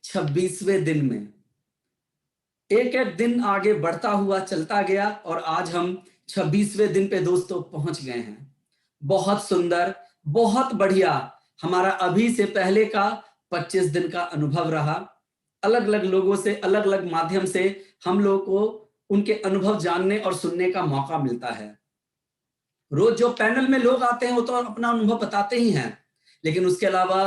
26वें दिन में। एक एक दिन आगे बढ़ता हुआ चलता गया और आज हम 26वें दिन पे दोस्तों पहुंच गए हैं। बहुत सुंदर, बहुत बढ़िया हमारा अभी से पहले का 25 दिन का अनुभव रहा। अलग अलग लोगों से, अलग अलग माध्यम से हम लोगों को उनके अनुभव जानने और सुनने का मौका मिलता है। रोज जो पैनल में लोग आते हैं वो तो अपना अनुभव बताते ही हैं, लेकिन उसके अलावा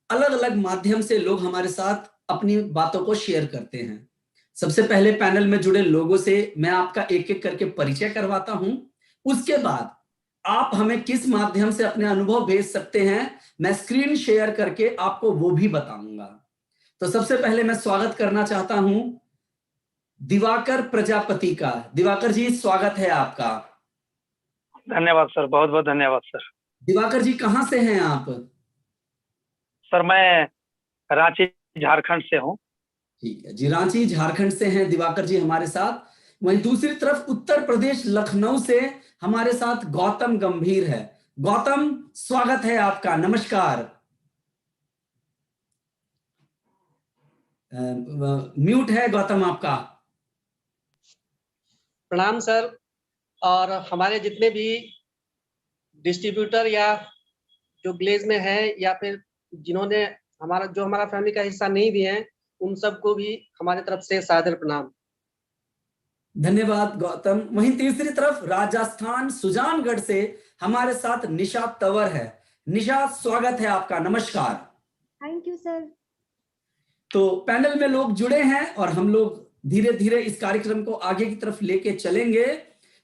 अलग अलग माध्यम से लोग हमारे साथ अपनी बातों को शेयर करते हैं। सबसे पहले पैनल में जुड़े लोगों से मैं आपका एक एक करके परिचय करवाता हूं। उसके बाद आप हमें किस माध्यम से अपने अनुभव भेज सकते हैं मैं स्क्रीन शेयर करके आपको वो भी बताऊंगा। तो सबसे पहले मैं स्वागत करना चाहता हूं दिवाकर प्रजापति का। दिवाकर जी, स्वागत है आपका। धन्यवाद सर, बहुत बहुत धन्यवाद सर। दिवाकर जी, कहां से हैं आप? सर मैं रांची झारखंड से हूँ। ठीक है जी, रांची झारखंड से हैं दिवाकर जी हमारे साथ। वहीं दूसरी तरफ उत्तर प्रदेश लखनऊ से हमारे साथ गौतम गंभीर है। गौतम, स्वागत है आपका, नमस्कार। म्यूट है गौतम आपका। प्रणाम सर। और हमारे जितने भी डिस्ट्रीब्यूटर या जो ग्लेज में है या फिर जिन्होंने हमारा फैमिली का हिस्सा नहीं भी है, उन सबको भी हमारे तरफ से सादर प्रणाम। धन्यवाद गौतम। वहीं तीसरी तरफ राजस्थान सुजानगढ़ से हमारे साथ निशा तंवर है। निशा, स्वागत है आपका, नमस्कार। Thank you sir. तो पैनल में लोग जुड़े हैं और हम लोग धीरे धीरे इस कार्यक्रम को आगे की तरफ लेके चलेंगे।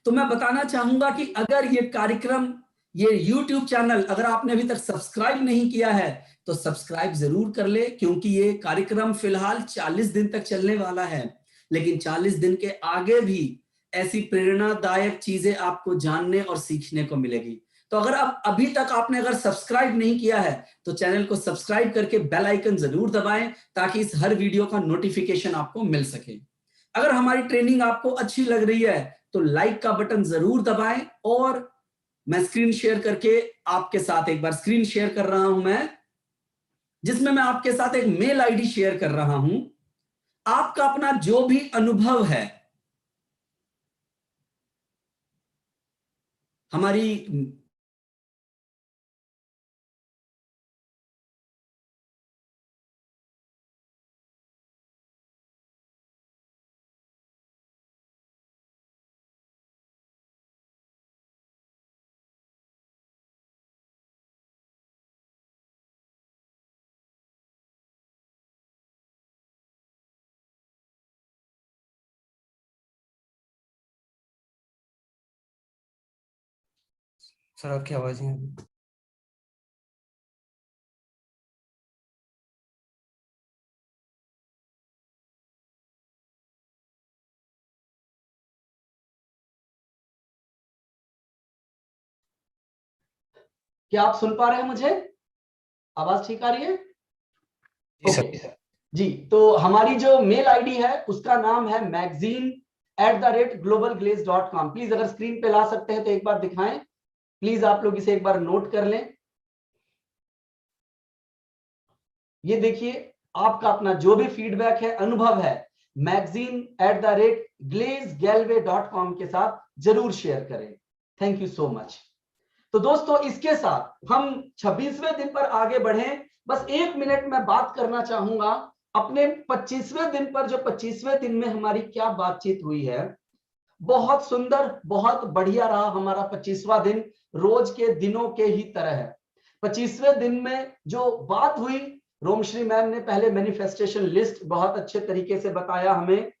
तो मैं बताना चाहूंगा कि अगर ये कार्यक्रम, ये YouTube चैनल अगर आपने अभी तक सब्सक्राइब नहीं किया है तो सब्सक्राइब जरूर कर ले, क्योंकि ये कार्यक्रम फिलहाल 40 दिन तक चलने वाला है, लेकिन 40 दिन के आगे भी ऐसी प्रेरणादायक चीजें आपको जानने और सीखने को मिलेगी। तो अगर आप अभी तक आपने अगर सब्सक्राइब नहीं किया है तो चैनल को सब्सक्राइब करके बेल आइकन जरूर दबाएं, ताकि इस हर वीडियो का नोटिफिकेशन आपको मिल सके। अगर हमारी ट्रेनिंग आपको अच्छी लग रही है तो लाइक का बटन जरूर दबाएं। और मैं स्क्रीन शेयर करके आपके साथ एक बार स्क्रीन शेयर कर रहा हूं मैं, जिसमें मैं आपके साथ एक मेल आईडी शेयर कर रहा हूं। आपका अपना जो भी अनुभव है हमारी सर आपकी आवाज नहीं आ रही। क्या आप सुन पा रहे हैं मुझे? आवाज ठीक आ रही है? जी सर। जी, तो हमारी जो मेल आईडी है उसका नाम है magazine@globalglaze.com। प्लीज अगर स्क्रीन पे ला सकते हैं तो एक बार दिखाएं। प्लीज आप लोग इसे एक बार नोट कर लें। ये देखिए, आपका अपना जो भी फीडबैक है, अनुभव है, magazine@glazegallway.com के साथ जरूर शेयर करें। Thank you so much. तो दोस्तों, इसके साथ हम 26वें दिन पर आगे बढ़ें। बस 1 मिनट में बात करना चाहूंगा अपने 25वें दिन पर। जो 25वें दिन में हमारी क्या बातचीत हुई है, बहुत सुंदर, बहुत बढ़िया रहा हमारा 25वां दिन। रोज के दिनों के ही तरह है। 25वें दिन में जो बात हुई, रोमश्री मैम ने पहले मैनिफेस्टेशन लिस्ट बहुत अच्छे तरीके से बताया, हमें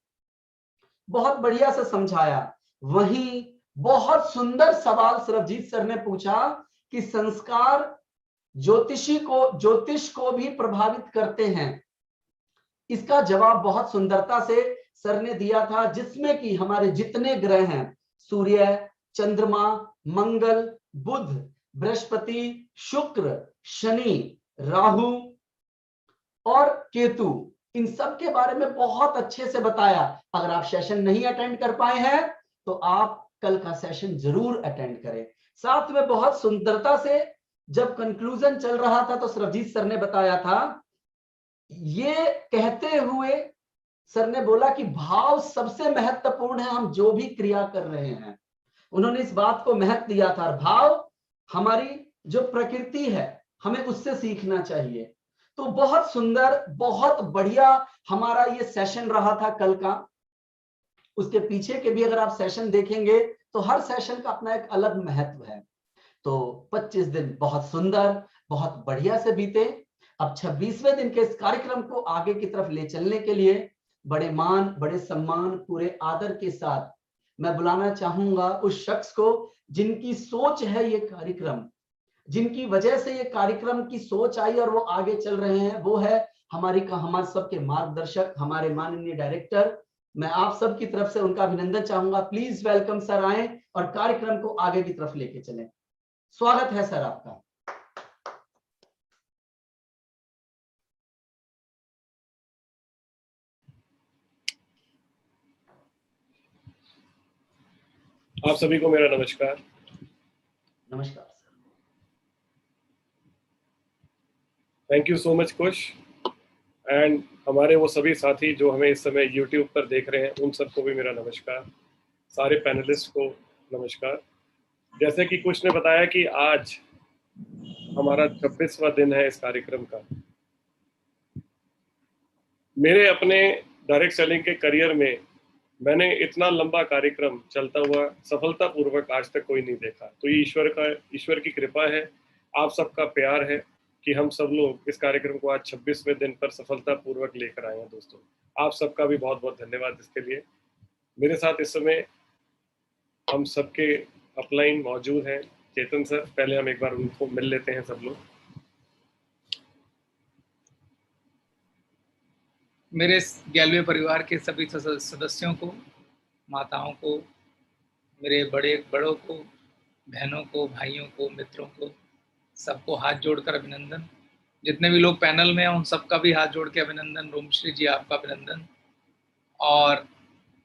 बहुत बढ़िया से समझाया। वहीं बहुत सुंदर सवाल सरबजीत सर ने पूछा कि संस्कार ज्योतिष को भी प्रभावित करते हैं। इसका जवाब बहुत सुंदरता से सर ने दिया था, जिसमें कि हमारे जितने ग्रह हैं, सूर्य, चंद्रमा, मंगल, बुध, बृहस्पति, शुक्र, शनि, राहु और केतु, इन सब के बारे में बहुत अच्छे से बताया। अगर आप सेशन नहीं अटेंड कर पाए हैं तो आप कल का सेशन जरूर अटेंड करें। साथ में बहुत सुंदरता से जब कंक्लूजन चल रहा था तो सरबजीत सर ने बताया था ये कहते हुए सर ने बोला कि भाव सबसे महत्वपूर्ण है, हम जो भी क्रिया कर रहे हैं। उन्होंने इस बात को महत्व दिया था। भाव हमारी जो प्रकृति है, हमें उससे सीखना चाहिए। तो बहुत सुंदर, बहुत बढ़िया हमारा ये सेशन रहा था कल का। उसके पीछे के भी अगर आप सेशन देखेंगे तो हर सेशन का अपना एक अलग महत्व है। तो 25 दिन बहुत सुंदर, बहुत बढ़िया से बीते। अब 26वें दिन के इस कार्यक्रम को आगे की तरफ ले चलने के लिए बड़े मान, बड़े सम्मान, पूरे आदर के साथ मैं बुलाना चाहूंगा उस शख्स को जिनकी सोच है ये कार्यक्रम, जिनकी वजह से ये कार्यक्रम की सोच आई और वो आगे चल रहे हैं। वो है हमारे सबके मार्गदर्शक, हमारे माननीय डायरेक्टर। मैं आप सब की तरफ से उनका अभिनंदन चाहूंगा। प्लीज वेलकम सर, आए और कार्यक्रम को आगे की तरफ लेके चलें। स्वागत है सर आपका। आप सभी को मेरा नमस्कार। नमस्कार sir. Thank you so much Kush, and हमारे वो सभी साथी जो हमें इस समय YouTube पर देख रहे हैं, उन सबको भी मेरा नमस्कार। सारे पैनलिस्ट को नमस्कार। जैसे कि कुश ने बताया कि आज हमारा 26वां दिन है इस कार्यक्रम का। मेरे अपने डायरेक्ट सेलिंग के करियर में मैंने इतना लंबा कार्यक्रम चलता हुआ सफलतापूर्वक आज तक कोई नहीं देखा। तो ये ईश्वर की कृपा है, आप सबका प्यार है कि हम सब लोग इस कार्यक्रम को आज 26वें दिन पर सफलतापूर्वक लेकर आए हैं। दोस्तों, आप सबका भी बहुत बहुत धन्यवाद इसके लिए। मेरे साथ इस समय हम सबके अपलाइन मौजूद हैं। चेतन सर, पहले हम एक बार उनको मिल लेते हैं सब लोग। मेरे गैलवे परिवार के सभी सदस्यों को, माताओं को, मेरे बड़ों को, बहनों को, भाइयों को, मित्रों को, सबको हाथ जोड़कर अभिनंदन। जितने भी लोग पैनल में हैं उन सबका भी हाथ जोड़ के अभिनंदन। रोमश्री जी, आपका अभिनंदन। और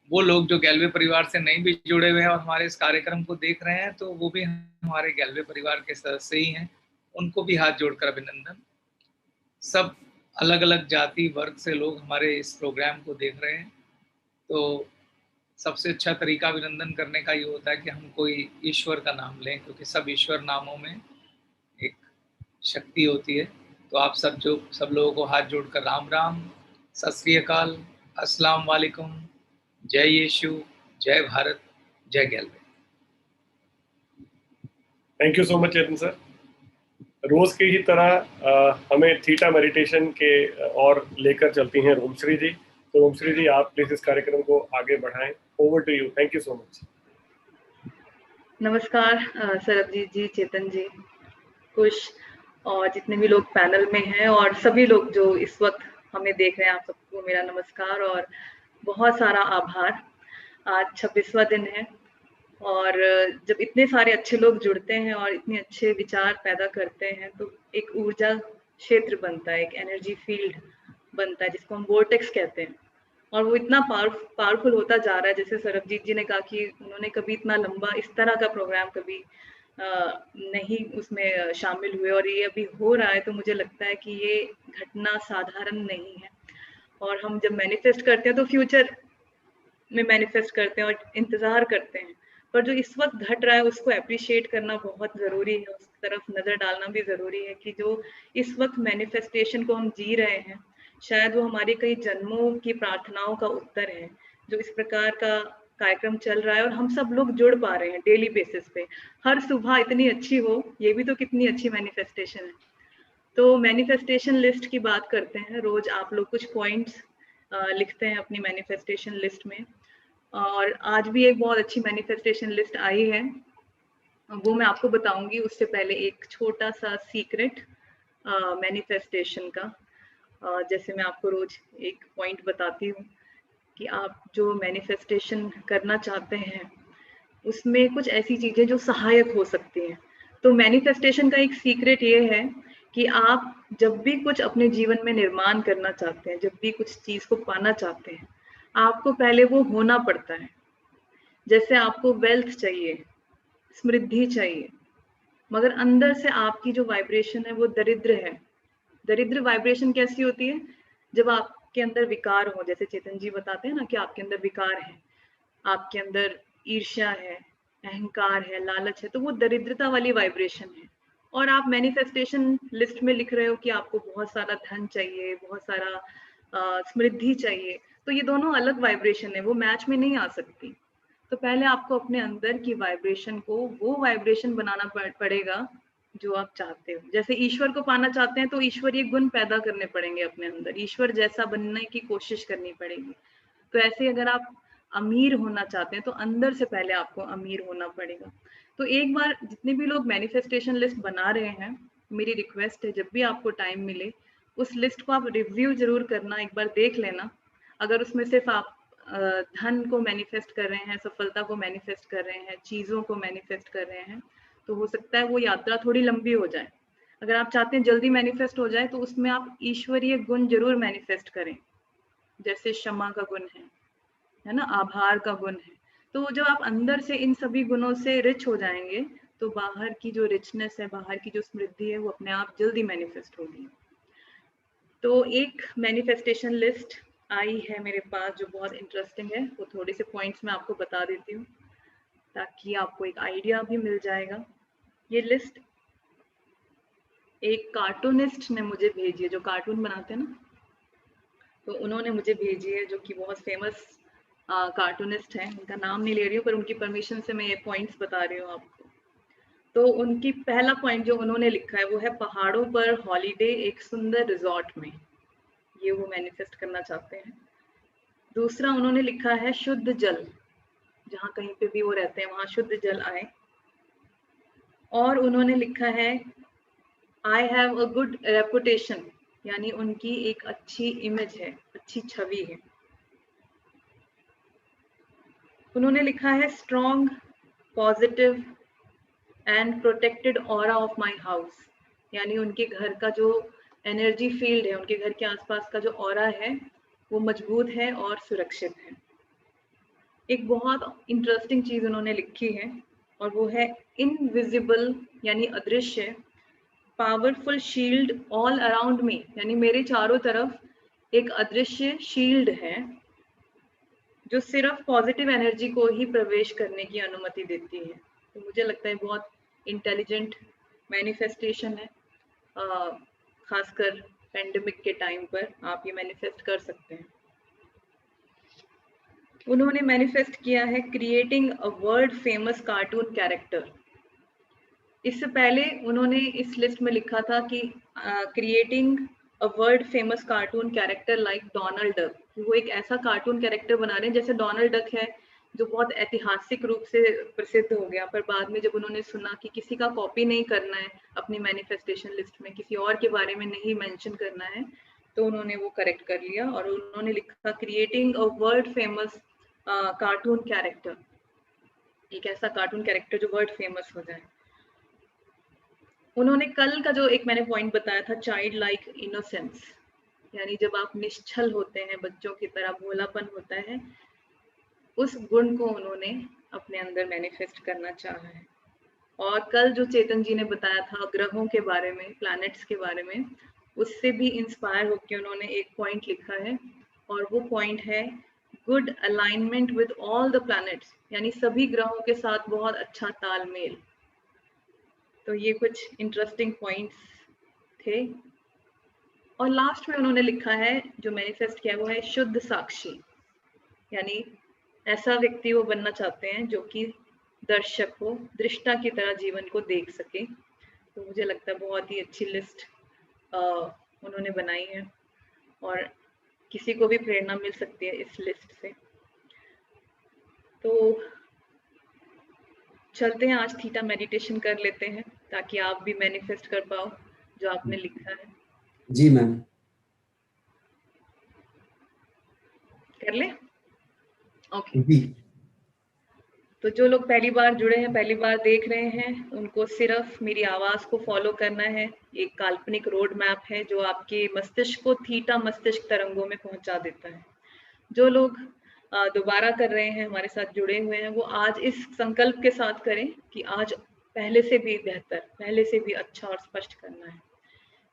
वो लोग जो गैलवे परिवार से नहीं भी जुड़े हुए हैं और हमारे इस कार्यक्रम को देख रहे हैं, तो वो भी हमारे गैलवे परिवार के सदस्य ही हैं, उनको भी हाथ जोड़कर अभिनंदन। सब अलग अलग जाति वर्ग से लोग हमारे इस प्रोग्राम को देख रहे हैं, तो सबसे अच्छा तरीका अभिनंदन करने का ये होता है कि हम कोई ईश्वर का नाम लें, क्योंकि सब ईश्वर नामों में एक शक्ति होती है। तो आप सब लोगों को हाथ जोड़कर राम राम, सत श्री अकाल, अस्सलाम वालेकुम, जय यीशु, जय भारत, जय गैलवे। Thank you so much Chetan sir. रोज की ही तरह हमें थीटा मेडिटेशन के और लेकर चलती हैं रोमश्री जी। तो रोमश्री जी, आप प्लीज इस कार्यक्रम को आगे बढ़ाएं। Over to you. Thank you so much. नमस्कार सरबजीत जी, चेतन जी, कुश और जितने भी लोग पैनल में हैं और सभी लोग जो इस वक्त हमें देख रहे हैं, आप सबको मेरा नमस्कार और बहुत सारा आभार। आज 26वां दिन है और जब इतने सारे अच्छे लोग जुड़ते हैं और इतने अच्छे विचार पैदा करते हैं तो एक ऊर्जा क्षेत्र बनता है, एक एनर्जी फील्ड बनता है जिसको हम वोर्टेक्स कहते हैं। और वो इतना पावरफुल होता जा रहा है। जैसे सरबजीत जी ने कहा कि उन्होंने कभी इतना लंबा इस तरह का प्रोग्राम कभी नहीं उसमें शामिल हुए और ये अभी हो रहा है, तो मुझे लगता है कि ये घटना साधारण नहीं है। और हम जब मैनिफेस्ट करते हैं तो फ्यूचर में मैनिफेस्ट करते हैं और इंतजार करते हैं, पर जो इस वक्त घट रहा है उसको अप्रिशिएट करना बहुत ज़रूरी है, उस तरफ नज़र डालना भी ज़रूरी है कि जो इस वक्त मैनिफेस्टेशन को हम जी रहे हैं, शायद वो हमारी कई जन्मों की प्रार्थनाओं का उत्तर है। जो इस प्रकार का कार्यक्रम चल रहा है और हम सब लोग जुड़ पा रहे हैं डेली बेसिस पे, हर सुबह इतनी अच्छी हो, ये भी तो कितनी अच्छी मैनिफेस्टेशन है। तो मैनिफेस्टेशन लिस्ट की बात करते हैं। रोज आप लोग कुछ पॉइंट्स लिखते हैं अपनी मैनिफेस्टेशन लिस्ट में, और आज भी एक बहुत अच्छी मैनिफेस्टेशन लिस्ट आई है, वो मैं आपको बताऊंगी। उससे पहले एक छोटा सा सीक्रेट मैनिफेस्टेशन का, जैसे मैं आपको रोज एक पॉइंट बताती हूँ कि आप जो मैनिफेस्टेशन करना चाहते हैं उसमें कुछ ऐसी चीजें जो सहायक हो सकती हैं। तो मैनिफेस्टेशन का एक सीक्रेट ये है कि आप जब भी कुछ अपने जीवन में निर्माण करना चाहते हैं, जब भी कुछ चीज को पाना चाहते हैं, आपको पहले वो होना पड़ता है। जैसे आपको वेल्थ चाहिए, समृद्धि चाहिए, मगर अंदर से आपकी जो वाइब्रेशन है वो दरिद्र है। दरिद्र वाइब्रेशन कैसी होती है? जब आपके अंदर विकार हो, जैसे चेतन जी बताते हैं ना कि आपके अंदर विकार है, आपके अंदर ईर्ष्या है, अहंकार है, लालच है, तो वो दरिद्रता वाली वाइब्रेशन है। और आप मैनिफेस्टेशन लिस्ट में लिख रहे हो कि आपको बहुत सारा धन चाहिए, बहुत सारा समृद्धि चाहिए, तो ये दोनों अलग वाइब्रेशन है, वो मैच में नहीं आ सकती। तो पहले आपको अपने अंदर की वाइब्रेशन को वो वाइब्रेशन बनाना पड़ेगा जो आप चाहते हो। जैसे ईश्वर को पाना चाहते हैं तो ईश्वरीय गुण पैदा करने पड़ेंगे अपने अंदर, ईश्वर जैसा बनने की कोशिश करनी पड़ेगी। तो ऐसे अगर आप अमीर होना चाहते हैं तो अंदर से पहले आपको अमीर होना पड़ेगा। तो एक बार जितने भी लोग मैनिफेस्टेशन लिस्ट बना रहे हैं, मेरी रिक्वेस्ट है जब भी आपको टाइम मिले उस लिस्ट को आप रिव्यू जरूर करना, एक बार देख लेना। अगर उसमें सिर्फ आप धन को मैनिफेस्ट कर रहे हैं, सफलता को मैनिफेस्ट कर रहे हैं, चीजों को मैनिफेस्ट कर रहे हैं, तो हो सकता है वो यात्रा थोड़ी लंबी हो जाए। अगर आप चाहते हैं जल्दी मैनिफेस्ट हो जाए तो उसमें आप ईश्वरीय गुण जरूर मैनिफेस्ट करें, जैसे क्षमा का गुण है ना, आभार का गुण है। तो जब आप अंदर से इन सभी गुणों से रिच हो जाएंगे तो बाहर की जो रिचनेस है, बाहर की जो समृद्धि है, वो अपने आप जल्दी मैनिफेस्ट होगी। तो एक मैनिफेस्टेशन लिस्ट आई है मेरे पास जो बहुत इंटरेस्टिंग है, वो थोड़े से पॉइंट्स मैं आपको बता देती हूँ ताकि आपको एक आइडिया भी मिल जाएगा। ये लिस्ट एक कार्टूनिस्ट ने मुझे भेजी है, जो कार्टून बनाते हैं ना, तो उन्होंने मुझे भेजी है, जो कि बहुत फेमस कार्टूनिस्ट हैं। उनका नाम नहीं ले रही हूँ पर उनकी परमिशन से मैं ये पॉइंट्स बता रही हूँ आपको। तो उनकी पहला पॉइंट जो उन्होंने लिखा है वो है पहाड़ों पर हॉलीडे एक सुंदर रिजॉर्ट में, ये वो मैनिफेस्ट करना चाहते हैं। दूसरा उन्होंने लिखा है शुद्ध जल, जहाँ कहीं पे भी वो रहते हैं वहां शुद्ध जल आए। और उन्होंने लिखा है I have a good reputation, यानी उनकी एक अच्छी इमेज है, अच्छी छवि है। उन्होंने लिखा है strong, positive and protected aura of my house, यानी उनके घर का जो एनर्जी फील्ड है, उनके घर के आसपास का जो ऑरा है वो मजबूत है और सुरक्षित है। एक बहुत इंटरेस्टिंग चीज उन्होंने लिखी है और वो है इनविजिबल, यानी अदृश्य, powerful shield all around me, यानी मेरे चारों तरफ एक अदृश्य शील्ड है जो सिर्फ पॉजिटिव एनर्जी को ही प्रवेश करने की अनुमति देती है। तो मुझे लगता है बहुत इंटेलिजेंट मैनिफेस्टेशन है, खासकर पेंडेमिक के टाइम पर आप ये मैनिफेस्ट कर सकते हैं। उन्होंने मैनिफेस्ट किया है creating a world famous cartoon character. इससे पहले उन्होंने इस लिस्ट में लिखा था कि creating a world famous cartoon character like Donald duck, वो एक ऐसा कार्टून कैरेक्टर बना रहे हैं जैसे डोनाल्ड डक है, जो बहुत ऐतिहासिक रूप से प्रसिद्ध हो गया, पर बाद में जब उन्होंने सुना कि किसी का कॉपी नहीं करना है अपनी मैनिफेस्टेशन लिस्ट में, किसी और के बारे में नहीं मेंशन करना है, तो उन्होंने वो करेक्ट कर लिया और उन्होंने लिखा creating a world famous cartoon character, एक ऐसा कार्टून कैरेक्टर जो वर्ल्ड फेमस हो जाए। उन्होंने कल का जो एक मैंने पॉइंट बताया था चाइल्ड लाइक इनोसेंस, यानी जब आप निश्चल होते हैं, बच्चों की तरह भोलापन होता है, उस गुण को उन्होंने अपने अंदर मैनिफेस्ट करना चाहा है। और कल जो चेतन जी ने बताया था ग्रहों के बारे में, प्लैनेट्स के बारे में, उससे भी इंस्पायर होकर उन्होंने एक पॉइंट लिखा है और वो पॉइंट है good alignment with all the planets, यानी सभी ग्रहों के साथ बहुत अच्छा तालमेल। तो ये कुछ इंटरेस्टिंग पॉइंट्स थे। और लास्ट में उन्होंने लिखा है, जो मैनिफेस्ट किया वो है शुद्ध साक्षी, यानी ऐसा व्यक्ति वो बनना चाहते हैं जो कि दर्शक हो, दृष्टा की तरह जीवन को देख सके। तो मुझे लगता है बहुत ही अच्छी लिस्ट उन्होंने बनाई है और किसी को भी प्रेरणा मिल सकती है इस लिस्ट से। तो चलते हैं, आज थीटा मेडिटेशन कर लेते हैं ताकि आप भी मैनिफेस्ट कर पाओ जो आपने लिखा है। जी मैम। कर ले? ओके। तो जो लोग पहली बार जुड़े हैं, पहली बार देख रहे हैं, उनको सिर्फ मेरी आवाज को फॉलो करना है। एक काल्पनिक रोड मैप है जो आपके मस्तिष्क को थीटा मस्तिष्क तरंगों में पहुंचा देता है। जो लोग दोबारा कर रहे हैं, हमारे साथ जुड़े हुए हैं, वो आज इस संकल्प के साथ करें कि आज पहले से भी बेहतर, पहले से भी अच्छा और स्पष्ट करना है।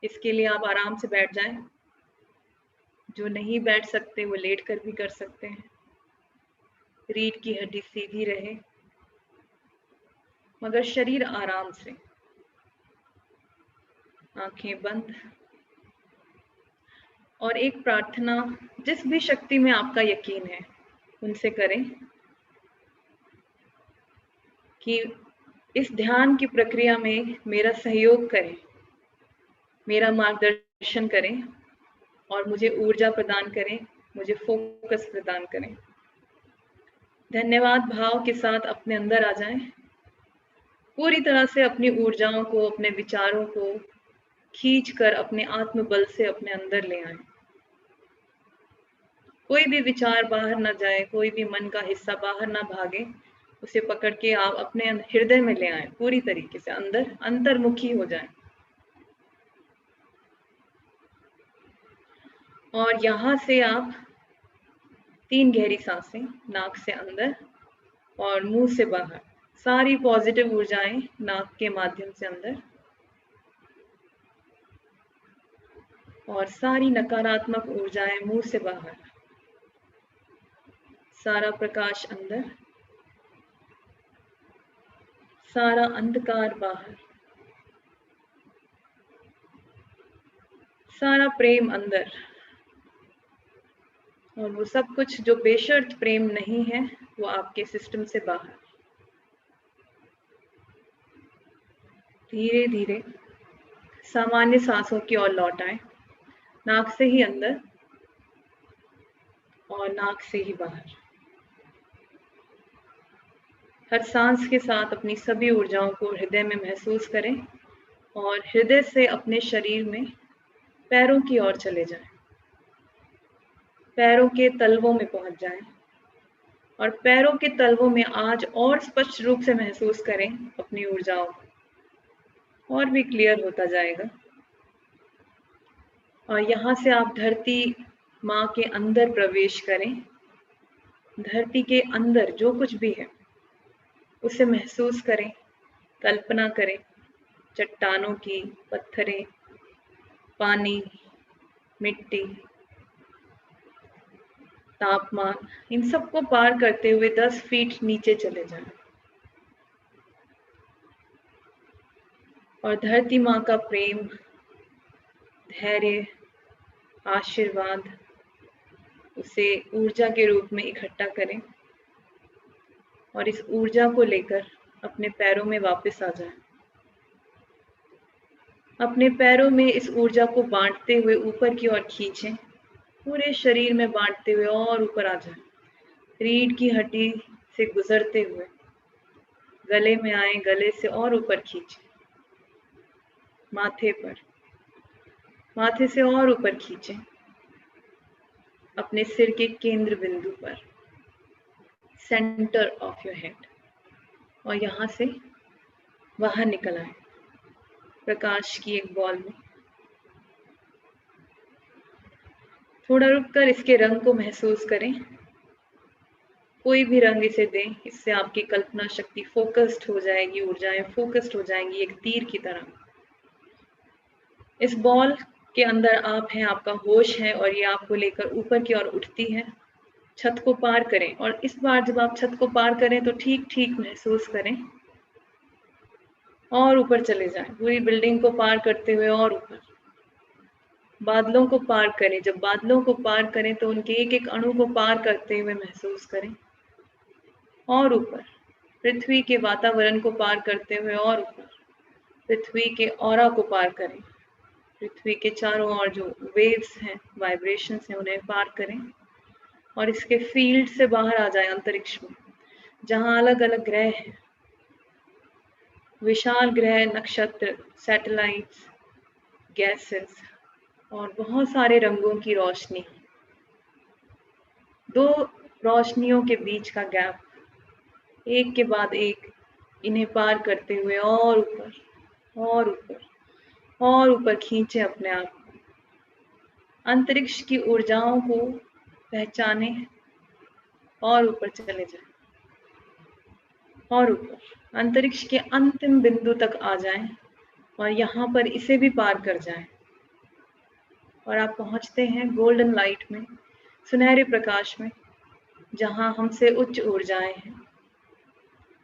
इसके लिए आप आराम से बैठ जाएं, जो नहीं बैठ सकते वो लेट कर भी कर सकते हैं। रीढ़ की हड्डी सीधी रहे मगर शरीर आराम से। आंखें बंद। और एक प्रार्थना जिस भी शक्ति में आपका यकीन है उनसे करें कि इस ध्यान की प्रक्रिया में मेरा सहयोग करें, मेरा मार्गदर्शन करें और मुझे ऊर्जा प्रदान करें, मुझे फोकस प्रदान करें। धन्यवाद भाव के साथ अपने अंदर आ जाएं। पूरी तरह से अपनी ऊर्जाओं को, अपने विचारों को खींचकर अपने आत्मबल से अपने अंदर ले आएं। कोई भी विचार बाहर ना जाए, कोई भी मन का हिस्सा बाहर ना भागे, उसे पकड़ के आप अपने हृदय में ले आएं। पूरी तरीके से अंदर अंतर्मुखी हो जाएं। और यहाँ से आप 3 गहरी सांसें, नाक से अंदर और मुंह से बाहर। सारी पॉजिटिव ऊर्जाएं नाक के माध्यम से अंदर और सारी नकारात्मक ऊर्जाएं मुंह से बाहर। सारा प्रकाश अंदर, सारा अंधकार बाहर, सारा प्रेम अंदर और वो सब कुछ जो बेशर्त प्रेम नहीं है वो आपके सिस्टम से बाहर। धीरे धीरे सामान्य सांसों की ओर लौट आए। नाक से ही अंदर और नाक से ही बाहर। हर सांस के साथ अपनी सभी ऊर्जाओं को हृदय में महसूस करें और हृदय से अपने शरीर में पैरों की ओर चले जाएं। पैरों के तलवों में पहुंच जाएं और पैरों के तलवों में आज और स्पष्ट रूप से महसूस करें अपनी ऊर्जाओं को। और भी क्लियर होता जाएगा। और यहाँ से आप धरती माँ के अंदर प्रवेश करें। धरती के अंदर जो कुछ भी है उसे महसूस करें, कल्पना करें। चट्टानों की, पत्थरें, पानी, मिट्टी, तापमान, इन सबको पार करते हुए 10 फीट नीचे चले जाएं। और धरती माँ का प्रेम, धैर्य, आशीर्वाद उसे ऊर्जा के रूप में इकट्ठा करें और इस ऊर्जा को लेकर अपने पैरों में वापस आ जाएं। अपने पैरों में इस ऊर्जा को बांटते हुए ऊपर की ओर खींचें। पूरे शरीर में बांटते हुए और ऊपर आ जाएं। रीढ़ की हड्डी से गुजरते हुए गले में आए, गले से और ऊपर खींचें। माथे पर, माथे से और ऊपर खींचें अपने सिर के केंद्र बिंदु पर, सेंटर ऑफ योर हेड। और यहाँ से बाहर निकल आए प्रकाश की एक बॉल में। थोड़ा रुककर इसके रंग को महसूस करें। कोई भी रंग इसे दें, इससे आपकी कल्पना शक्ति फोकस्ड हो जाएगी, ऊर्जाएं फोकस्ड हो जाएंगी एक तीर की तरह। इस बॉल के अंदर आप हैं, आपका होश है और ये आपको लेकर ऊपर की ओर उठती है। छत को पार करें और इस बार जब आप छत को पार करें तो ठीक ठीक महसूस करें और ऊपर चले जाएं। पूरी बिल्डिंग को पार करते हुए और ऊपर। बादलों को पार करें। जब बादलों को पार करें तो उनके एक एक अणु को पार करते हुए महसूस करें और ऊपर। पृथ्वी के वातावरण को पार करते हुए और ऊपर। पृथ्वी के ऑरा को पार करें। पृथ्वी के चारों ओर जो वेव्स हैं, वाइब्रेशंस हैं, उन्हें पार करें और इसके फील्ड से बाहर आ जाए अंतरिक्ष में, जहां अलग अलग ग्रह हैं, विशाल ग्रह, नक्षत्र, सैटेलाइट्स, गैसेस और बहुत सारे रंगों की रोशनी। 2 रोशनियों के बीच का गैप, एक के बाद एक इन्हें पार करते हुए और ऊपर और ऊपर और ऊपर खींचे अपने आप को। अंतरिक्ष की ऊर्जाओं को पहचाने और ऊपर चले जाएं और ऊपर अंतरिक्ष के अंतिम बिंदु तक आ जाएं और यहाँ पर इसे भी पार कर जाएं और आप पहुंचते हैं गोल्डन लाइट में, सुनहरे प्रकाश में, जहां हमसे उच्च ऊर्जाएं हैं,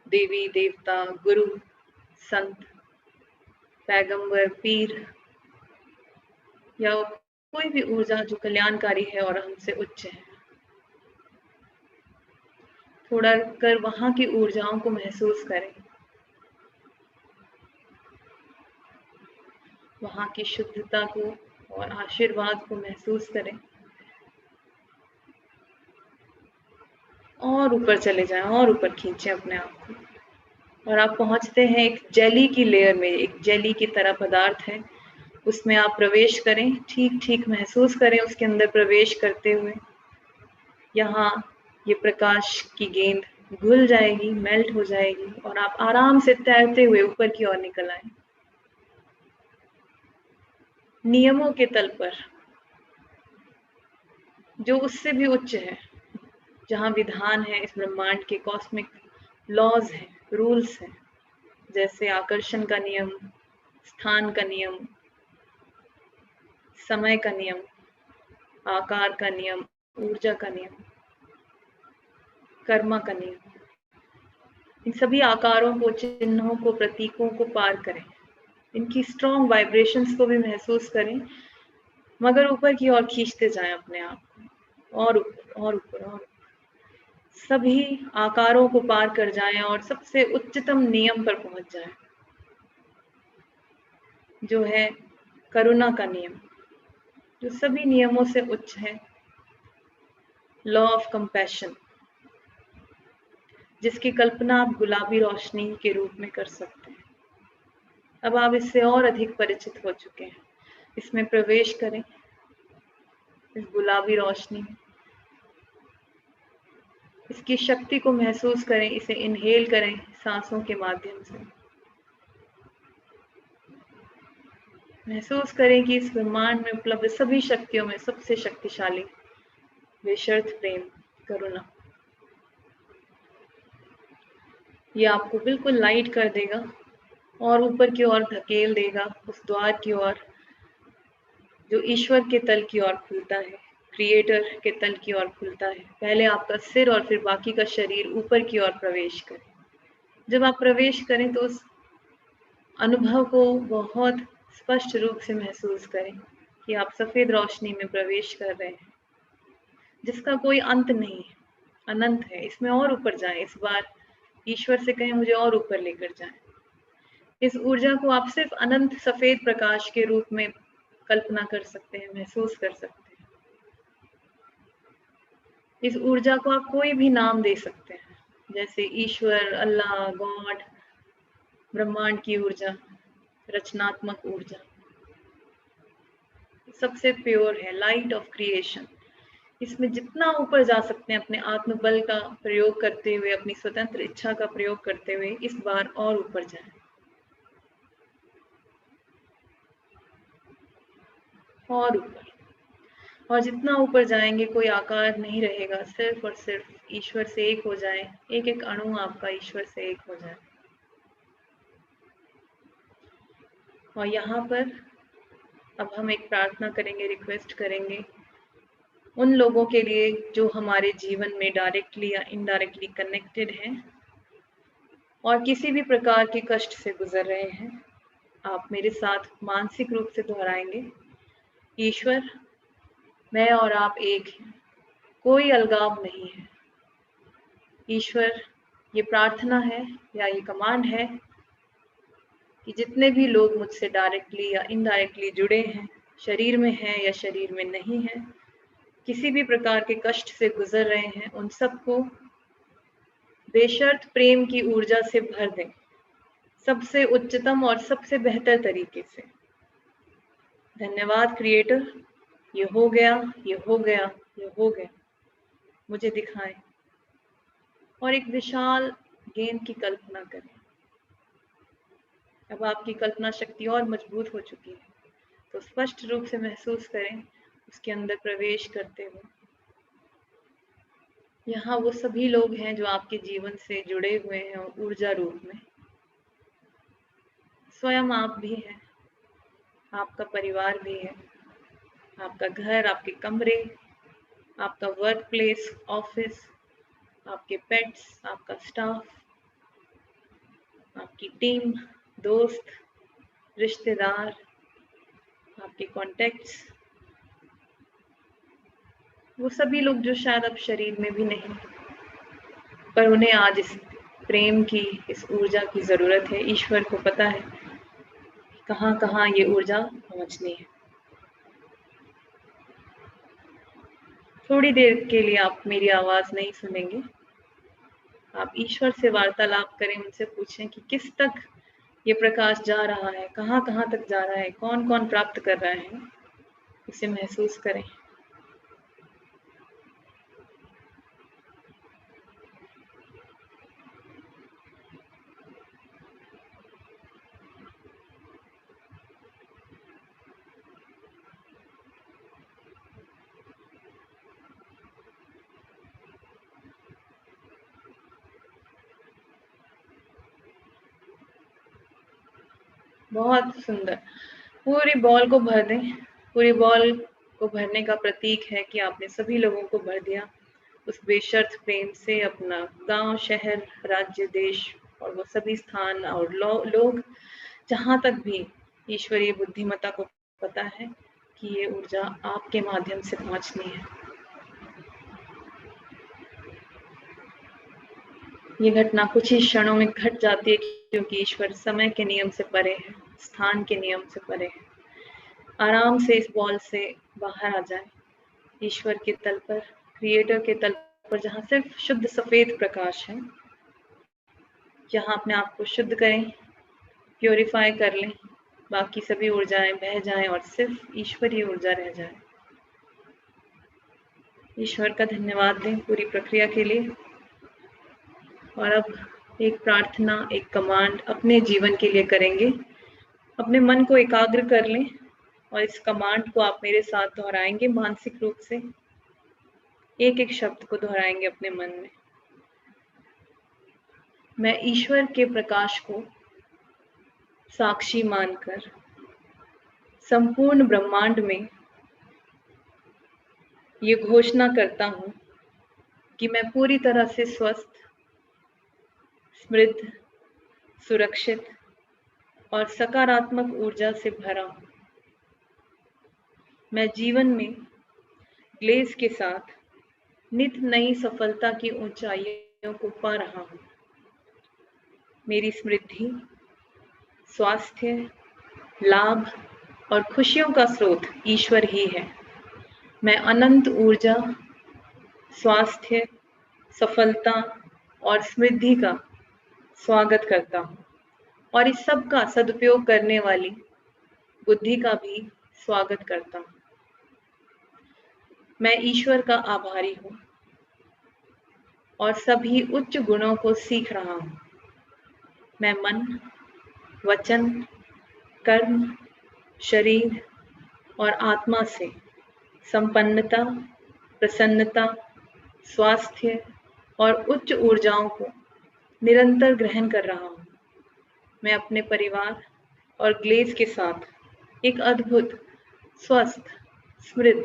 देवी देवता, गुरु, संत, पैगंबर, पीर या कोई भी ऊर्जा जो कल्याणकारी है और हमसे उच्च है। थोड़ा कर वहां की ऊर्जाओं को महसूस करें, वहां की शुद्धता को और आशीर्वाद को महसूस करें और ऊपर चले जाएं और ऊपर खींचें अपने आप को और आप पहुंचते हैं एक जेली की लेयर में। एक जेली की तरह पदार्थ है, उसमें आप प्रवेश करें, ठीक ठीक महसूस करें उसके अंदर प्रवेश करते हुए। यहाँ ये प्रकाश की गेंद घुल जाएगी, मेल्ट हो जाएगी और आप आराम से तैरते हुए ऊपर की ओर निकल आए, नियमों के तल पर जो उससे भी उच्च है, जहाँ विधान है इस ब्रह्मांड के, कॉस्मिक लॉज हैं, रूल्स हैं, जैसे आकर्षण का नियम, स्थान का नियम, समय का नियम, आकार का नियम, ऊर्जा का नियम, कर्म का नियम। इन सभी आकारों को, चिन्हों को, प्रतीकों को पार करें, इनकी स्ट्रॉन्ग वाइब्रेशंस को भी महसूस करें, मगर ऊपर की ओर खींचते जाएं अपने आप को और ऊपर और ऊपर और सभी आकारों को पार कर जाएं और सबसे उच्चतम नियम पर पहुंच जाएं, जो है करुणा का नियम, जो सभी नियमों से उच्च है, लॉ ऑफ कंपैशन, जिसकी कल्पना आप गुलाबी रोशनी के रूप में कर सकते हैं। अब आप इससे और अधिक परिचित हो चुके हैं, इसमें प्रवेश करें, इस गुलाबी रोशनी में, इसकी शक्ति को महसूस करें, इसे इनहेल करें सांसों के माध्यम से। महसूस करें कि इस ब्रह्मांड में उपलब्ध सभी शक्तियों में सबसे शक्तिशाली बेशर्त प्रेम, करुणा, ये आपको बिल्कुल लाइट कर देगा और ऊपर की ओर धकेल देगा, उस द्वार की ओर जो ईश्वर के तल की ओर खुलता है, क्रिएटर के तल की ओर खुलता है। पहले आपका सिर और फिर बाकी का शरीर ऊपर की ओर प्रवेश करे। जब आप प्रवेश करें तो उस अनुभव को बहुत स्पष्ट रूप से महसूस करें कि आप सफेद रोशनी में प्रवेश कर रहे हैं, जिसका कोई अंत नहीं है, अनंत है। इसमें और ऊपर जाएं, इस बार ईश्वर से कहें मुझे और ऊपर लेकर जाएं। इस ऊर्जा को आप सिर्फ अनंत सफेद प्रकाश के रूप में कल्पना कर सकते हैं, महसूस कर सकते हैं। इस ऊर्जा को आप कोई भी नाम दे सकते हैं, जैसे ईश्वर, अल्लाह, गॉड, ब्रह्मांड की ऊर्जा, रचनात्मक ऊर्जा, सबसे प्योर है, लाइट ऑफ क्रिएशन। इसमें जितना ऊपर जा सकते हैं अपने आत्मबल का प्रयोग करते हुए, अपनी स्वतंत्र इच्छा का प्रयोग करते हुए, इस बार और ऊपर जाएं और ऊपर। और जितना ऊपर जाएंगे कोई आकार नहीं रहेगा, सिर्फ और सिर्फ ईश्वर से एक हो जाए, एक एक अणु आपका ईश्वर से एक हो जाए। और यहाँ पर अब हम एक प्रार्थना करेंगे, रिक्वेस्ट करेंगे उन लोगों के लिए जो हमारे जीवन में डायरेक्टली या इनडायरेक्टली कनेक्टेड हैं और किसी भी प्रकार के कष्ट से गुजर रहे हैं। आप मेरे साथ मानसिक रूप से दोहराएंगे, ईश्वर, मैं और आप एक हैं, कोई अलगाव नहीं है। ईश्वर, ये प्रार्थना है या ये कमांड है कि जितने भी लोग मुझसे डायरेक्टली या इनडायरेक्टली जुड़े हैं, शरीर में हैं या शरीर में नहीं हैं, किसी भी प्रकार के कष्ट से गुजर रहे हैं, उन सबको बेशर्त प्रेम की ऊर्जा से भर दें, सबसे उच्चतम और सबसे बेहतर तरीके से। धन्यवाद क्रिएटर, ये हो गया, ये हो गया, ये हो गया, मुझे दिखाएं। और एक विशाल गेंद की कल्पना करें। अब आपकी कल्पना शक्ति और मजबूत हो चुकी है, तो स्पष्ट रूप से महसूस करें उसके अंदर प्रवेश करते हुए। यहाँ वो सभी लोग हैं जो आपके जीवन से जुड़े हुए हैं ऊर्जा रूप में। स्वयं आप भी हैं, आपका परिवार भी है, आपका घर, आपके कमरे, आपका वर्क प्लेस, ऑफिस, आपके पेट्स, आपका स्टाफ, आपकी टीम, दोस्त, रिश्तेदार, आपके कॉन्टेक्ट्स, वो सभी लोग जो शायद अब शरीर में भी नहीं, पर उन्हें आज इस प्रेम की, इस ऊर्जा की जरूरत है। ईश्वर को पता है कहाँ कहाँ ये ऊर्जा पहुंचनी है। थोड़ी देर के लिए आप मेरी आवाज नहीं सुनेंगे, आप ईश्वर से वार्तालाप करें, उनसे पूछें कि किस तक ये प्रकाश जा रहा है, कहाँ कहाँ तक जा रहा है, कौन कौन प्राप्त कर रहा है, उसे महसूस करें। बहुत सुंदर। पूरी बॉल को भर दें। पूरी बॉल को भरने का प्रतीक है कि आपने सभी लोगों को भर दिया उस बेशर्त प्रेम से। अपना गांव, शहर, राज्य, देश और वो सभी स्थान और लोग जहां तक भी ईश्वरीय बुद्धिमत्ता को पता है कि ये ऊर्जा आपके माध्यम से पहुंचनी है। ये घटना कुछ ही क्षणों में घट जाती है क्योंकि ईश्वर समय के नियम से परे है, स्थान के नियम से परे है। आराम से इस बॉल से बाहर आ जाए, ईश्वर के तल पर, क्रिएटर के तल पर, जहाँ सिर्फ शुद्ध सफेद प्रकाश है। यहाँ अपने आप को शुद्ध करें, प्योरीफाई कर लें, बाकी सभी ऊर्जाएं बह जाएं और सिर्फ ईश्वरीय ऊर्जा रह जाए। ईश्वर का धन्यवाद दें पूरी प्रक्रिया के लिए। और अब एक प्रार्थना, एक कमांड अपने जीवन के लिए करेंगे। अपने मन को एकाग्र कर लें और इस कमांड को आप मेरे साथ दोहराएंगे मानसिक रूप से। एक एक शब्द को दोहराएंगे अपने मन में। मैं ईश्वर के प्रकाश को साक्षी मानकर संपूर्ण ब्रह्मांड में ये घोषणा करता हूं कि मैं पूरी तरह से स्वस्थ, समृद्ध, सुरक्षित और सकारात्मक ऊर्जा से भरा हूं। मैं जीवन में ग्लेज के साथ नित नई सफलता की ऊंचाइयों को पा रहा हूं। मेरी समृद्धि, स्वास्थ्य, लाभ और खुशियों का स्रोत ईश्वर ही है। मैं अनंत ऊर्जा, स्वास्थ्य, सफलता और समृद्धि का स्वागत करता हूं और इस सब का सदुपयोग करने वाली बुद्धि का भी स्वागत करता हूं। मैं ईश्वर का आभारी हूं और सभी उच्च गुणों को सीख रहा हूं। मैं मन, वचन, कर्म, शरीर और आत्मा से संपन्नता, प्रसन्नता, स्वास्थ्य और उच्च ऊर्जाओं को निरंतर ग्रहण कर रहा हूं। मैं अपने परिवार और ग्लेज के साथ एक अद्भुत, स्वस्थ, समृद्ध,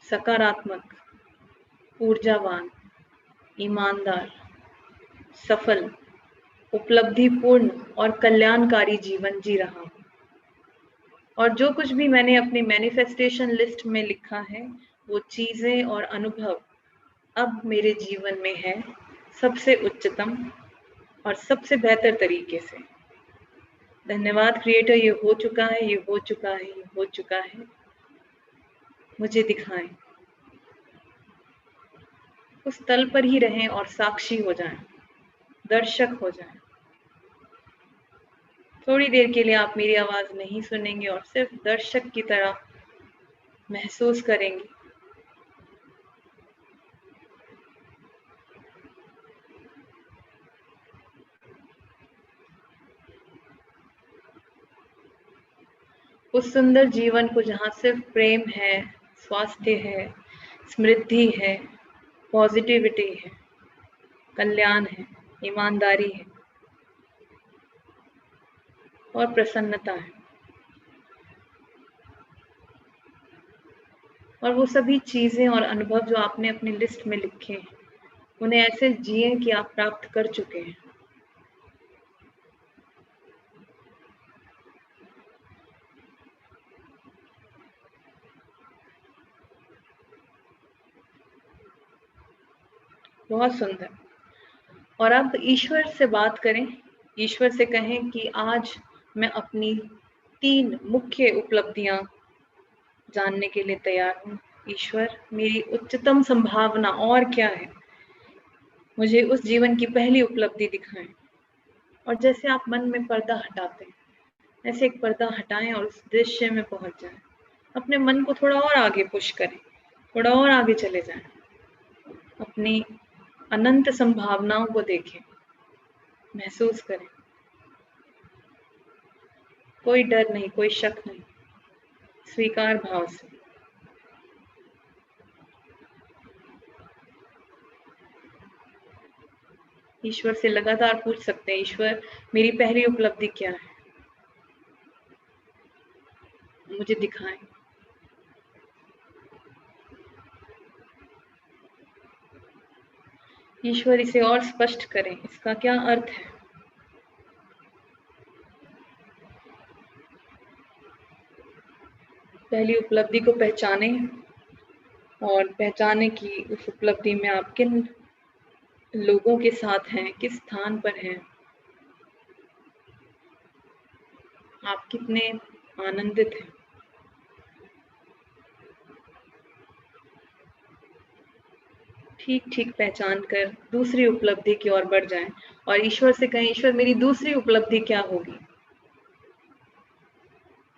सकारात्मक, ऊर्जावान, ईमानदार, सफल, उपलब्धिपूर्ण और कल्याणकारी जीवन जी रहा हूं। और जो कुछ भी मैंने अपनी मैनिफेस्टेशन लिस्ट में लिखा है, वो चीजें और अनुभव अब मेरे जीवन में है, सबसे उच्चतम और सबसे बेहतर तरीके से। धन्यवाद क्रिएटर, ये हो चुका है, ये हो चुका है, ये हो चुका है। मुझे दिखाएं। उस तल पर ही रहें और साक्षी हो जाएं, दर्शक हो जाएं। थोड़ी देर के लिए आप मेरी आवाज नहीं सुनेंगे और सिर्फ दर्शक की तरह महसूस करेंगे। उस सुंदर जीवन को जहाँ सिर्फ प्रेम है, स्वास्थ्य है, समृद्धि है, पॉजिटिविटी है, कल्याण है, ईमानदारी है और प्रसन्नता है। और वो सभी चीजें और अनुभव जो आपने अपनी लिस्ट में लिखे हैं, उन्हें ऐसे जिए कि आप प्राप्त कर चुके हैं। बहुत सुंदर। और अब ईश्वर से बात करें, ईश्वर से कहें कि आज मैं अपनी 3 मुख्य उपलब्धियां जानने के लिए तैयार हूँ। ईश्वर, मेरी उच्चतम संभावना और क्या है? मुझे उस जीवन की पहली उपलब्धि दिखाएं। और जैसे आप मन में पर्दा हटाते हैं, ऐसे एक पर्दा हटाएं और उस दृश्य में पहुंच जाएं। अपने मन को थोड़ा और आगे पुश करें, थोड़ा और आगे चले जाएं। अपनी अनंत संभावनाओं को देखें, महसूस करें। कोई डर नहीं, कोई शक नहीं, स्वीकार भाव से। ईश्वर से लगातार पूछ सकते हैं, ईश्वर, मेरी पहली उपलब्धि क्या है? मुझे दिखाएं। ईश्वर, इसे और स्पष्ट करें, इसका क्या अर्थ है? पहली उपलब्धि को पहचाने और पहचाने कि उस उपलब्धि में आप किन लोगों के साथ हैं, किस स्थान पर हैं, आप कितने आनंदित हैं। ठीक ठीक पहचान कर दूसरी उपलब्धि की ओर बढ़ जाएं और ईश्वर से कहें, ईश्वर, मेरी दूसरी उपलब्धि क्या होगी,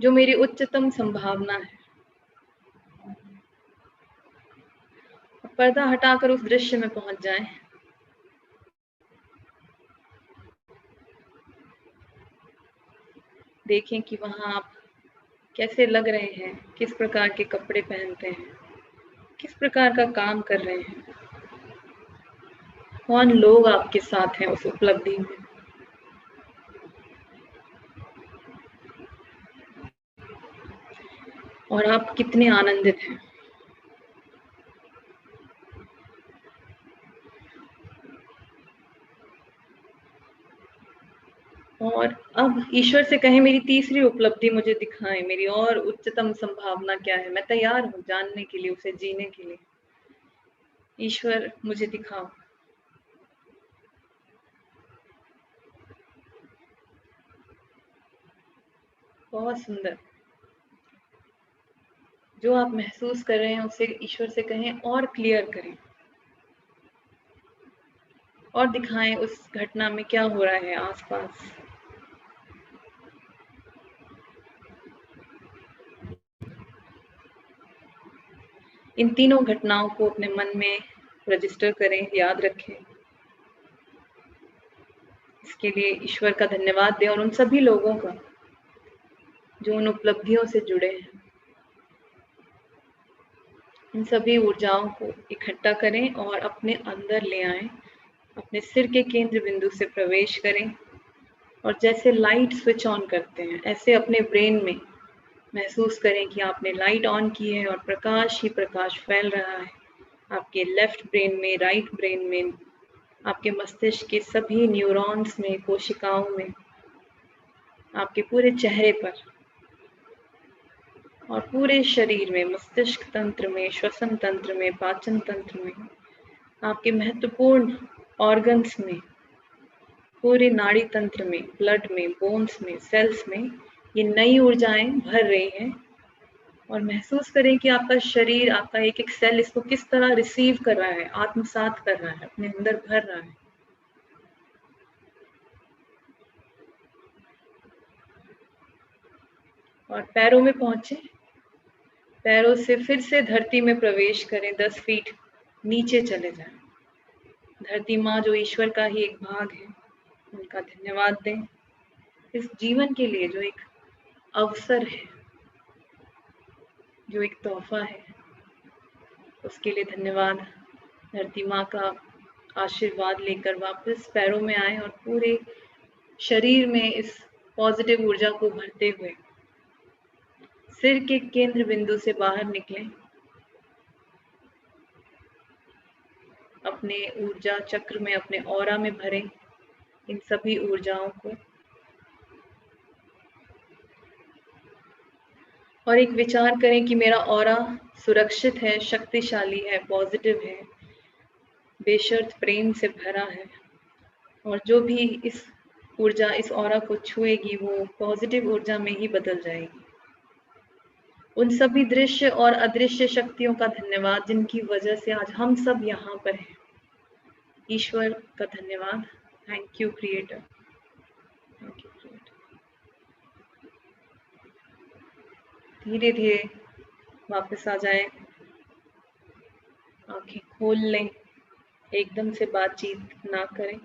जो मेरी उच्चतम संभावना है। पर्दा हटाकर उस दृश्य में पहुंच जाएं। देखें कि वहां आप कैसे लग रहे हैं, किस प्रकार के कपड़े पहनते हैं, किस प्रकार का काम कर रहे हैं, कौन लोग आपके साथ हैं उस उपलब्धि में। और आप कितने आनंदित हैं। और अब ईश्वर से कहें, मेरी तीसरी उपलब्धि मुझे दिखाएं, मेरी और उच्चतम संभावना क्या है? मैं तैयार हूँ जानने के लिए, उसे जीने के लिए। ईश्वर, मुझे दिखाओ। बहुत सुंदर। जो आप महसूस कर रहे हैं उसे ईश्वर से कहें और क्लियर करें और दिखाएं उस घटना में क्या हो रहा है आसपास। इन तीनों घटनाओं को अपने मन में रजिस्टर करें, याद रखें। इसके लिए ईश्वर का धन्यवाद दें और उन सभी लोगों का जो उन उपलब्धियों से जुड़े हैं। इन सभी ऊर्जाओं को इकट्ठा करें और अपने अंदर ले आएं। अपने सिर के केंद्र बिंदु से प्रवेश करें और जैसे लाइट स्विच ऑन करते हैं, ऐसे अपने ब्रेन में महसूस करें कि आपने लाइट ऑन की है और प्रकाश ही प्रकाश फैल रहा है आपके लेफ्ट ब्रेन में, राइट ब्रेन में, आपके मस्तिष्क के सभी न्यूरॉन्स में, कोशिकाओं में, आपके पूरे चेहरे पर और पूरे शरीर में, मस्तिष्क तंत्र में, श्वसन तंत्र में, पाचन तंत्र में, आपके महत्वपूर्ण ऑर्गन्स में, पूरे नाड़ी तंत्र में, ब्लड में, बोन्स में, सेल्स में ये नई ऊर्जाएं भर रही हैं। और महसूस करें कि आपका शरीर, आपका एक एक सेल इसको किस तरह रिसीव कर रहा है, आत्मसात कर रहा है, अपने अंदर भर रहा है। और पैरों में पहुंचे, पैरों से फिर से धरती में प्रवेश करें, 10 फीट नीचे चले जाएं। धरती माँ जो ईश्वर का ही एक भाग है, उनका धन्यवाद दें इस जीवन के लिए, जो एक अवसर है, जो एक तोहफा है, उसके लिए धन्यवाद। धरती माँ का आशीर्वाद लेकर वापस पैरों में आए और पूरे शरीर में इस पॉजिटिव ऊर्जा को भरते हुए सिर के केंद्र बिंदु से बाहर निकलें अपने ऊर्जा चक्र में, अपने ऑरा में भरें इन सभी ऊर्जाओं को, और एक विचार करें कि मेरा ऑरा सुरक्षित है, शक्तिशाली है, पॉजिटिव है, बेशर्त प्रेम से भरा है, और जो भी इस ऊर्जा, इस ऑरा को छुएगी वो पॉजिटिव ऊर्जा में ही बदल जाएगी। उन सभी दृश्य और अदृश्य शक्तियों का धन्यवाद जिनकी वजह से आज हम सब यहाँ पर हैं। ईश्वर का धन्यवाद। Thank you creator, thank you creator. धीरे धीरे वापस आ जाएं, आंखें खोल लें, एकदम से बातचीत ना करें,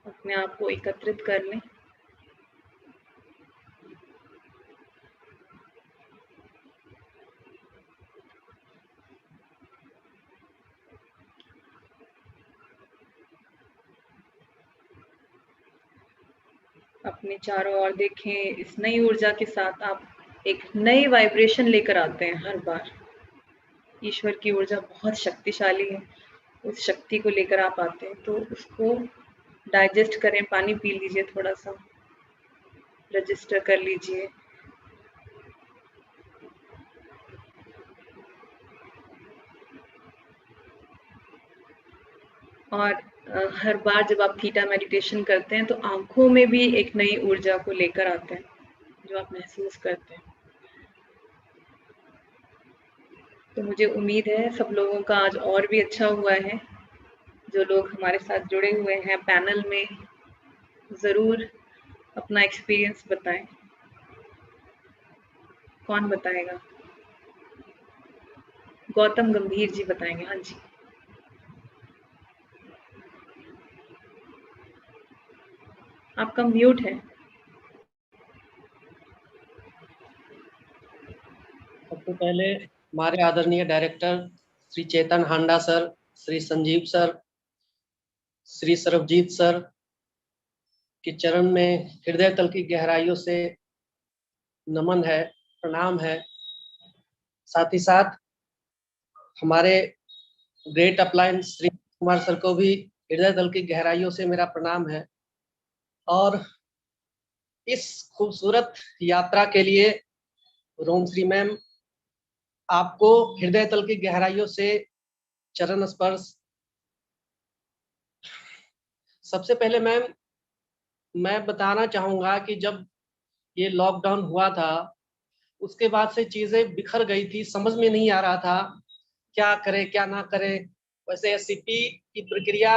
अपने आप को एकत्रित कर लें। अपने चारों ओर देखें, इस नई ऊर्जा के साथ आप एक नई वाइब्रेशन लेकर आते हैं हर बार। ईश्वर की ऊर्जा बहुत शक्तिशाली है, उस शक्ति को लेकर आप आते हैं, तो उसको डाइजेस्ट करें, पानी पी लीजिए, थोड़ा सा रजिस्टर कर लीजिए। और हर बार जब आप थीटा मेडिटेशन करते हैं तो आंखों में भी एक नई ऊर्जा को लेकर आते हैं जो आप महसूस करते हैं। तो मुझे उम्मीद है सब लोगों का आज और भी अच्छा हुआ है। जो लोग हमारे साथ जुड़े हुए हैं पैनल में, ज़रूर अपना एक्सपीरियंस बताएं। कौन बताएगा? गौतम गंभीर जी बताएंगे। हाँ जी, आपका म्यूट है। सबसे पहले हमारे आदरणीय director Shri Chetan Handa sir, Shri Sanjeev sir, Shri Sarabjit sir के चरण में हृदय तल की गहराइयों से नमन है, प्रणाम है। साथ ही साथ हमारे great upline Shri Kumar sir को भी हृदय तल की गहराइयों से मेरा प्रणाम है। और इस खूबसूरत यात्रा के लिए रोम श्री मैम, आपको हृदय तल की गहराइयों से चरण स्पर्श। सबसे पहले मैम मैं बताना चाहूंगा कि जब ये लॉकडाउन हुआ था उसके बाद से चीजें बिखर गई थी, समझ में नहीं आ रहा था क्या करे क्या ना करे। वैसे एससीपी की प्रक्रिया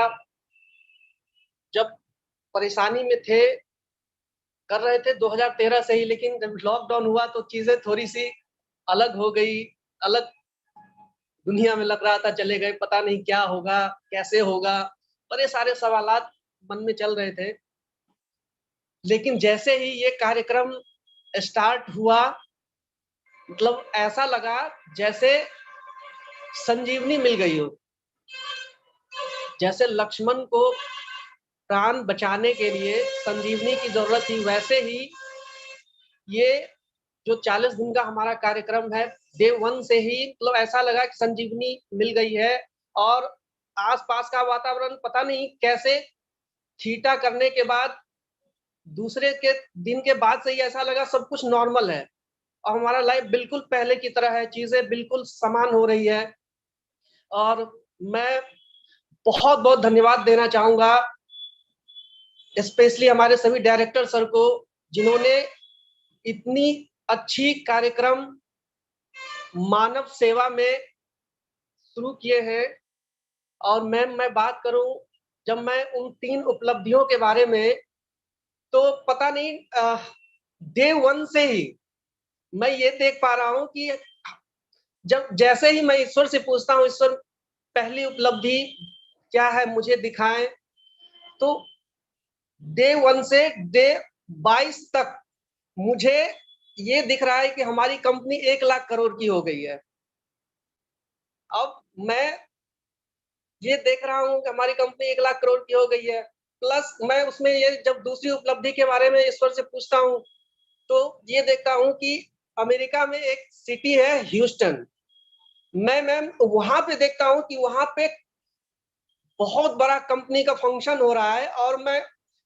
जब परेशानी में थे कर रहे थे 2013 से ही, लेकिन जब लॉकडाउन हुआ तो चीजें थोड़ी सी अलग हो गई, अलग दुनिया में लग रहा था चले गए, पता नहीं क्या होगा कैसे होगा, बड़े सारे सवालात मन में चल रहे थे। लेकिन जैसे ही ये कार्यक्रम स्टार्ट हुआ, मतलब ऐसा लगा जैसे संजीवनी मिल गई हो, जैसे लक्ष्मण को प्राण बचाने के लिए संजीवनी की जरूरत थी। वैसे ही ये जो 40 दिन का हमारा कार्यक्रम है, डे 1 से ही मतलब ऐसा लगा कि संजीवनी मिल गई है। और आसपास का वातावरण पता नहीं कैसे थीटा करने के बाद दूसरे के दिन के बाद से ही ऐसा लगा सब कुछ नॉर्मल है और हमारा लाइफ बिल्कुल पहले की तरह है, चीजें बिल्कुल समान हो रही है। और मैं बहुत बहुत धन्यवाद देना चाहूंगा स्पेशली हमारे सभी डायरेक्टर सर को, जिन्होंने इतनी अच्छी कार्यक्रम मानव सेवा में शुरू किए हैं। और मैं बात करूं जब मैं उन 3 उपलब्धियों के बारे में, तो पता नहीं डे 1 से ही मैं ये देख पा रहा हूं कि जब जैसे ही मैं ईश्वर से पूछता हूं, ईश्वर पहली उपलब्धि क्या है मुझे दिखाएं, तो डे 1 से डे 22 तक मुझे ये दिख रहा है कि हमारी कंपनी 1 लाख करोड़ की हो गई है। अब मैं ये देख रहा हूं कि हमारी कंपनी 1 लाख करोड़ की हो गई है, प्लस मैं उसमें ये जब दूसरी उपलब्धि के बारे में ईश्वर से पूछता हूं तो ये देखता हूं कि अमेरिका में एक सिटी है ह्यूस्टन। मैं मैम वहां पे देखता हूं कि वहां पे बहुत बड़ा कंपनी का फंक्शन हो रहा है और मैं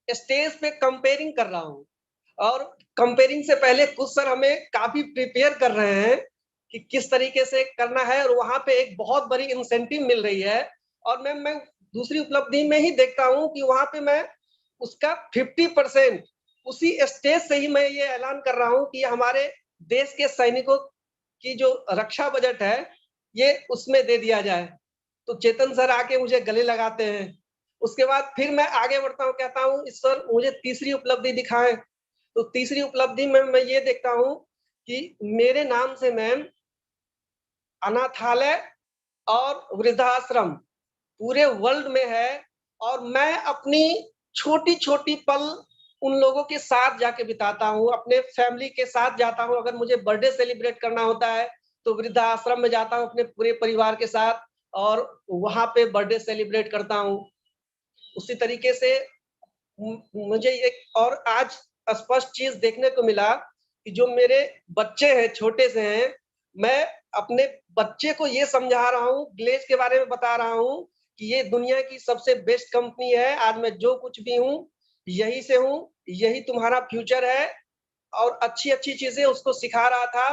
स्टेज पे कंपेयरिंग कर रहा हूँ, और कंपेयरिंग से पहले कुछ सर हमें काफी प्रिपेयर कर रहे हैं कि किस तरीके से करना है, और वहां पे एक बहुत बड़ी इंसेंटिव मिल रही है। और मैं दूसरी उपलब्धि में ही देखता हूँ कि वहां पे मैं उसका 50% उसी स्टेज से ही मैं ये ऐलान कर रहा हूँ कि हमारे देश के सैनिकों की जो रक्षा बजट है ये उसमें दे दिया जाए। तो चेतन सर आके मुझे गले लगाते हैं। उसके बाद फिर मैं आगे बढ़ता हूँ, कहता हूँ ईश्वर मुझे तीसरी उपलब्धि दिखाएं। तो तीसरी उपलब्धि में मैं ये देखता हूँ कि मेरे नाम से मैम अनाथालय और वृद्धाश्रम पूरे वर्ल्ड में है, और मैं अपनी छोटी-छोटी पल उन लोगों के साथ जाके बिताता हूँ, अपने फैमिली के साथ जाता हूँ। अगर मुझे बर्थडे सेलिब्रेट करना होता है तो वृद्धाश्रम में जाता हूँ अपने पूरे परिवार के साथ, और वहां पे बर्थडे सेलिब्रेट करता हूँ। उसी तरीके से मुझे एक और आज स्पष्ट चीज देखने को मिला कि जो मेरे बच्चे हैं, छोटे से हैं, मैं अपने बच्चे को ये समझा रहा हूँ, ग्लेज के बारे में बता रहा हूँ कि ये दुनिया की सबसे बेस्ट कंपनी है। आज मैं जो कुछ भी हूँ यही से हूँ, यही तुम्हारा फ्यूचर है, और अच्छी-अच्छी चीजें उसको सिखा रहा था।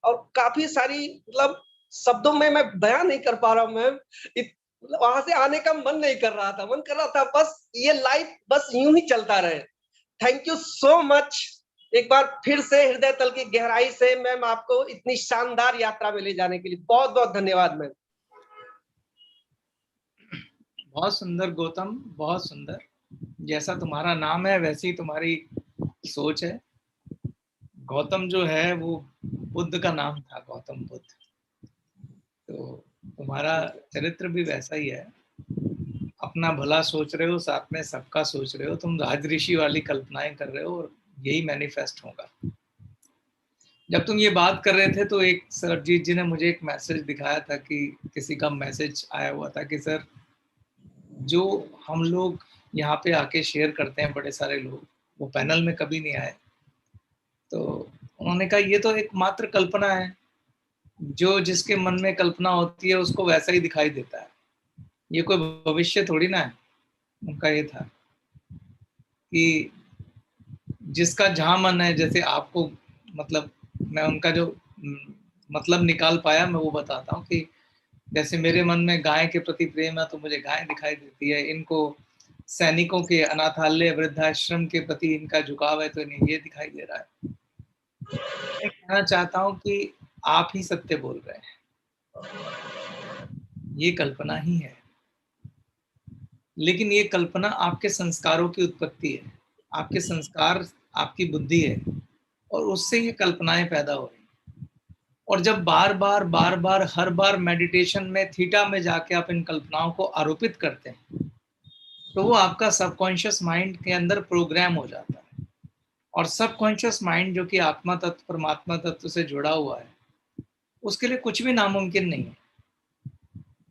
और काफी सारी मतलब शब्दों में मैं बयान नहीं कर पा रहा हूँ मैम। वहां से आने का मन नहीं कर रहा था, मन कर रहा था बस ये लाइफ बस यूं ही चलता रहे। Thank you so much. एक बार फिर से हृदय तल की गहराई से मैम आपको इतनी शानदार यात्रा में ले जाने के लिए बहुत बहुत धन्यवाद मैम। बहुत सुंदर गौतम, बहुत सुंदर। जैसा तुम्हारा नाम है वैसी तुम्हारी सोच है। गौतम जो है वो बुद्ध का नाम था, गौतम बुद्ध। तो तुम्हारा चरित्र भी वैसा ही है, अपना भला सोच रहे हो, साथ में सबका सोच रहे हो, तुम राजऋषि वाली कल्पनाएं कर रहे हो, और यही मैनिफेस्ट होगा। जब तुम ये बात कर रहे थे तो एक सरजीत जी ने मुझे एक मैसेज दिखाया था कि किसी का मैसेज आया हुआ था कि सर जो हम लोग यहाँ पे आके शेयर करते हैं, बड़े सारे लोग, वो पैनल में कभी नहीं आए। तो उन्होंने कहा ये तो एक मात्र कल्पना है, जो जिसके मन में कल्पना होती है उसको वैसा ही दिखाई देता है, ये कोई भविष्य थोड़ी ना है। उनका ये था कि जिसका जहां मन है, जैसे आपको मतलब मैं उनका जो मतलब निकाल पाया मैं वो बताता हूँ कि जैसे मेरे मन में गाय के प्रति प्रेम है तो मुझे गाय दिखाई देती है, इनको सैनिकों के अनाथालय वृद्धाश्रम के प्रति इनका झुकाव है तो इन्हें ये दिखाई दे रहा है। मैं कहना चाहता हूँ कि आप ही सत्य बोल रहे हैं, ये कल्पना ही है, लेकिन ये कल्पना आपके संस्कारों की उत्पत्ति है, आपके संस्कार आपकी बुद्धि है, और उससे ये कल्पनाएं पैदा हो रही। और जब बार बार हर बार मेडिटेशन में थीटा में जाके आप इन कल्पनाओं को आरोपित करते हैं तो वो आपका सबकॉन्शियस माइंड के अंदर प्रोग्राम हो जाता है, और सबकॉन्शियस माइंड जो कि आत्मा तत्व परमात्मा तत्व से जुड़ा हुआ है उसके लिए कुछ भी नामुमकिन नहीं है।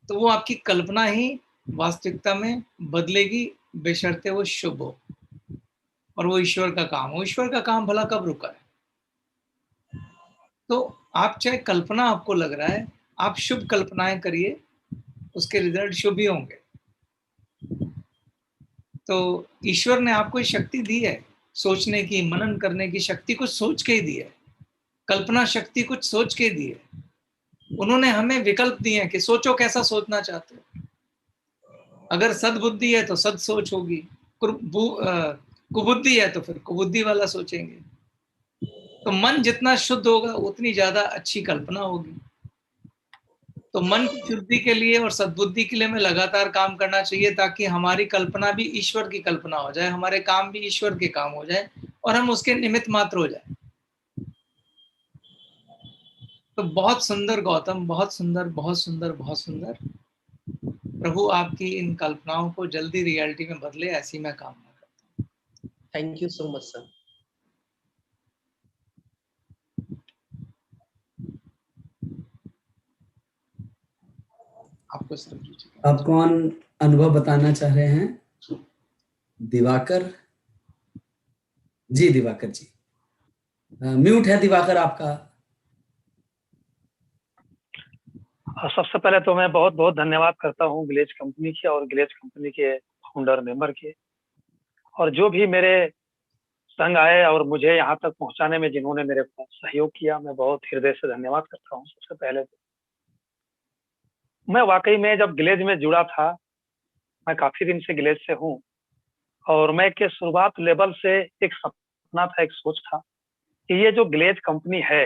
तो वो आपकी कल्पना ही वास्तविकता में बदलेगी, बेशर्ते वो शुभ हो, और वो ईश्वर का काम हो। ईश्वर का काम भला कब रुका है? तो आप चाहे कल्पना आपको लग रहा है, आप शुभ कल्पनाएं करिए, उसके रिजल्ट शुभ ही होंगे। तो ईश्वर ने आपको ये शक्ति दी है सोचने की, मनन करने की शक्ति कुछ सोच के ही दी है, कल्पना शक्ति कुछ सोच के दी है। उन्होंने हमें विकल्प दिए हैं कि सोचो कैसा सोचना चाहते हो। अगर सद्बुद्धि है तो सद सोच होगी, कुबुद्धि है तो फिर कुबुद्धि वाला सोचेंगे। तो मन जितना शुद्ध होगा उतनी ज्यादा अच्छी कल्पना होगी। तो मन की शुद्धि के लिए और सद्बुद्धि के लिए हमें लगातार काम करना चाहिए, ताकि हमारी कल्पना भी ईश्वर की कल्पना हो जाए, हमारे काम भी ईश्वर के काम हो जाए, और हम उसके निमित्त मात्र हो जाए। तो बहुत सुंदर गौतम, बहुत सुंदर, बहुत सुंदर, बहुत सुंदर। प्रभु आपकी इन कल्पनाओं को जल्दी रियलिटी में बदले, ऐसी मैं कामना करता हूँ। Thank you so much sir. आपको सर आप कौन अनुभव बताना चाह रहे हैं? दिवाकर जी, दिवाकर जी म्यूट है दिवाकर आपका। सबसे पहले तो मैं बहुत बहुत धन्यवाद करता हूँ गिलेज कंपनी के और गिलेज कंपनी के फाउंडर मेंबर के, और जो भी मेरे संग आए और मुझे यहाँ तक पहुँचाने में जिन्होंने मेरे को सहयोग किया, मैं बहुत हृदय से धन्यवाद करता हूँ। सबसे पहले तो मैं वाकई में जब गिलेज में जुड़ा था, मैं काफी दिन से गिलेज से हूँ, और मैं के शुरुआत लेवल से एक सपना था, एक सोच था कि ये जो गिलेज कंपनी है,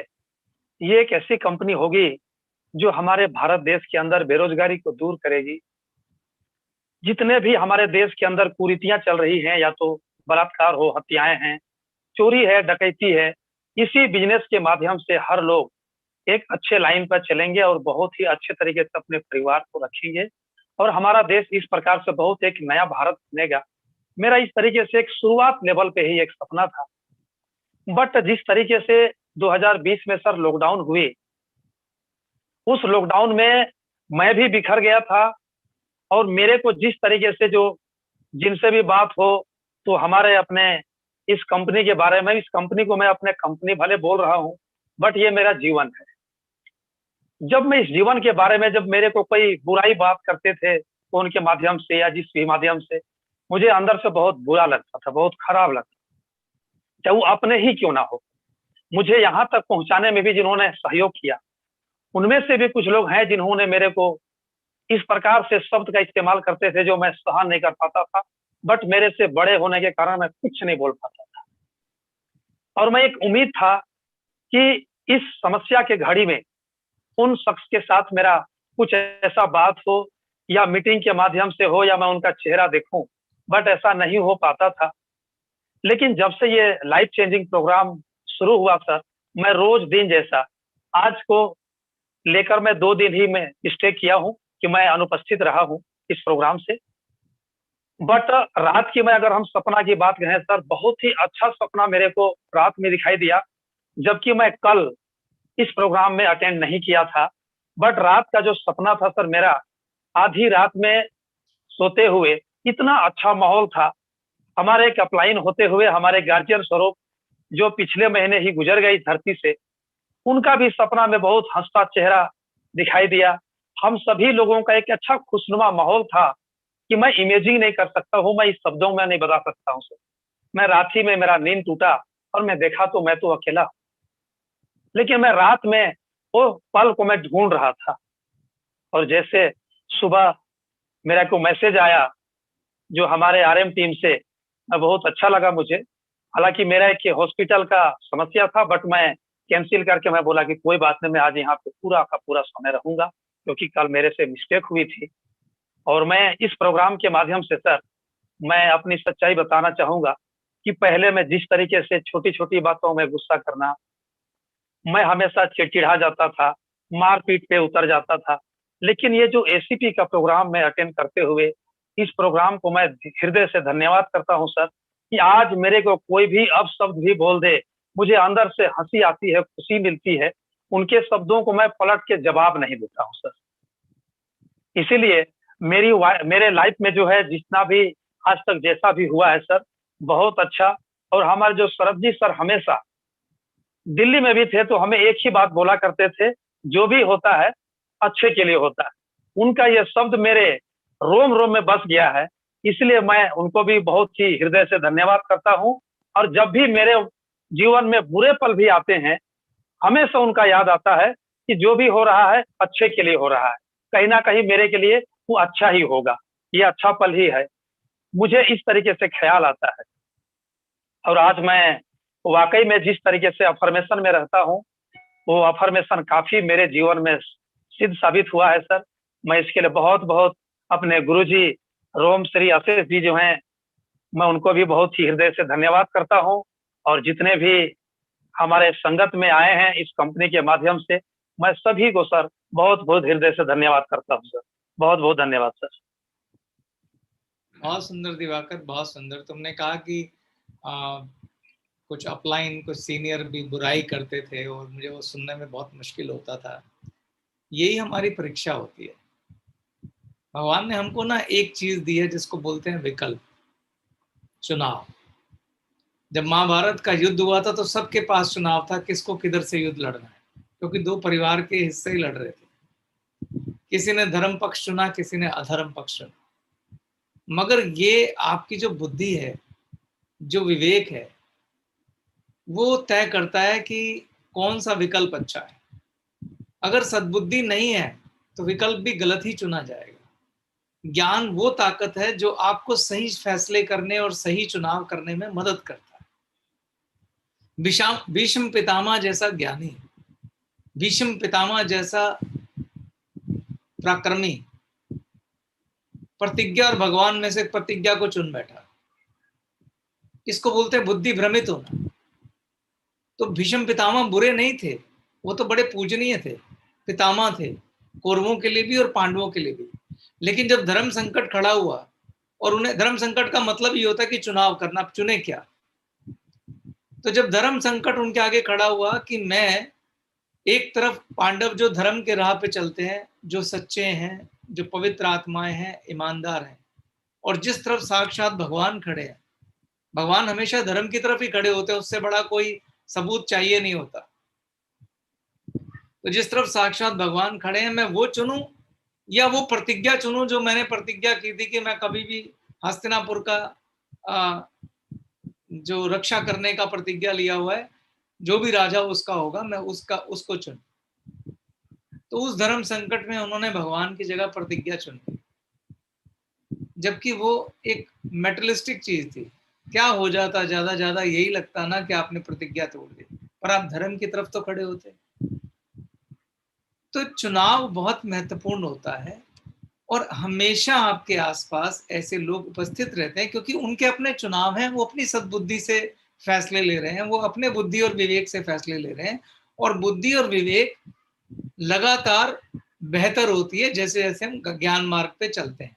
ये एक ऐसी कंपनी होगी जो हमारे भारत देश के अंदर बेरोजगारी को दूर करेगी। जितने भी हमारे देश के अंदर कुरीतियां चल रही हैं, या तो बलात्कार हो, हत्याएं हैं, चोरी है, डकैती है, इसी बिजनेस के माध्यम से हर लोग एक अच्छे लाइन पर चलेंगे और बहुत ही अच्छे तरीके से अपने परिवार को रखेंगे, और हमारा देश इस प्रकार से बहुत एक नया भारत बनेगा। मेरा इस तरीके से एक शुरुआत लेवल पे ही एक सपना था। बट जिस तरीके से 2020 में सर लॉकडाउन हुई, उस लॉकडाउन में मैं भी बिखर गया था, और मेरे को जिस तरीके से जो जिनसे भी बात हो तो हमारे अपने इस कंपनी के बारे में, इस कंपनी को मैं अपने कंपनी भले बोल रहा हूँ, बट ये मेरा जीवन है। जब मैं इस जीवन के बारे में, जब मेरे को कोई बुराई बात करते थे फोन के माध्यम से या जिस भी माध्यम से, मुझे अंदर से बहुत बुरा लगता था, बहुत खराब लगता था, चाहे वो अपने ही क्यों ना हो। मुझे यहाँ तक पहुंचाने में भी जिन्होंने सहयोग किया, उनमें से भी कुछ लोग हैं जिन्होंने मेरे को इस प्रकार से शब्द का इस्तेमाल करते थे जो मैं सहन नहीं कर पाता था, बट मेरे से बड़े होने के कारण मैं कुछ नहीं बोल पाता था। और मैं एक उम्मीद था कि इस समस्या के घड़ी में उन शख्स के साथ मेरा कुछ ऐसा बात हो, या मीटिंग के माध्यम से हो, या मैं उनका चेहरा देखूं, बट ऐसा नहीं हो पाता था। लेकिन जब से ये लाइफ चेंजिंग प्रोग्राम शुरू हुआ सर, मैं रोज दिन जैसा, आज को लेकर मैं 2 दिन ही मैं स्टे किया हूँ कि मैं अनुपस्थित रहा हूँ इस प्रोग्राम से। बट रात की, मैं अगर हम सपना की बात कहें सर, बहुत ही अच्छा सपना मेरे को रात में दिखाई दिया, जबकि मैं कल इस प्रोग्राम में अटेंड नहीं किया था। बट रात का जो सपना था सर मेरा, आधी रात में सोते हुए इतना अच्छा माहौल था। हमारे एक अपलाइन होते हुए हमारे गार्जियन स्वरूप जो पिछले महीने ही गुजर गई धरती से, उनका भी सपना में बहुत हंसता चेहरा दिखाई दिया। हम सभी लोगों का एक अच्छा खुशनुमा माहौल था कि मैं इमेजिंग नहीं कर सकता हूँ, मैं इस शब्दों में नहीं बता सकता हूँ सर। मैं रात ही में मेरा नींद टूटा और मैं देखा तो मैं तो अकेला हूँ, लेकिन मैं रात में वो पल को मैं ढूंढ रहा था। और जैसे सुबह मेरा को मैसेज आया जो हमारे आरएम टीम से, बहुत अच्छा लगा मुझे। हालांकि मेरा एक हॉस्पिटल का समस्या था, बट मैं कैंसिल करके मैं बोला कि कोई बात नहीं, मैं आज यहाँ पे पूरा का पूरा समय रहूंगा, क्योंकि कल मेरे से मिस्टेक हुई थी। और मैं इस प्रोग्राम के माध्यम से सर, मैं अपनी सच्चाई बताना चाहूंगा कि पहले मैं जिस तरीके से छोटी छोटी बातों में गुस्सा करना, मैं हमेशा चिड़चिड़ा जाता था, मारपीट पे उतर जाता था। लेकिन ये जो एसीपी का प्रोग्राम में अटेंड करते हुए, इस प्रोग्राम को मैं हृदय से धन्यवाद करता हूं सर, कि आज मेरे को कोई भी अपशब्द भी बोल दे, मुझे अंदर से हंसी आती है, खुशी मिलती है। उनके शब्दों को मैं पलट के जवाब नहीं देता हूं सर। इसीलिए मेरे लाइफ में जो है, जितना भी आज तक जैसा भी हुआ है सर, बहुत अच्छा। और हमारे जो शरद जी सर हमेशा दिल्ली में भी थे तो हमें एक ही बात बोला करते थे, जो भी होता है अच्छे के लिए होता है। उनका ये शब्द मेरे रोम रोम में बस गया है, इसलिए मैं उनको भी बहुत ही हृदय से धन्यवाद करता हूं। और जब भी मेरे जीवन में बुरे पल भी आते हैं, हमेशा उनका याद आता है कि जो भी हो रहा है अच्छे के लिए हो रहा है, कहीं ना कहीं मेरे के लिए वो अच्छा ही होगा, ये अच्छा पल ही है, मुझे इस तरीके से ख्याल आता है। और आज मैं वाकई में जिस तरीके से अफर्मेशन में रहता हूँ, वो अफर्मेशन काफी मेरे जीवन में सिद्ध साबित हुआ है सर। मैं इसके लिए बहुत बहुत अपने गुरुजी रोम श्री आशीष जी जो हैं, मैं उनको भी बहुत ही हृदय से धन्यवाद करता हूँ। और जितने भी हमारे संगत में आए हैं इस कंपनी के माध्यम से, मैं सभी को सर बहुत बहुत हृदय से धन्यवाद करता हूँ सर। बहुत बहुत धन्यवाद सर। बहुत सुंदर दिवाकर, बहुत सुंदर। तुमने कहा कि कुछ अपलाइन, कुछ सीनियर भी बुराई करते थे और मुझे वो सुनने में बहुत मुश्किल होता था। यही हमारी परीक्षा होती है। भगवान ने हमको ना एक चीज दी है जिसको बोलते हैं विकल्प, चुनाव। जब महाभारत का युद्ध हुआ था तो सबके पास चुनाव था किसको किधर से युद्ध लड़ना है, क्योंकि 2 परिवार के हिस्से ही लड़ रहे थे। किसी ने धर्म पक्ष चुना, किसी ने अधर्म पक्ष चुना, मगर ये आपकी जो बुद्धि है, जो विवेक है, वो तय करता है कि कौन सा विकल्प अच्छा है। अगर सद्बुद्धि नहीं है तो विकल्प भी गलत ही चुना जाएगा। ज्ञान वो ताकत है जो आपको सही फैसले करने और सही चुनाव करने में मदद करता है। भीष्म पितामह जैसा ज्ञानी, भीष्म पितामह जैसा पराक्रमी प्रतिज्ञा और भगवान में से प्रतिज्ञा को चुन बैठा, इसको बोलते हैं बुद्धि भ्रमित होना। तो भीष्म पितामह बुरे नहीं थे, वो तो बड़े पूजनीय थे, पितामह थे, कौरवों के लिए भी और पांडवों के लिए भी। लेकिन जब धर्म संकट खड़ा हुआ, और उन्हें धर्म संकट का मतलब ये होता है कि चुनाव करना, आप चुने क्या। तो जब धर्म संकट उनके आगे खड़ा हुआ कि मैं एक तरफ पांडव जो धर्म के राह पे चलते हैं, जो सच्चे हैं, जो पवित्र आत्माएं हैं, ईमानदार हैं, और जिस तरफ साक्षात भगवान खड़े हैं। भगवान हमेशा धर्म की तरफ ही खड़े होते हैं, उससे बड़ा कोई सबूत चाहिए नहीं होता। तो जिस तरफ साक्षात भगवान खड़े हैं, मैं वो चुनूं या वो प्रतिज्ञा चुनूं जो मैंने प्रतिज्ञा की थी कि मैं कभी भी हस्तिनापुर का जो रक्षा करने का प्रतिज्ञा लिया हुआ है, जो भी राजा उसका होगा, मैं उसको चुन। तो उस धर्म संकट में उन्होंने भगवान की जगह प्रतिज्ञा चुनी, जबकि वो एक मेटलिस्टिक चीज थी। क्या हो जाता, ज्यादा यही लगता ना कि आपने प्रतिज्ञा तोड़ दी, पर आप धर्म की तरफ तो खड़े होते। तो चुनाव बहुत महत्वपूर्ण होता है, और हमेशा आपके आसपास ऐसे लोग उपस्थित रहते हैं, क्योंकि उनके अपने चुनाव हैं, वो अपनी सद्बुद्धि से फैसले ले रहे हैं, वो अपने बुद्धि और विवेक से फैसले ले रहे हैं, और बुद्धि और विवेक लगातार बेहतर होती है जैसे जैसे हम ज्ञान मार्ग पे चलते हैं।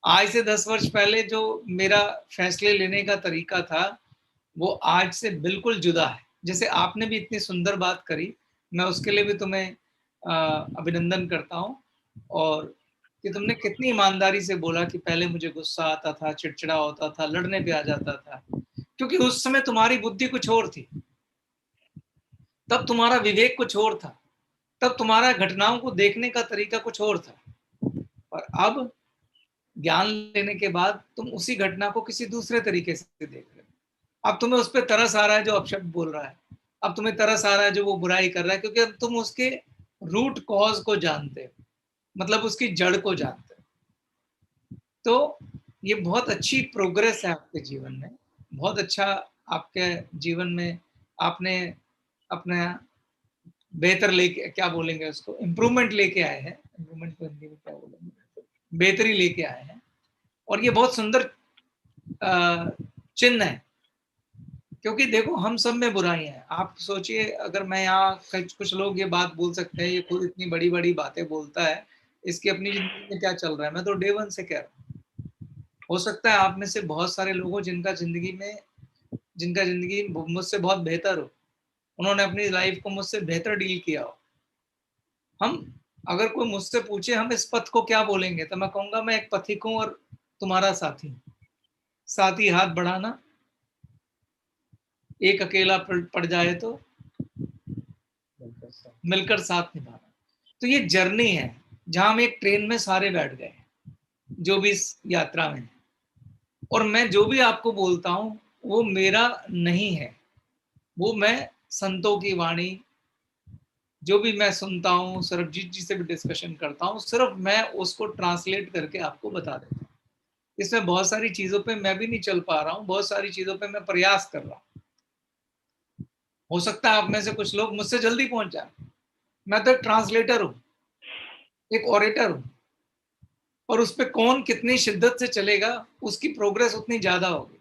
आज से 10 वर्ष पहले जो मेरा फैसले लेने का तरीका था, वो आज से बिल्कुल जुदा है। जैसे आपने भी इतनी सुंदर बात करी, मैं उसके लिए भी तुम्हें अभिनंदन करता हूँ, और कि तुमने कितनी ईमानदारी से बोला कि पहले मुझे गुस्सा आता था, चिड़चिड़ा होता था, लड़ने पे आ जाता था, क्योंकि उस समय तुम्हारी बुद्धि कुछ और थी, तब तुम्हारा विवेक कुछ और था, तब तुम्हारा घटनाओं को देखने का तरीका कुछ और था। और अब ज्ञान लेने के बाद तुम उसी घटना को किसी दूसरे तरीके से देख रहे हो। अब तुम्हें उस पर तरस आ रहा है जो अपशब्द बोल रहा है, अब तुम्हें तरस आ रहा है जो वो बुराई कर रहा है, क्योंकि अब तुम उसके रूट कॉज को जानते हो, मतलब उसकी जड़ को जानते हो। तो ये बहुत अच्छी प्रोग्रेस है आपके जीवन में, बहुत अच्छा आपके जीवन में आपने अपना बेहतर लेके, क्या बोलेंगे उसको, इम्प्रूवमेंट लेके आए हैं। इम्प्रूवमेंट को हिंदी में क्या बोलेंगे, बेहतरी लेके आए हैं, और ये बहुत सुंदर चिन्ह है। क्योंकि देखो, हम सब में बुराई है। आप सोचिए, अगर मैं यहाँ, कुछ लोग ये बात बोल सकते हैं, ये खुद इतनी बड़ी बड़ी बातें बोलता है, इसकी अपनी जिंदगी में क्या चल रहा है। मैं तो डे वन से कह रहा हूँ, हो सकता है आप में से बहुत सारे लोग हो जिनका जिंदगी मुझसे बहुत बेहतर हो, उन्होंने अपनी लाइफ को मुझसे बेहतर डील किया हो। हम, अगर कोई मुझसे पूछे हम इस पथ को क्या बोलेंगे, तो मैं कहूंगा मैं एक पथिक हूं और तुम्हारा साथी। साथी हाथ बढ़ाना, एक अकेला पड़ जाए तो मिलकर साथ निभाना। तो ये जर्नी है जहां हम एक ट्रेन में सारे बैठ गए, जो भी इस यात्रा में है, और मैं जो भी आपको बोलता हूं वो मेरा नहीं है, वो मैं संतों की वाणी, जो भी मैं सुनता हूँ, सरबजीत जी से भी डिस्कशन करता हूँ, सिर्फ मैं उसको ट्रांसलेट करके आपको बता देता हूँ। इसमें बहुत सारी चीजों पे मैं भी नहीं चल पा रहा हूँ, बहुत सारी चीजों पे मैं प्रयास कर रहा हूँ। हो सकता है आप में से कुछ लोग मुझसे जल्दी पहुंच जाए, मैं तो ट्रांसलेटर हूँ, एक ऑरेटर हूँ, और उस पर कौन कितनी शिद्दत से चलेगा उसकी प्रोग्रेस उतनी ज्यादा होगी।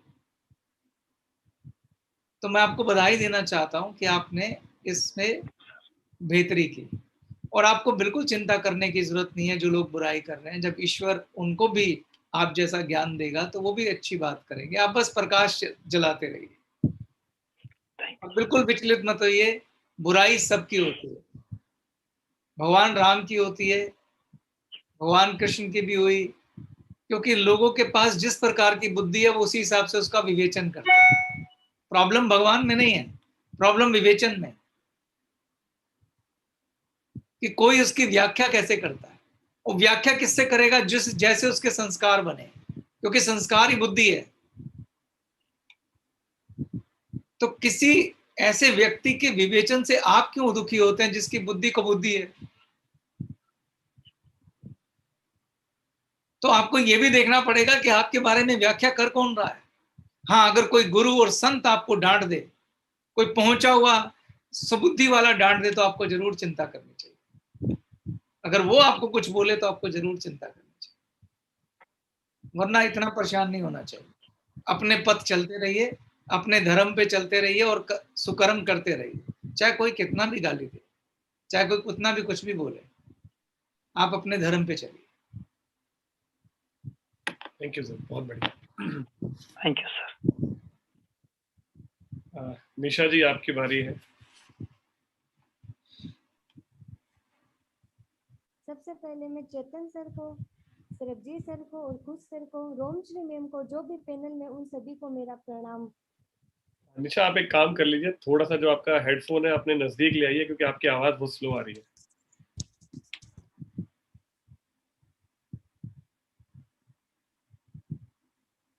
तो मैं आपको बधाई देना चाहता हूँ कि आपने इसमें बेहतरी की, और आपको बिल्कुल चिंता करने की जरूरत नहीं है जो लोग बुराई कर रहे हैं। जब ईश्वर उनको भी आप जैसा ज्ञान देगा तो वो भी अच्छी बात करेंगे। आप बस प्रकाश जलाते रहिए, बिल्कुल विचलित मत होइए। बुराई सबकी होती है, भगवान राम की होती है, भगवान कृष्ण की भी हुई, क्योंकि लोगों के पास जिस प्रकार की बुद्धि है वो उसी हिसाब से उसका विवेचन करते हैं। प्रॉब्लम भगवान में नहीं है, प्रॉब्लम विवेचन में, कि कोई उसकी व्याख्या कैसे करता है। वो व्याख्या किससे करेगा? जिस जैसे उसके संस्कार बने, क्योंकि संस्कार ही बुद्धि है। तो किसी ऐसे व्यक्ति के विवेचन से आप क्यों दुखी होते हैं जिसकी बुद्धि को बुद्धि है? तो आपको यह भी देखना पड़ेगा कि आपके बारे में व्याख्या कर कौन रहा है। हाँ, अगर कोई गुरु और संत आपको डांट दे, कोई पहुंचा हुआ सुबुद्धि वाला डांट दे, तो आपको जरूर चिंता करनी चाहिए। अगर वो आपको कुछ बोले तो आपको जरूर चिंता करनी चाहिए, वरना इतना परेशान नहीं होना चाहिए। अपने पथ चलते रहिए, अपने धर्म पे चलते रहिए और सुकर्म करते रहिए। चाहे कोई कितना भी गाली दे, चाहे कोई कितना भी कुछ भी बोले, आप अपने धर्म पे चलिए। थैंक यू सर, बहुत बढ़िया। Thank you sir. Nisha ji, आपकी बारी है। सबसे पहले मैं चेतन सर को, सरबजीत सर को और खुश सर को, रोमश्री मैम को, जो भी पैनल में, उन सभी को मेरा प्रणाम। निशा, आप एक काम कर लीजिए, थोड़ा सा जो आपका हेडफोन है अपने नजदीक ले आइए, क्योंकि आपकी आवाज बहुत स्लो आ रही है।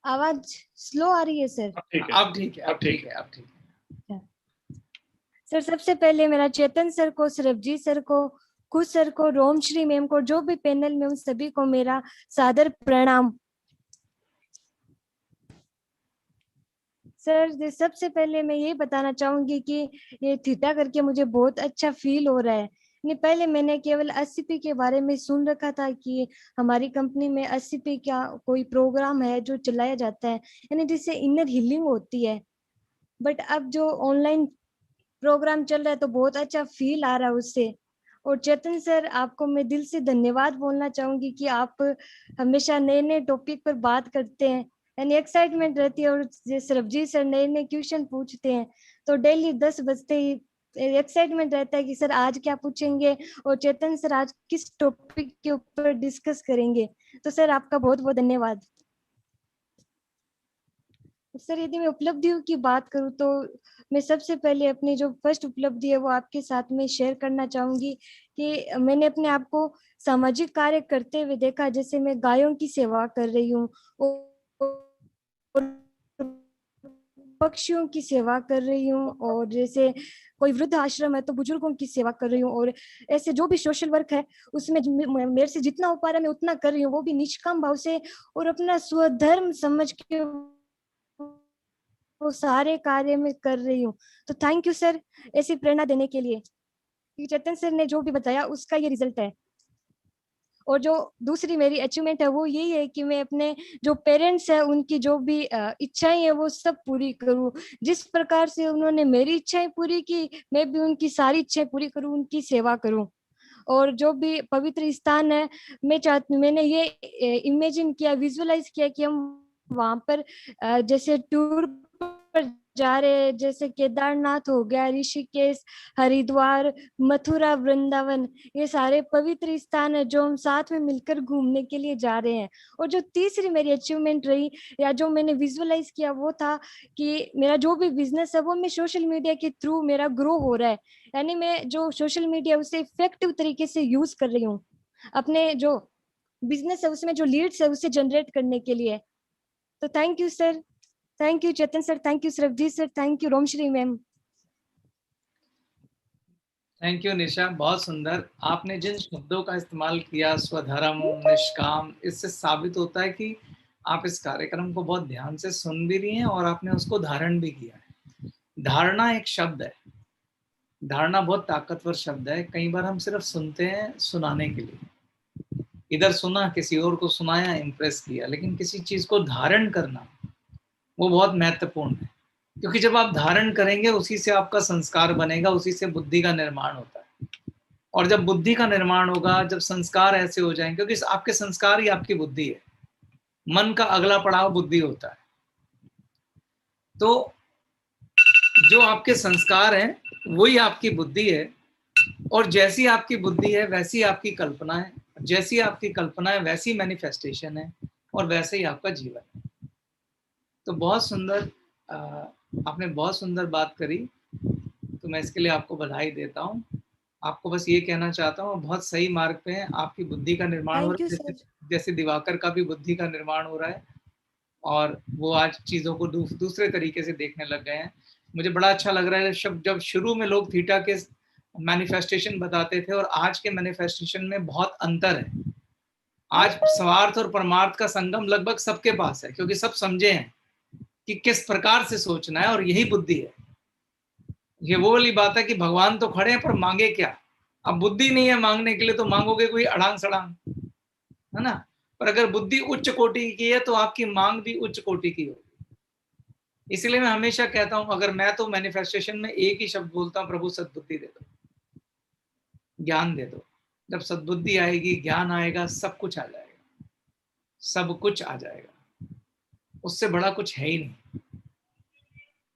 आवाज स्लो आ रही है सर? ठीक है, अब ठीक है, अब ठीक है, अब ठीक है। सर, सबसे पहले मेरा चेतन सर को, सरबजीत सर को, खुश सर को, रोमश्री मैम को, जो भी पैनल में, उन सभी को मेरा सादर प्रणाम। सर, सबसे पहले मैं ये बताना चाहूंगी कि ये थीटा करके मुझे बहुत अच्छा फील हो रहा है। नहीं, पहले मैंने केवल एससीपी के बारे में सुन रखा था कि हमारी कंपनी में एससीपी का कोई प्रोग्राम है जो चलाया जाता है, यानी जिससे इनर हीलिंग होती है। बट अब जो ऑनलाइन प्रोग्राम चल रहा है तो बहुत अच्छा फील आ रहा है उससे। और चेतन सर, आपको मैं दिल से धन्यवाद बोलना चाहूंगी कि आप हमेशा नए नए टॉपिक पर बात करते हैं, यानी एक्साइटमेंट रहती है। और सरबजीत सर नए नए क्वेश्चन पूछते हैं तो डेली 10 बजते ही एक्साइटमेंट रहता है कि सर आज क्या पूछेंगे और चेतन सर आज किस टॉपिक के ऊपर डिस्कस करेंगे। तो सर, आपका बहुत बहुत धन्यवाद। सर, यदि मैं उपलब्धियों की बात करूं तो मैं सबसे पहले अपनी जो फर्स्ट उपलब्धि है वो आपके साथ में शेयर करना चाहूंगी कि मैंने अपने आप को सामाजिक कार्य करते हुए देखा। जैसे मैं गायों की सेवा कर रही हूँ और पक्षियों की सेवा कर रही हूँ, और जैसे कोई वृद्ध आश्रम है तो बुजुर्गों की सेवा कर रही हूँ। और ऐसे जो भी सोशल वर्क है उसमें मेरे से जितना हो पा रहा है मैं उतना कर रही हूँ, वो भी निष्काम भाव से और अपना स्वधर्म समझ के वो सारे कार्य में कर रही हूँ। तो थैंक यू सर, ऐसी प्रेरणा देने के लिए। चेतन सर ने जो भी बताया उसका ये रिजल्ट है। और जो दूसरी मेरी अचीवमेंट है वो यही है कि मैं अपने जो पेरेंट्स है उनकी जो भी इच्छाएं है वो सब पूरी करूं। जिस प्रकार से उन्होंने मेरी इच्छाएं पूरी की, मैं भी उनकी सारी इच्छाएं पूरी करूं, उनकी सेवा करूं। और जो भी पवित्र स्थान है, मैंने ये इमेजिन किया, विजुअलाइज किया कि हम वहां पर जैसे टूर पर जा रहे हैं, जैसे केदारनाथ हो गया, ऋषिकेश, हरिद्वार, मथुरा, वृंदावन, ये सारे पवित्र स्थान है जो हम साथ में मिलकर घूमने के लिए जा रहे हैं। और जो तीसरी मेरी अचीवमेंट रही या जो मैंने विजुअलाइज किया वो था कि मेरा जो भी बिजनेस है वो मैं सोशल मीडिया के थ्रू मेरा ग्रो हो रहा है, यानी मैं जो सोशल मीडिया उसे इफेक्टिव तरीके से यूज कर रही हूँ अपने जो बिजनेस है उसमें जो लीड्स है उसे जनरेट करने के लिए। तो thank you sir, thank you Chetan sir, thank you Sarabjit sir, thank you Romshri ma'am. Thank you Nisha, बहुत सुंदर। आपने जिन शब्दों का इस्तेमाल किया, स्वधर्म, निष्काम, इससे साबित होता है कि आप इस कार्यक्रम को बहुत ध्यान से सुन भी रही हैं और आपने उसको धारण भी किया है। धारणा एक शब्द है, धारणा बहुत ताकतवर शब्द है। कई बार हम सिर्फ सुनते हैं सुनाने के लिए, इधर सुना, किसी और को सुनाया, इम्प्रेस किया, लेकिन किसी चीज को धारण करना वो बहुत महत्वपूर्ण है। क्योंकि जब आप धारण करेंगे उसी से आपका संस्कार बनेगा, उसी से बुद्धि का निर्माण होता है। और जब बुद्धि का निर्माण होगा, जब संस्कार ऐसे हो जाएंगे, क्योंकि आपके संस्कार ही आपकी बुद्धि है, मन का अगला पड़ाव बुद्धि होता है। तो जो आपके संस्कार हैं वही आपकी बुद्धि है, और जैसी आपकी बुद्धि है वैसी आपकी कल्पना है, जैसी आपकी कल्पना है वैसी मैनिफेस्टेशन है, और वैसे ही आपका जीवन है। तो बहुत सुंदर, आपने बहुत सुंदर बात करी, तो मैं इसके लिए आपको बधाई देता हूँ। आपको बस ये कहना चाहता हूँ, बहुत सही मार्ग पे हैं, आपकी बुद्धि का निर्माण हो थैंक रहा यू है, सर। जैसे दिवाकर का भी बुद्धि का निर्माण हो रहा है और वो आज चीज़ों को दूसरे तरीके से देखने लग गए हैं। मुझे बड़ा अच्छा लग रहा है जब शुरू में लोग थीटा के मैनिफेस्टेशन बताते थे और आज के मैनिफेस्टेशन में बहुत अंतर है। आज स्वार्थ और परमार्थ का संगम लगभग सबके पास है, क्योंकि सब समझे हैं कि किस प्रकार से सोचना है, और यही बुद्धि है। ये वो वाली बात है कि भगवान तो खड़े हैं पर मांगे क्या। अब बुद्धि नहीं है मांगने के लिए, तो मांगोगे कोई अड़ांग सड़ांग, है ना। पर अगर बुद्धि उच्च कोटि की है तो आपकी मांग भी उच्च कोटि की होगी। इसलिए मैं हमेशा कहता हूं, अगर मैं तो मैनिफेस्टेशन में एक ही शब्द बोलता हूं, प्रभु सद्बुद्धि दे दो, ज्ञान दे दो। जब सद्बुद्धि आएगी, ज्ञान आएगा, सब कुछ आ जाएगा, सब कुछ आ जाएगा। उससे बड़ा कुछ है ही नहीं।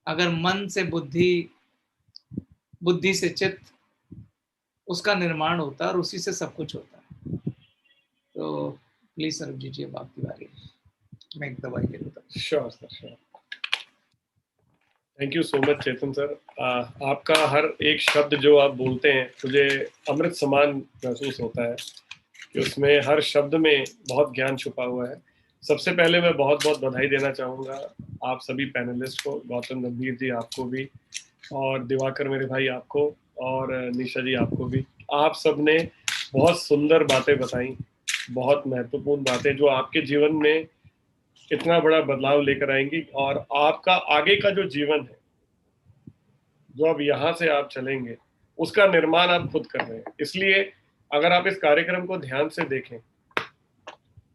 अगर मन से बुद्धि, बुद्धि से चित्त, उसका निर्माण होता है और उसी से सब कुछ होता है। तो प्लीज सर जी, अब आपकी बारी है, मैं एक दवाई ले लेता हूँ। Sure sir, sure. Thank you so much Chetan sir. आपका हर एक शब्द जो आप बोलते हैं मुझे अमृत समान महसूस होता है कि उसमें हर शब्द में बहुत ज्ञान छुपा हुआ है। सबसे पहले मैं बहुत बहुत बधाई देना चाहूँगा आप सभी पैनलिस्ट को, गौतम गंभीर जी आपको भी, और दिवाकर मेरे भाई आपको, और निशा जी आपको भी। आप सब ने बहुत सुंदर बातें बताई, बहुत महत्वपूर्ण बातें जो आपके जीवन में इतना बड़ा बदलाव लेकर आएंगी, और आपका आगे का जो जीवन है, जो अब यहाँ से आप चलेंगे, उसका निर्माण आप खुद कर रहे हैं। इसलिए अगर आप इस कार्यक्रम को ध्यान से देखें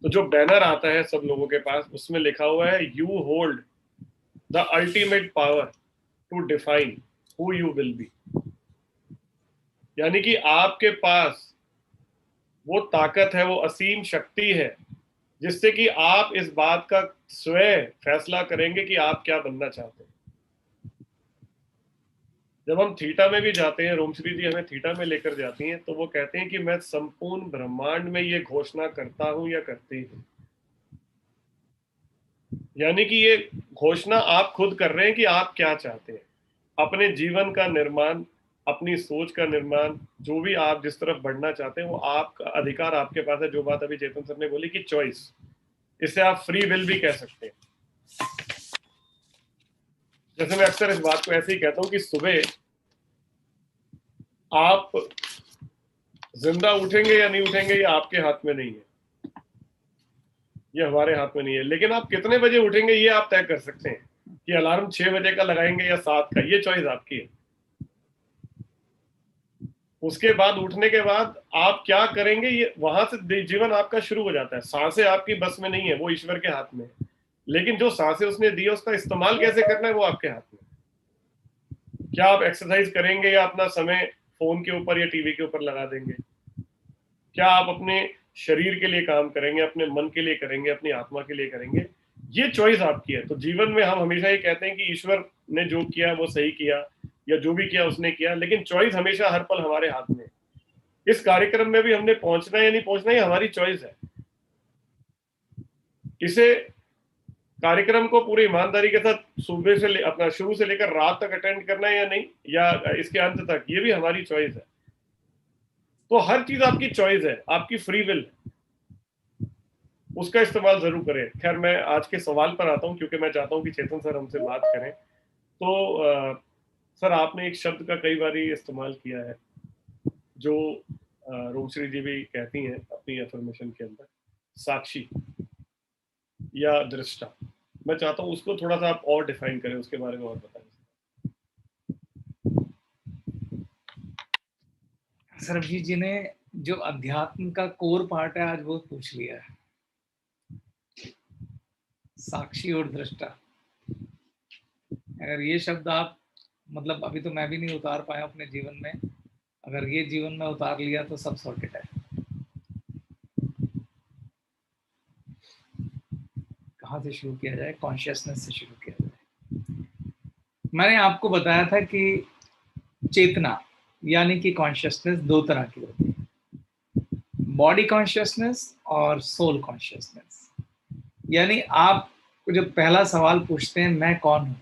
तो जो बैनर आता है सब लोगों के पास, उसमें लिखा हुआ है you hold the ultimate power to define who you will be. यानी कि आपके पास वो ताकत है, वो असीम शक्ति है, जिससे कि आप इस बात का स्वयं फैसला करेंगे कि आप क्या बनना चाहते हैं। जब हम थीटा में भी जाते हैं, रोमश्री जी हमें थीटा में लेकर जाती हैं, तो वो कहते हैं कि मैं संपूर्ण ब्रह्मांड में ये घोषणा करता हूं या करती हूं। यानी कि ये घोषणा आप खुद कर रहे हैं कि आप क्या चाहते हैं, अपने जीवन का निर्माण, अपनी सोच का निर्माण, जो भी आप जिस तरफ बढ़ना चाहते हैं वो आपका अधिकार आपके पास है। जो बात अभी चेतन सर ने बोली कि चॉइस, इसे आप फ्री विल भी कह सकते हैं। जैसे मैं अक्सर इस बात को ऐसे ही कहता हूं कि सुबह आप जिंदा उठेंगे या नहीं उठेंगे ये आपके हाथ में नहीं है, ये हमारे हाथ में नहीं है। लेकिन आप कितने बजे उठेंगे ये आप तय कर सकते हैं, कि अलार्म 6 बजे का लगाएंगे या 7 का, ये चॉइस आपकी है। उसके बाद उठने के बाद आप क्या करेंगे, ये वहां से जीवन आपका शुरू हो जाता है। सांसें आपकी बस में नहीं है, वो ईश्वर के हाथ में है। लेकिन जो सांसें उसने दी है उसका इस्तेमाल कैसे करना है वो आपके हाथ में। क्या आप एक्सरसाइज करेंगे या अपना समय फोन के ऊपर या टीवी के ऊपर लगा देंगे? क्या आप अपने शरीर के लिए काम करेंगे, अपने मन के लिए करेंगे, अपनी आत्मा के लिए करेंगे? ये चॉइस आपकी है। तो जीवन में हम हमेशा ये कहते हैं कि ईश्वर ने जो किया वो सही किया, या जो भी किया उसने किया, लेकिन चॉइस हमेशा हर पल हमारे हाथ में है। इस कार्यक्रम में भी हमने पहुंचना है या नहीं पहुंचना, ये हमारी चॉइस है। इसे कार्यक्रम को पूरी ईमानदारी के साथ सुबह से अपना शुरू से लेकर रात तक अटेंड करना है या नहीं, या इसके अंत तक, ये भी हमारी चॉइस है। तो हर चीज आपकी चॉइस है, आपकी फ्री विल है, उसका इस्तेमाल जरूर करें। खैर मैं आज के सवाल पर आता हूं, क्योंकि मैं चाहता हूं कि चेतन सर हमसे बात करें। तो सर आपने एक शब्द का कई बार इस्तेमाल किया है, जो रोमश्री जी भी कहती हैं अपनी अफर्मेशन के अंदर, साक्षी या दृष्टा। मैं चाहता हूं उसको थोड़ा सा आप और डिफाइन करें, उसके बारे में और बताएं। सरबजीत जी ने जो अध्यात्म का कोर पार्ट है आज वो पूछ लिया है, साक्षी और दृष्टा। अगर ये शब्द आप, मतलब अभी तो मैं भी नहीं उतार पाया अपने जीवन में, अगर ये जीवन में उतार लिया तो सब सॉर्टेड है। कहाँ से शुरू किया जाए? कॉन्शियसनेस से शुरू किया जाए। मैंने आपको बताया था कि चेतना यानी कि कॉन्शियसनेस दो तरह की होती है, बॉडी कॉन्शियसनेस और सोल कॉन्शियसनेस। यानी आप जब पहला सवाल पूछते हैं मैं कौन हूं,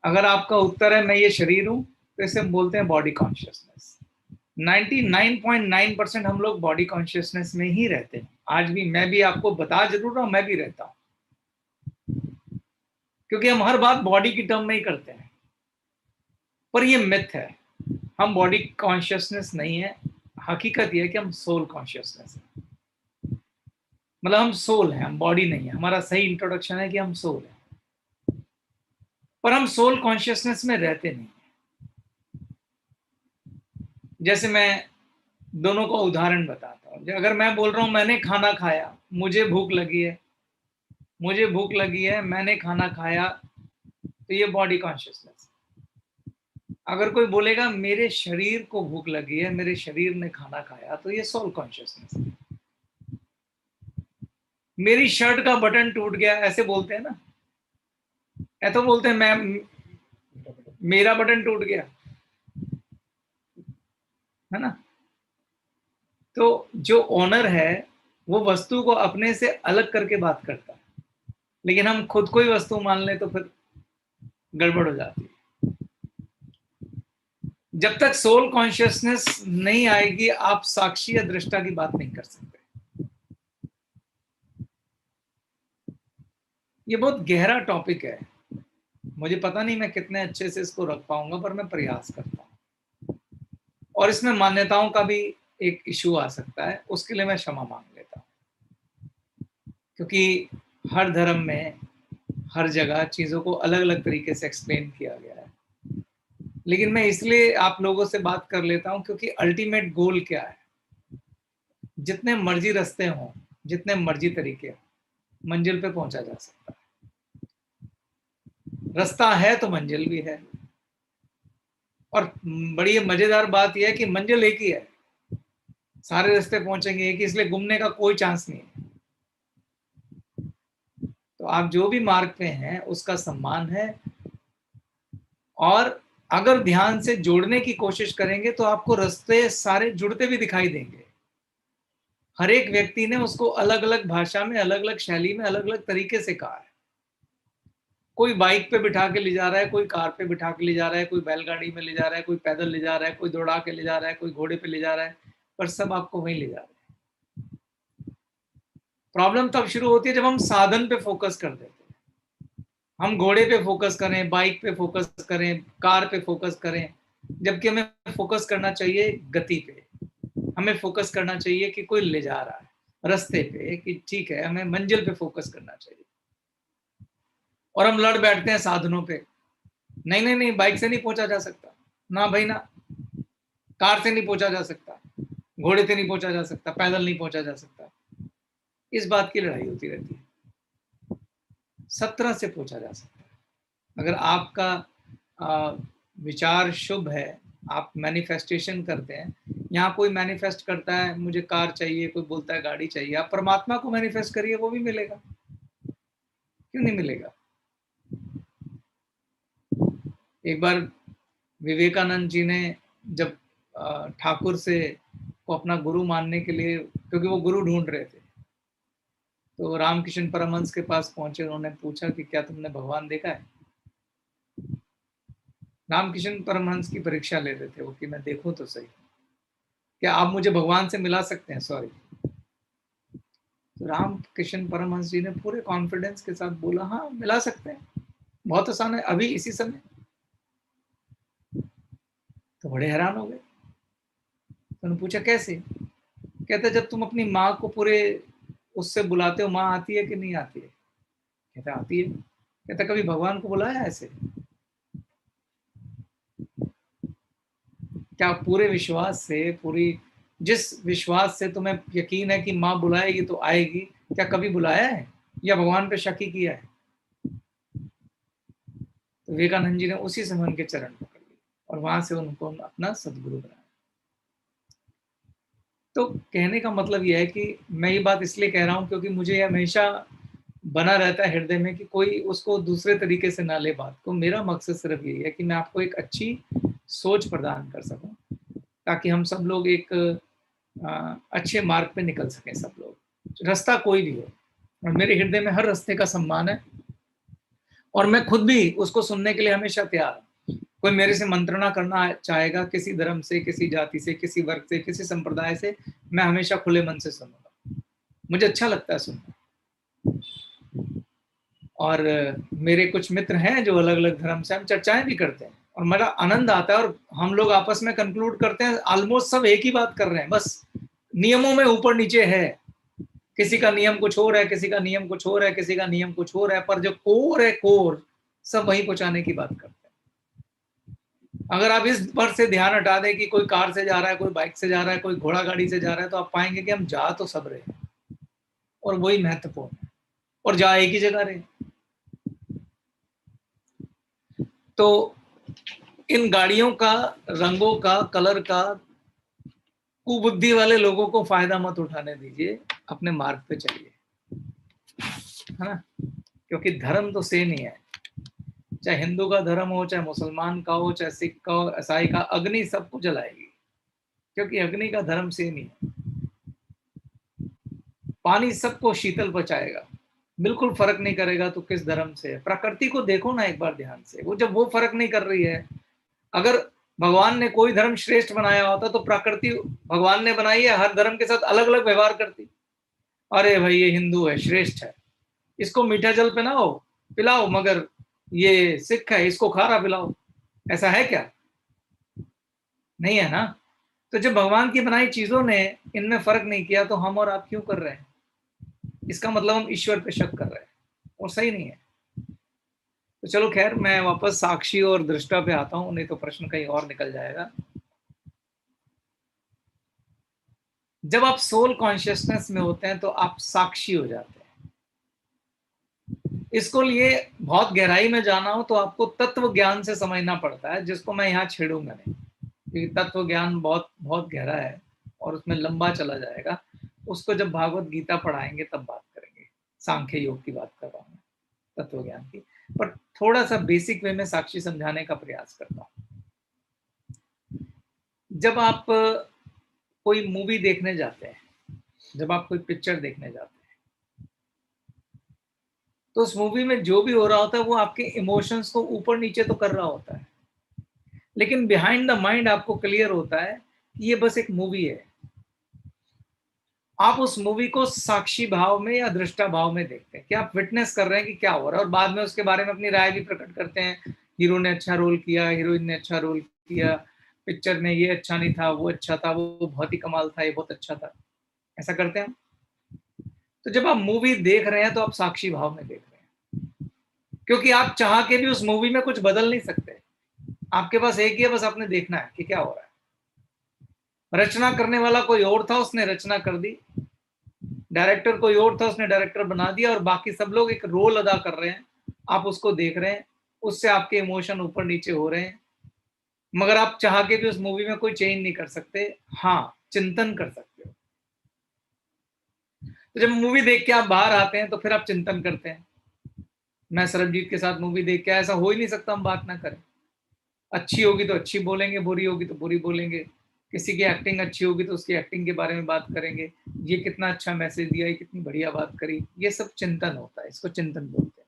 अगर आपका उत्तर है मैं ये शरीर हूं, तो इसे हम बोलते हैं बॉडी कॉन्शियसनेस। 99.9% हम लोग बॉडी कॉन्शियसनेस में ही रहते हैं। आज भी मैं भी आपको बता जरूर रहा हूं, मैं भी रहता हूं, क्योंकि हम हर बात बॉडी की टर्म में ही करते हैं। पर ये मिथ है, हम बॉडी कॉन्शियसनेस नहीं है। हकीकत ये है कि हम सोल कॉन्शियसनेस है, मतलब हम सोल हैं, हम बॉडी नहीं है। हमारा सही इंट्रोडक्शन है कि हम सोल हैं, पर हम सोल कॉन्शियसनेस में रहते नहीं। जैसे मैं दोनों का उदाहरण बताता हूँ। अगर मैं बोल रहा हूँ मैंने खाना खाया, मुझे भूख लगी है, मैंने खाना खाया, तो ये बॉडी कॉन्शियसनेस। अगर कोई बोलेगा मेरे शरीर को भूख लगी है, मेरे शरीर ने खाना खाया, तो ये सोल कॉन्शियसनेस है। मेरी शर्ट का बटन टूट गया, ऐसे बोलते हैं ना, ऐसा बोलते हैं मैं, मेरा बटन टूट गया, है ना। तो जो ओनर है वो वस्तु को अपने से अलग करके बात करता है, लेकिन हम खुद को ही वस्तु मान ले तो फिर गड़बड़ हो जाती है। जब तक सोल कॉन्शियसनेस नहीं आएगी, आप साक्षी या दृष्टा की बात नहीं कर सकते। ये बहुत गहरा टॉपिक है, मुझे पता नहीं मैं कितने अच्छे से इसको रख पाऊंगा, पर मैं प्रयास करता हूं। और इसमें मान्यताओं का भी एक इशू आ सकता है, उसके लिए मैं क्षमा मांग लेता हूं, क्योंकि हर धर्म में हर जगह चीजों को अलग अलग तरीके से एक्सप्लेन किया गया है। लेकिन मैं इसलिए आप लोगों से बात कर लेता हूं क्योंकि अल्टीमेट गोल क्या है। जितने मर्जी रास्ते हों, जितने मर्जी तरीके हों, मंजिल पे पहुंचा जा सकता है। रास्ता है तो मंजिल भी है। और बड़ी मजेदार बात यह है कि मंजिल एक ही है, सारे रास्ते पहुंचेंगे एक ही, इसलिए घूमने का कोई चांस नहीं है। तो आप जो भी मार्ग पे हैं उसका सम्मान है, और अगर ध्यान से जोड़ने की कोशिश करेंगे तो आपको रास्ते सारे जुड़ते भी दिखाई देंगे। हर एक व्यक्ति ने उसको अलग अलग भाषा में, अलग अलग शैली में, अलग अलग तरीके से कहा है। कोई बाइक पे बिठा के ले जा रहा है, कोई कार पे बिठा के ले जा रहा है, कोई बैलगाड़ी में ले जा रहा है, कोई पैदल ले जा रहा है, कोई दौड़ा के ले जा रहा है, कोई घोड़े पे ले जा रहा है, पर सब आपको वहीं ले जा रहे हैं। प्रॉब्लम तब शुरू होती है जब हम साधन पे फोकस कर देते हैं। हम घोड़े पे फोकस करें, बाइक पे फोकस करें, कार पे फोकस करें, जबकि हमें फोकस करना चाहिए गति पे। हमें फोकस करना चाहिए कि कोई ले जा रहा है रास्ते पे, कि ठीक है, हमें मंजिल पे फोकस करना चाहिए। और हम लड़ बैठते हैं साधनों पे, नहीं नहीं नहीं, बाइक से नहीं पहुंचा जा सकता, ना भाई ना, कार से नहीं पहुंचा जा सकता, घोड़े से नहीं पहुंचा जा सकता, पैदल नहीं पहुंचा जा सकता। इस बात की लड़ाई होती रहती है। 17 से पहुंचा जा सकता है। अगर आपका विचार शुभ है, आप मैनिफेस्टेशन करते हैं, यहाँ कोई मैनिफेस्ट करता है मुझे कार चाहिए, कोई बोलता है गाड़ी चाहिए, आप परमात्मा को मैनिफेस्ट करिए, वो भी मिलेगा। क्यों नहीं मिलेगा? एक बार विवेकानंद जी ने जब ठाकुर से को अपना गुरु मानने के लिए, क्योंकि वो गुरु ढूंढ रहे थे, तो रामकृष्ण परमहंस के पास पहुंचे। उन्होंने पूछा कि क्या तुमने भगवान देखा है? रामकृष्ण परमहंस की परीक्षा ले रहे थे वो, कि मैं देखूं तो सही, क्या आप मुझे भगवान से मिला सकते हैं? सॉरी। तो रामकृष्ण परमहंस जी ने पूरे कॉन्फिडेंस के साथ बोला, हाँ मिला सकते हैं, बहुत आसान है, अभी इसी समय। तो बड़े हैरान हो गए। तो उन्होंने पूछा कैसे? कहते जब तुम अपनी माँ को पूरे उससे बुलाते हो, माँ आती है कि नहीं आती है? कहता आती है। कहता कभी भगवान को बुलाया ऐसे? क्या पूरे विश्वास से, पूरी जिस विश्वास से तुम्हें यकीन है कि माँ बुलाएगी तो आएगी, क्या कभी बुलाया है या भगवान पे शक ही किया है? तो विवेकानंद जी ने उसी समय उनके चरण पकड़ लिए और वहां से उनको अपना सदगुरु बनाया। तो कहने का मतलब यह है कि मैं ये बात इसलिए कह रहा हूं क्योंकि मुझे हमेशा बना रहता है हृदय में कि कोई उसको दूसरे तरीके से ना ले बात को। मेरा मकसद सिर्फ यही है कि मैं आपको एक अच्छी सोच प्रदान कर सकूं, ताकि हम सब लोग एक अच्छे मार्ग पे निकल सकें। सब लोग, रास्ता कोई भी हो, और मेरे हृदय में हर रास्ते का सम्मान है, और मैं खुद भी उसको सुनने के लिए हमेशा तैयार हूं। कोई मेरे से मंत्रणा करना चाहेगा किसी धर्म से, किसी जाति से, किसी वर्ग से, किसी संप्रदाय से, मैं हमेशा खुले मन से सुनूंगा, मुझे अच्छा लगता है सुनना। और मेरे कुछ मित्र हैं जो अलग अलग धर्म से, हम चर्चाएं भी करते हैं और बड़ा आनंद आता है, और हम लोग आपस में कंक्लूड करते हैं ऑलमोस्ट सब एक ही बात कर रहे हैं, बस नियमों में ऊपर नीचे है, किसी का नियम कुछ और है, किसी का नियम कुछ और है, किसी का नियम कुछ और है, पर जो कोर है, कोर सब वहीं पहुंचाने की बात करते हैं। अगर आप इस पर से ध्यान हटा दें कि कोई कार से जा रहा है, कोई बाइक से जा रहा है, कोई घोड़ा गाड़ी से जा रहा है, तो आप पाएंगे कि हम जा तो सब रहे हैं, और वही महत्वपूर्ण है, और जा एक ही जगह रहे। तो इन गाड़ियों का, रंगों का, कलर का कुबुद्धि वाले लोगों को फायदा मत उठाने दीजिए, अपने मार्ग पे चलिए, है ना, क्योंकि धर्म तो सेम ही है, चाहे हिंदू का धर्म हो, चाहे मुसलमान का हो, चाहे सिख का हो, ईसाई का, अग्नि सबको जलाएगी, क्योंकि अग्नि का धर्म सेम ही है। पानी सबको शीतल पहुंचाएगा, बिल्कुल फर्क नहीं करेगा तो किस धर्म से है। प्रकृति को देखो ना एक बार ध्यान से, वो जब वो फर्क नहीं कर रही है, अगर भगवान ने कोई धर्म श्रेष्ठ बनाया होता तो प्रकृति भगवान ने बनाई है, हर धर्म के साथ अलग अलग व्यवहार करती। अरे भाई ये हिंदू है, श्रेष्ठ है, इसको मीठा जल पिलाओ, मगर ये सिख है, इसको खारा पिलाओ, ऐसा है क्या? नहीं है ना। तो जब भगवान की बनाई चीजों ने इनमें फर्क नहीं किया तो हम और आप क्यों कर रहे हैं? इसका मतलब हम ईश्वर पे शक कर रहे हैं, और सही नहीं है। तो चलो खैर, मैं वापस साक्षी और दृष्टा पे आता हूं, नहीं तो प्रश्न कहीं और निकल जाएगा। जब आप सोल कॉन्शियसनेस में होते हैं तो आप साक्षी हो जाते हैं। इसको लिए बहुत गहराई में जाना हो तो आपको तत्व ज्ञान से समझना पड़ता है, जिसको मैं यहाँ छेड़ूंगा नहीं, क्योंकि तत्व ज्ञान बहुत बहुत गहरा है और उसमें लंबा चला जाएगा। उसको जब भागवत गीता पढ़ाएंगे तब बात करेंगे। सांख्य योग की बात कर रहा हूँ, तत्व ज्ञान की, पर थोड़ा सा बेसिक वे में साक्षी समझाने का प्रयास करता हूँ। जब आप कोई मूवी देखने जाते हैं, जब आप कोई पिक्चर देखने जाते हैं, तो उस मूवी में जो भी हो रहा होता है वो आपके इमोशंस को ऊपर नीचे तो कर रहा होता है, लेकिन बिहाइंड द माइंड आपको क्लियर होता है कि ये बस एक मूवी है। आप उस मूवी को साक्षी भाव में या दृष्टा भाव में देखते हैं कि आप विटनेस कर रहे हैं कि क्या हो रहा है, और बाद में उसके बारे में अपनी राय भी प्रकट करते हैं। हीरो ने अच्छा रोल किया, हीरोइन ने अच्छा रोल किया, पिक्चर में ये अच्छा नहीं था, वो अच्छा था, वो बहुत ही कमाल था, ये बहुत अच्छा था, ऐसा करते हैं। तो जब आप मूवी देख रहे हैं तो आप साक्षी भाव में देख रहे हैं, क्योंकि आप चाह के भी उस मूवी में कुछ बदल नहीं सकते। आपके पास एक ही है, बस आपने देखना है कि क्या हो रहा है। रचना करने वाला कोई और था, उसने रचना कर दी, डायरेक्टर कोई और था, उसने डायरेक्टर बना दिया, और बाकी सब लोग एक रोल अदा कर रहे हैं, आप उसको देख रहे हैं, उससे आपके इमोशन ऊपर नीचे हो रहे हैं, मगर आप चाह के भी उस मूवी में कोई चेंज नहीं कर सकते। हाँ, चिंतन कर सकते हो। तो जब मूवी देख के आप बाहर आते हैं तो फिर आप चिंतन करते हैं। मैं सरबजीत के साथ मूवी देख के, ऐसा हो ही नहीं सकता हम बात ना करें। अच्छी होगी तो अच्छी बोलेंगे, बुरी होगी तो बुरी बोलेंगे। किसी की एक्टिंग अच्छी होगी तो उसकी एक्टिंग के बारे में बात करेंगे, ये कितना अच्छा मैसेज दिया, ये कितनी बढ़िया बात करी। ये सब चिंतन होता है, इसको चिंतन बोलते हैं।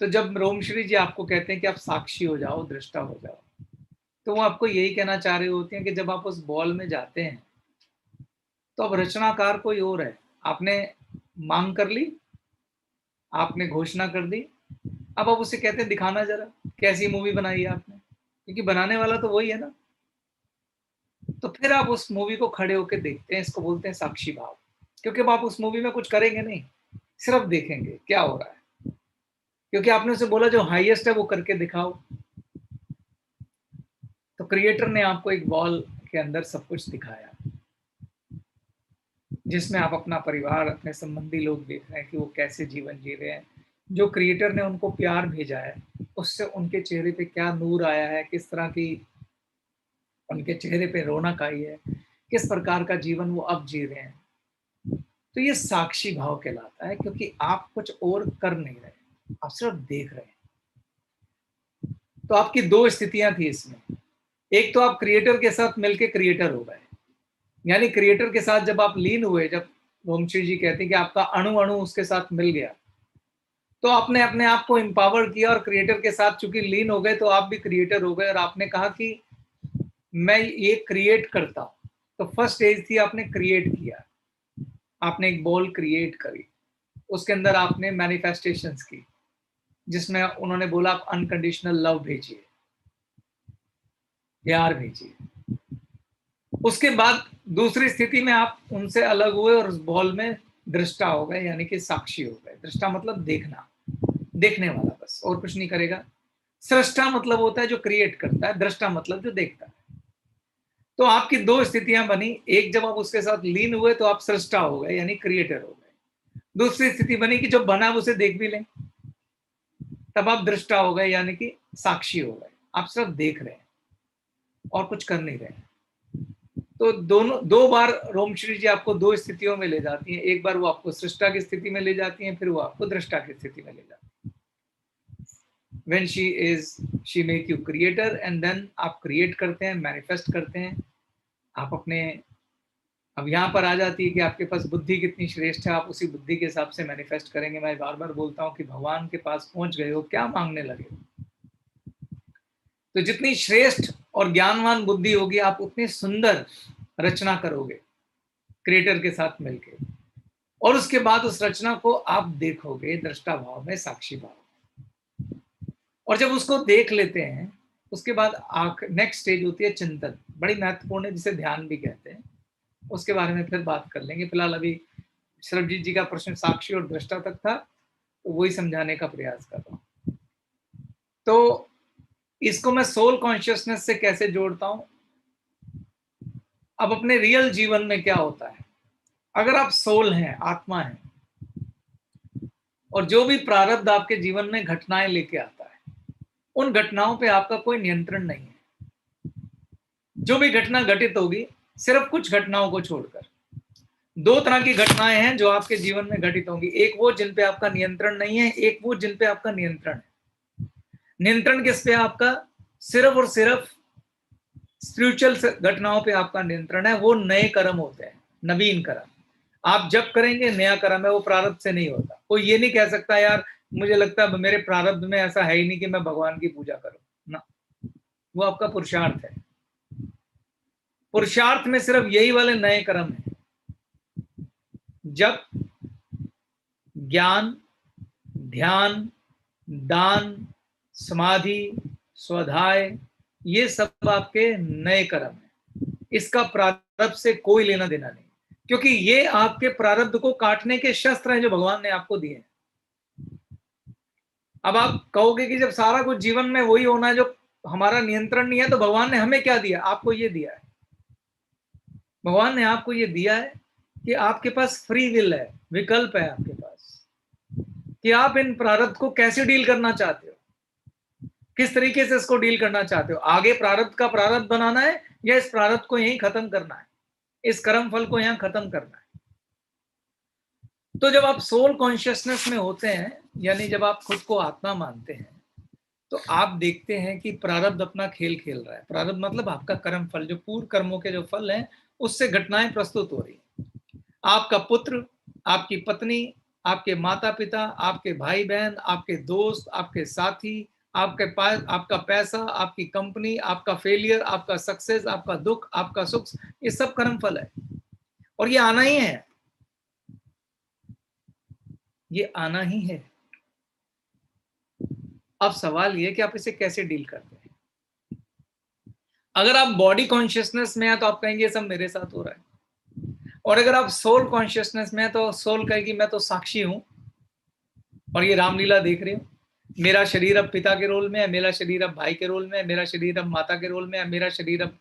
तो जब रोमश्री जी आपको कहते हैं कि आप साक्षी हो जाओ, दृष्टा हो जाओ, तो वो आपको यही कहना चाह रहे होते हैं कि जब आप उस बॉल में जाते हैं तो अब रचनाकार कोई और है। आपने मांग कर ली, आपने घोषणा कर दी, अब आप उसे कहते हैं दिखाना जरा कैसी मूवी बनाई है आपने, क्योंकि बनाने वाला तो वही है ना। तो फिर आप उस मूवी को खड़े होकर देखते हैं, इसको बोलते हैं साक्षी भाव। क्योंकि अब आप उस मूवी में कुछ करेंगे नहीं, सिर्फ देखेंगे क्या हो रहा है, क्योंकि आपने उसे बोला जो हाईएस्ट है वो करके दिखाओ। तो क्रिएटर ने आपको एक बॉल के अंदर सब कुछ दिखाया, जिसमें आप अपना परिवार, अपने संबंधी लोग देख रहे हैं कि वो कैसे जीवन जी रहे हैं। जो क्रिएटर ने उनको प्यार भेजा है, उससे उनके चेहरे पे क्या नूर आया है, किस तरह की उनके चेहरे पे रौनक आई है, किस प्रकार का जीवन वो अब जी रहे हैं। तो ये साक्षी भाव कहलाता है, क्योंकि आप कुछ और कर नहीं रहे, आप सिर्फ देख रहे हैं। तो आपकी दो स्थितियां थी इसमें। एक तो आप क्रिएटर के साथ मिलके क्रिएटर हो गए, यानी क्रिएटर के साथ जब आप लीन हुए, जब रोमश्री जी कहते हैं कि आपका अणु अणु उसके साथ मिल गया, तो आपने अपने आप को एम्पावर किया और क्रिएटर के साथ चूंकि लीन हो गए तो आप भी क्रिएटर हो गए और आपने कहा कि मैं ये क्रिएट करता हूं। तो फर्स्ट स्टेज थी आपने क्रिएट किया, आपने एक बॉल क्रिएट करी, उसके अंदर आपने मैनिफेस्टेशंस की जिसमें उन्होंने बोला आप अनकंडीशनल लव भेजिए, प्यार भेजिए। उसके बाद दूसरी स्थिति में आप उनसे अलग हुए और उस बॉल में दृष्टा हो गए, यानी कि साक्षी हो गए। दृष्टा मतलब देखना, देखने वाला, बस और कुछ नहीं करेगा। सृष्टा मतलब होता है जो क्रिएट करता है, दृष्टा मतलब जो देखता है। तो आपकी दो स्थितियां बनी, एक जब आप उसके साथ लीन हुए तो आप सृष्टा हो गए यानी क्रिएटर हो गए। दूसरी स्थिति बनी कि जो बना उसे देख भी लें, तब आप दृष्टा हो गए यानी कि साक्षी हो गए। आप सिर्फ देख रहे हैं और कुछ कर नहीं रहे हैं। तो दो बार रोमश्री जी आपको दो स्थितियों में ले जाती हैं। एक बार वो आपको सृष्टा की स्थिति में ले जाती हैं, फिर वो आपको दृष्टा की स्थिति में ले जाती हैं। When she make you creator and then आप क्रिएट करते हैं, मैनिफेस्ट करते हैं। आप अपने, अब यहाँ पर आ जाती है कि आपके पास बुद्धि कितनी श्रेष्ठ है, आप उसी बुद्धि के हिसाब से मैनिफेस्ट करेंगे। मैं बार बार बोलता हूँ कि भगवान के पास पहुंच गए हो, क्या मांगने लगे हो। तो जितनी श्रेष्ठ और ज्ञानवान बुद्धि होगी, आप उतनी सुंदर रचना करोगे क्रिएटर के साथ मिलके, और उसके बाद उस रचना को आप देखोगे दृष्टा भाव में, साक्षी भाव में। और जब उसको देख लेते हैं, उसके बाद नेक्स्ट स्टेज होती है चिंतन, बड़ी महत्वपूर्ण है, जिसे ध्यान भी कहते हैं। उसके बारे में फिर बात कर लेंगे। फिलहाल अभी सरबजीत जी का प्रश्न साक्षी और दृष्टा तक था, तो वही समझाने का प्रयास कर रहा हूं। तो इसको मैं सोल कॉन्शियसनेस से कैसे जोड़ता हूं। अब अपने रियल जीवन में क्या होता है, अगर आप सोल हैं, आत्मा है, और जो भी प्रारब्ध आपके जीवन में घटनाएं लेके आता है, उन घटनाओं पे आपका कोई नियंत्रण नहीं है। जो भी घटना घटित होगी, सिर्फ कुछ घटनाओं को छोड़कर, दो तरह की घटनाएं हैं जो आपके जीवन में घटित होंगी। एक वो जिन पे आपका नियंत्रण नहीं है, एक वो जिन पे आपका नियंत्रण है। नियंत्रण किस पे आपका, सिर्फ और सिर्फ स्पिरिचुअल घटनाओं पे आपका नियंत्रण है। वो नए कर्म होते हैं, नवीन कर्म। आप जब करेंगे नया कर्म है, वो प्रारब्ध से नहीं होता। कोई ये नहीं कह सकता यार मुझे लगता है मेरे प्रारब्ध में ऐसा है ही नहीं कि मैं भगवान की पूजा करूं ना, वो आपका पुरुषार्थ है। पुरुषार्थ में सिर्फ यही वाले नए कर्म है। जब ज्ञान, ध्यान, दान, समाधि, स्वाध्याय, ये सब आपके नए कर्म है। इसका प्रारब्ध से कोई लेना देना नहीं, क्योंकि ये आपके प्रारब्ध को काटने के शस्त्र हैं जो भगवान ने आपको दिए हैं। अब आप कहोगे कि जब सारा कुछ जीवन में वही होना है जो हमारा नियंत्रण नहीं है, तो भगवान ने हमें क्या दिया। आपको ये दिया है, भगवान ने आपको ये दिया है कि आपके पास फ्री विल है, विकल्प है आपके पास, कि आप इन प्रारब्ध को कैसे डील करना चाहते हो, किस तरीके से इसको डील करना चाहते हो। आगे प्रारब्ध का प्रारब्ध बनाना है या इस प्रारब्ध को यहीं खत्म करना है, इस कर्म फल को यहां खत्म करना है। तो जब आप सोल कॉन्शियसनेस में होते हैं, यानी जब आप खुद को आत्मा मानते हैं, तो आप देखते हैं कि प्रारब्ध अपना खेल खेल रहा है। प्रारब्ध मतलब आपका कर्म फल, जो पूर्व कर्मों के जो फल हैं, उससे घटनाएं प्रस्तुत हो रही हैं। आपका पुत्र, आपकी पत्नी, आपके माता पिता, आपके भाई बहन, आपके दोस्त, आपके साथी, आपके पास आपका पैसा, आपकी कंपनी, आपका फेलियर, आपका सक्सेस, आपका दुख, आपका सुख, ये सब कर्म फल है। और ये आना ही है, ये आना ही है। अब सवाल ये कि आप इसे कैसे डील करते हैं। अगर आप बॉडी कॉन्शियसनेस में है तो आप कहेंगे सब मेरे साथ हो रहा है, और अगर आप सोल कॉन्शियसनेस में है तो सोल कहेगी मैं तो साक्षी हूं और ये रामलीला देख रही हूं। मेरा शरीर अब पिता के रोल में है, मेरा शरीर अब भाई के रोल में है, मेरा शरीर अब माता के रोल में है, मेरा शरीर अब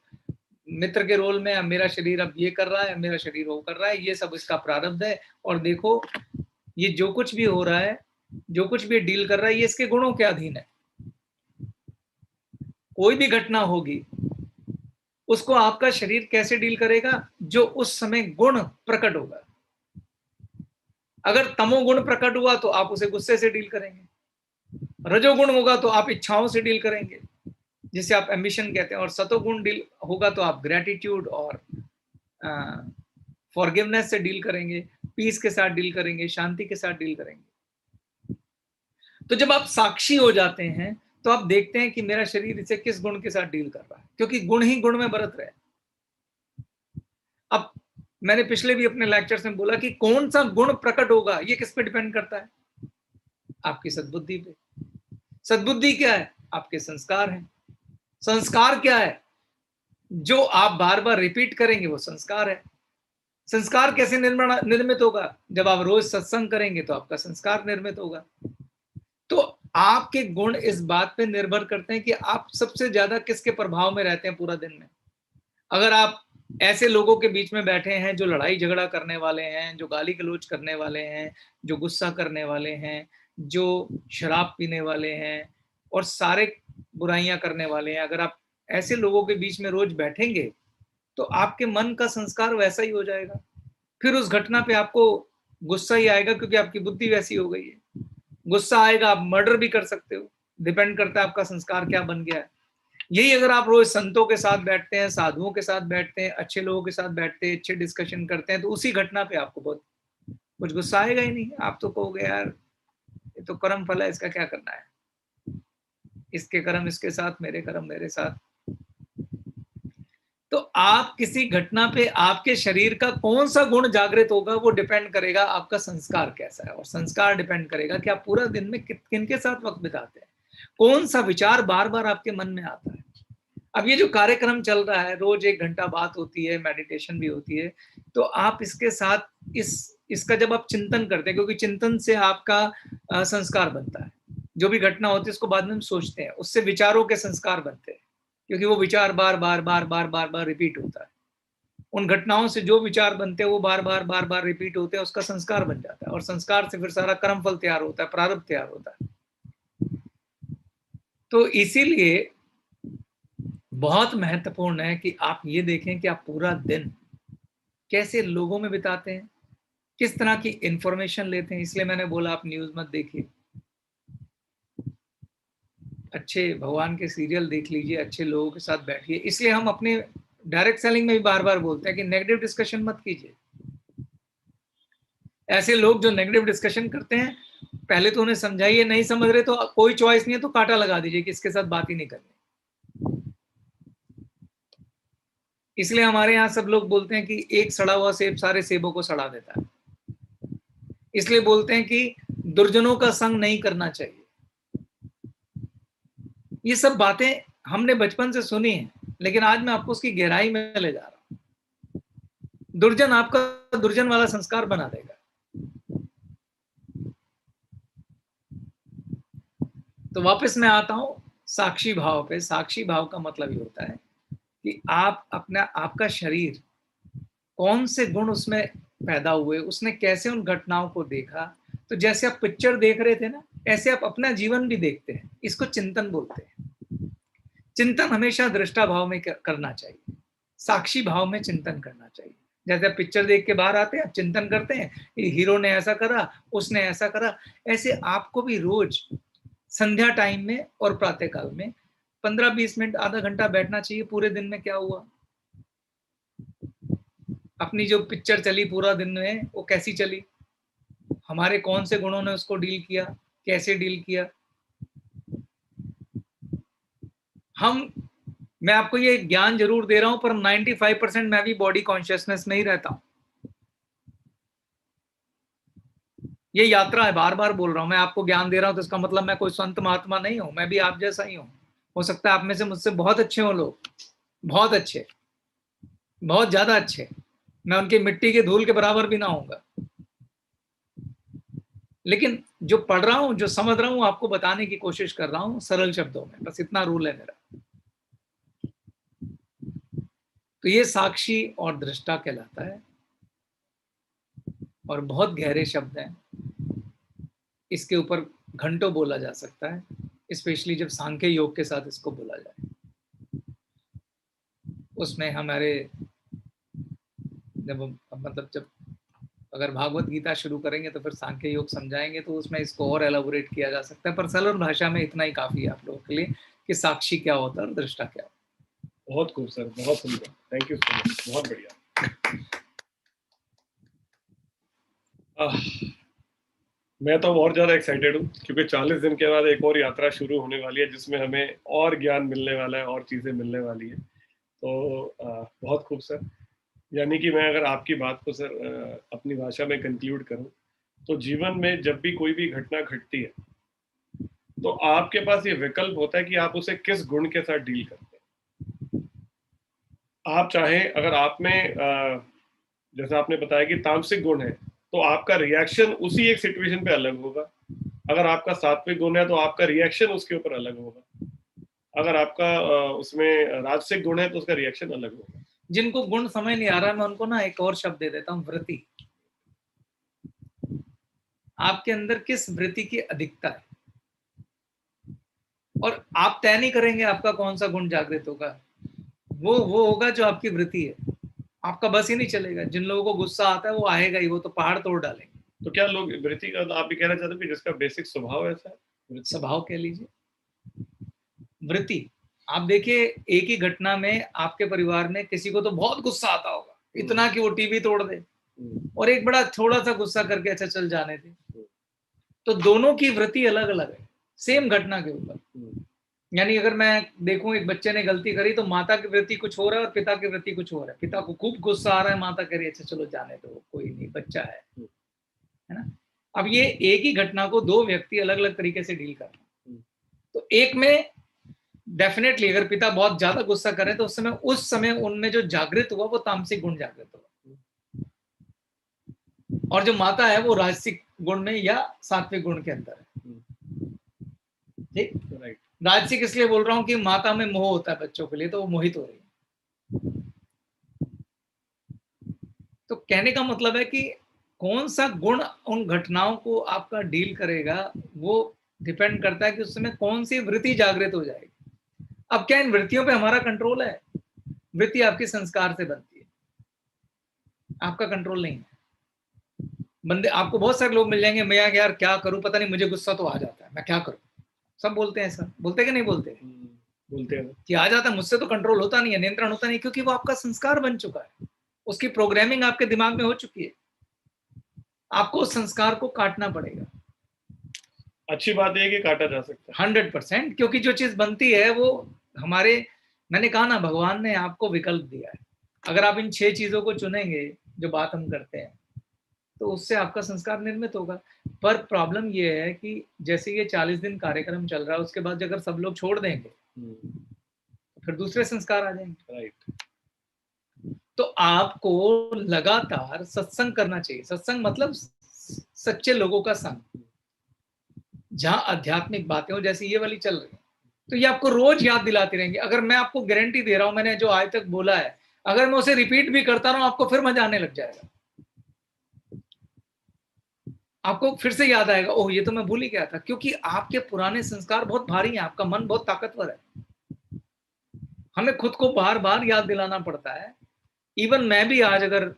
मित्र के रोल में है, मेरा शरीर अब ये कर रहा है, मेरा शरीर वो कर रहा है। ये सब इसका प्रारब्ध है। और देखो ये जो कुछ भी हो रहा है, जो कुछ भी डील कर रहा है, ये इसके गुणों के अधीन है। कोई भी घटना होगी उसको आपका शरीर कैसे डील करेगा, जो उस समय गुण प्रकट होगा। अगर तमोगुण प्रकट हुआ तो आप उसे गुस्से से डील करेंगे, रजोगुण होगा तो आप इच्छाओं से डील करेंगे, जिसे आप एम्बिशन कहते हैं, और सतोगुण डील होगा तो आप ग्रेटिट्यूड और फॉरगिवनेस से डील करेंगे, पीस के साथ डील करेंगे, शांति के साथ डील करेंगे। तो जब आप साक्षी हो जाते हैं तो आप देखते हैं कि मेरा शरीर इसे किस गुण के साथ डील कर रहा है, क्योंकि गुण ही गुण में बरत रहे। अब मैंने पिछले भी अपने लेक्चर्स में बोला कि कौन सा गुण प्रकट होगा, ये किस पे डिपेंड करता है? आपकी सद्बुद्धि पे। सद्बुद्धि क्या है? आपके संस्कार हैं। संस्कार क्या है? जो आप बार बार रिपीट करेंगे वो संस्कार है। संस्कार कैसे निर्मित होगा? जब आप रोज सत्संग करेंगे तो आपका संस्कार निर्मित होगा। तो आपके गुण इस बात पे निर्भर करते हैं कि आप सबसे ज्यादा किसके प्रभाव में रहते हैं पूरा दिन में। अगर आप ऐसे लोगों के बीच में बैठे हैं जो लड़ाई झगड़ा करने वाले हैं, जो गाली गलौज करने वाले हैं, जो गुस्सा करने वाले हैं, जो शराब पीने वाले हैं और सारे बुराइयां करने वाले हैं, अगर आप ऐसे लोगों के बीच में रोज बैठेंगे तो आपके मन का संस्कार वैसा ही हो जाएगा। फिर उस घटना पे आपको गुस्सा ही आएगा, क्योंकि आपकी बुद्धि वैसी हो गई है। गुस्सा आएगा, आप मर्डर भी कर सकते हो, डिपेंड करता है आपका संस्कार क्या बन गया है। यही अगर आप रोज संतों के साथ बैठते हैं, साधुओं के साथ बैठते हैं, अच्छे लोगों के साथ बैठते हैं, अच्छे डिस्कशन करते हैं, तो उसी घटना पे आपको बहुत कुछ गुस्सा आएगा ही नहीं। आप तो कहोगे यार ये तो कर्म फल है, इसका क्या करना है, इसके कर्म इसके साथ, मेरे कर्म मेरे साथ। तो आप किसी घटना पे आपके शरीर का कौन सा गुण जागृत होगा वो डिपेंड करेगा आपका संस्कार कैसा है, और संस्कार डिपेंड करेगा कि आप पूरा दिन में किन के साथ वक्त बिताते हैं, कौन सा विचार बार बार आपके मन में आता है। अब ये जो कार्यक्रम चल रहा है, रोज 1 घंटा बात होती है, मेडिटेशन भी होती है, तो आप इसके साथ इसका जब आप चिंतन करते हैं, क्योंकि चिंतन से आपका संस्कार बनता है। जो भी घटना होती है उसको बाद में हम सोचते हैं, उससे विचारों के संस्कार बनते हैं, क्योंकि वो विचार बार बार रिपीट होता है। उन घटनाओं से जो विचार बनते हैं वो बार बार रिपीट होते हैं, उसका संस्कार बन जाता है, और संस्कार से फिर सारा कर्म फल तैयार होता है, प्रारब्ध तैयार होता है। तो इसीलिए बहुत महत्वपूर्ण है कि आप ये देखें कि आप पूरा दिन कैसे लोगों में बिताते हैं, किस तरह की इंफॉर्मेशन लेते हैं। इसलिए मैंने बोला आप न्यूज मत देखिए, अच्छे भगवान के सीरियल देख लीजिए, अच्छे लोगों के साथ बैठिए। इसलिए हम अपने डायरेक्ट सेलिंग में भी बार बार बोलते हैं कि नेगेटिव डिस्कशन मत कीजिए। ऐसे लोग जो नेगेटिव डिस्कशन करते हैं, पहले तो उन्हें समझाइए, नहीं समझ रहे तो कोई चॉइस नहीं है तो कांटा लगा दीजिए कि इसके साथ बात ही नहीं करनी। इसलिए हमारे यहाँ सब लोग बोलते हैं कि एक सड़ा हुआ सेब सारे सेबों को सड़ा देता है। इसलिए बोलते हैं कि दुर्जनों का संग नहीं करना चाहिए। ये सब बातें हमने बचपन से सुनी है, लेकिन आज मैं आपको उसकी गहराई में ले जा रहा हूं। दुर्जन आपका दुर्जन वाला संस्कार बना देगा। तो वापस मैं आता हूं साक्षी भाव पे। साक्षी भाव का मतलब ये होता है कि आप अपना आपका शरीर कौन से गुण उसमें पैदा हुए, उसने कैसे उन घटनाओं को देखा। तो जैसे आप पिक्चर देख रहे थे ना, ऐसे आप अपना जीवन भी देखते हैं। इसको चिंतन बोलते हैं। चिंतन हमेशा दृष्टा भाव में करना चाहिए, साक्षी भाव में चिंतन करना चाहिए। जैसे आप पिक्चर देख के बाहर आते हैं, आप चिंतन करते हैं, हीरो ने ऐसा करा, उसने ऐसा करा। ऐसे आपको भी रोज संध्या टाइम में और प्रातः काल में 15-20 मिनट, आधा घंटा बैठना चाहिए। पूरे दिन में क्या हुआ, अपनी जो पिक्चर चली पूरा दिन में वो कैसी चली, हमारे कौन से गुणों ने उसको डील किया, कैसे डील किया। मैं आपको ये ज्ञान जरूर दे रहा हूं, पर 95% मैं भी बॉडी कॉन्शियसनेस में ही रहता हूं। ये यात्रा है, बार बार बोल रहा हूं। मैं आपको ज्ञान दे रहा हूं तो इसका मतलब मैं कोई संत महात्मा नहीं हूं, मैं भी आप जैसा ही हूं। हो सकता है आप में से मुझसे बहुत अच्छे हो लोग, बहुत अच्छे, बहुत ज्यादा अच्छे। मैं उनकी मिट्टी के धूल के बराबर भी ना होऊंगा, लेकिन जो पढ़ रहा हूं, जो समझ रहा हूं, आपको बताने की कोशिश कर रहा हूं सरल शब्दों में। बस इतना रूल है मेरा। तो ये साक्षी और दृष्टा कहलाता है, और बहुत गहरे शब्द हैं। इसके ऊपर घंटों बोला जा सकता है, स्पेशली जब सांख्य योग के साथ इसको बोला जाए। उसमें हमारे जब अगर भागवत गीता शुरू करेंगे तो फिर सांख्य योग समझाएंगे, तो उसमें इसको और एलाबोरेट किया जा सकता है। पर सरल भाषा में इतना ही काफी है आप लोगों के लिए कि साक्षी क्या होता है और दृष्टा क्या होता है। बहुत खूब सर, बहुत सुंदर, थैंक यू सो मच, बहुत बढ़िया। मैं तो और ज्यादा एक्साइटेड हूँ क्योंकि 40 दिन के बाद एक और यात्रा शुरू होने वाली है जिसमें हमें और ज्ञान मिलने वाला है और चीजें मिलने वाली है। तो बहुत खूब सर। यानी कि मैं अगर आपकी बात को सर अपनी भाषा में कंक्लूड करूं तो जीवन में जब भी कोई भी घटना घटती है तो आपके पास ये विकल्प होता है कि आप उसे किस गुण के साथ डील करते हैं। आप चाहें, अगर आप में जैसा आपने बताया कि तामसिक गुण है तो आपका रिएक्शन उसी एक सिचुएशन पे अलग होगा। अगर आपका सात्विक गुण है तो आपका रिएक्शन उसके ऊपर अलग होगा। अगर आपका उसमें राजसिक गुण है तो उसका रिएक्शन अलग होगा। जिनको गुण समझ नहीं आ रहा, मैं उनको ना एक और शब्द दे देता हूँ, वृत्ति। आपके अंदर किस वृत्ति की अधिकता है, और आप तय नहीं करेंगे आपका कौन सा गुण जागृत होगा। वो होगा जो आपकी वृत्ति है। आपका बस ही नहीं चलेगा। जिन लोगों को गुस्सा आता है वो आएगा ही, वो तो पहाड़ तोड़ डालेंगे। तो क्या लोग वृत्ति का, आप भी कहना चाहते हैं कि जिसका बेसिक स्वभाव ऐसा है? स्वभाव कह लीजिए, वृत्ति। आप देखिए, एक ही घटना में आपके परिवार में किसी को तो बहुत गुस्सा आता होगा, इतना कि वो टीवी तोड़ दे, और एक बड़ा थोड़ा सा गुस्सा करके अच्छा चल जाने दे। तो दोनों की वृत्ति अलग अलग है सेम घटना के ऊपर। यानी अगर मैं देखूं एक बच्चे ने गलती करी तो माता की वृत्ति कुछ हो रहा है और पिता की वृत्ति कुछ हो रहा है। पिता को खूब गुस्सा आ रहा है, माता कह रही है अच्छा चलो जाने दो, कोई नहीं, बच्चा है ना। अब ये एक ही घटना को दो व्यक्ति अलग अलग तरीके से डील कर रहे हैं। तो एक में डेफिनेटली अगर पिता बहुत ज्यादा गुस्सा करे तो उस समय उनमें जो जागृत हुआ वो तामसिक गुण जागृत हुआ, और जो माता है वो राजसिक गुण में या सात्विक गुण के अंदर है। ठीक, राइट। राजसिक इसलिए बोल रहा हूं कि माता में मोह होता है बच्चों के लिए, तो वो मोहित हो रही है। तो कहने का मतलब है कि कौन सा गुण उन घटनाओं को आपका डील करेगा वो डिपेंड करता है कि उस समय कौन सी वृत्ति जागृत हो जाएगी। अब क्या इन वृत्तियों पे हमारा कंट्रोल है? वृत्ति आपके संस्कार से बनती है, आपका कंट्रोल नहीं है। बंदे आपको बहुत सारे लोग मिल जाएंगे, मैं यार क्या करूं, पता नहीं मुझे गुस्सा तो आ जाता है, मैं क्या करूं। सब बोलते हैं ऐसा, बोलते कि नहीं बोलते? बोलते हैं कि आ जाता है, मुझसे तो कंट्रोल होता नहीं है, नियंत्रण होता नहीं, क्योंकि वो आपका संस्कार बन चुका है, उसकी प्रोग्रामिंग आपके दिमाग में हो चुकी है। आपको उस संस्कार को काटना पड़ेगा। अच्छी बात है कि काटा जा सकता है 100%, क्योंकि जो चीज बनती है वो हमारे, मैंने कहा ना, भगवान ने आपको विकल्प दिया है। अगर आप इन 6 चीजों को चुनेंगे जो बात हम करते हैं तो उससे आपका संस्कार निर्मित होगा। पर प्रॉब्लम ये है कि जैसे ये 40 दिन कार्यक्रम चल रहा है, उसके बाद अगर सब लोग छोड़ देंगे तो फिर दूसरे संस्कार आ जाएंगे। राइट। तो आपको लगातार सत्संग करना चाहिए। सत्संग मतलब सच्चे लोगों का संग, जहां आध्यात्मिक बातें हो, जैसे ये वाली चल रही है, तो ये आपको रोज याद दिलाती रहेंगे। अगर मैं आपको गारंटी दे रहा हूं, मैंने जो आज तक बोला है, अगर मैं उसे रिपीट भी करता रहा हूं, आपको फिर मजा आने लग जाएगा। आपको फिर से याद आएगा, ओह ये तो मैं भूल ही गया था, क्योंकि आपके पुराने संस्कार बहुत भारी हैं, आपका मन बहुत ताकतवर है। हमें खुद को बार बार याद दिलाना पड़ता है। इवन मैं भी आज अगर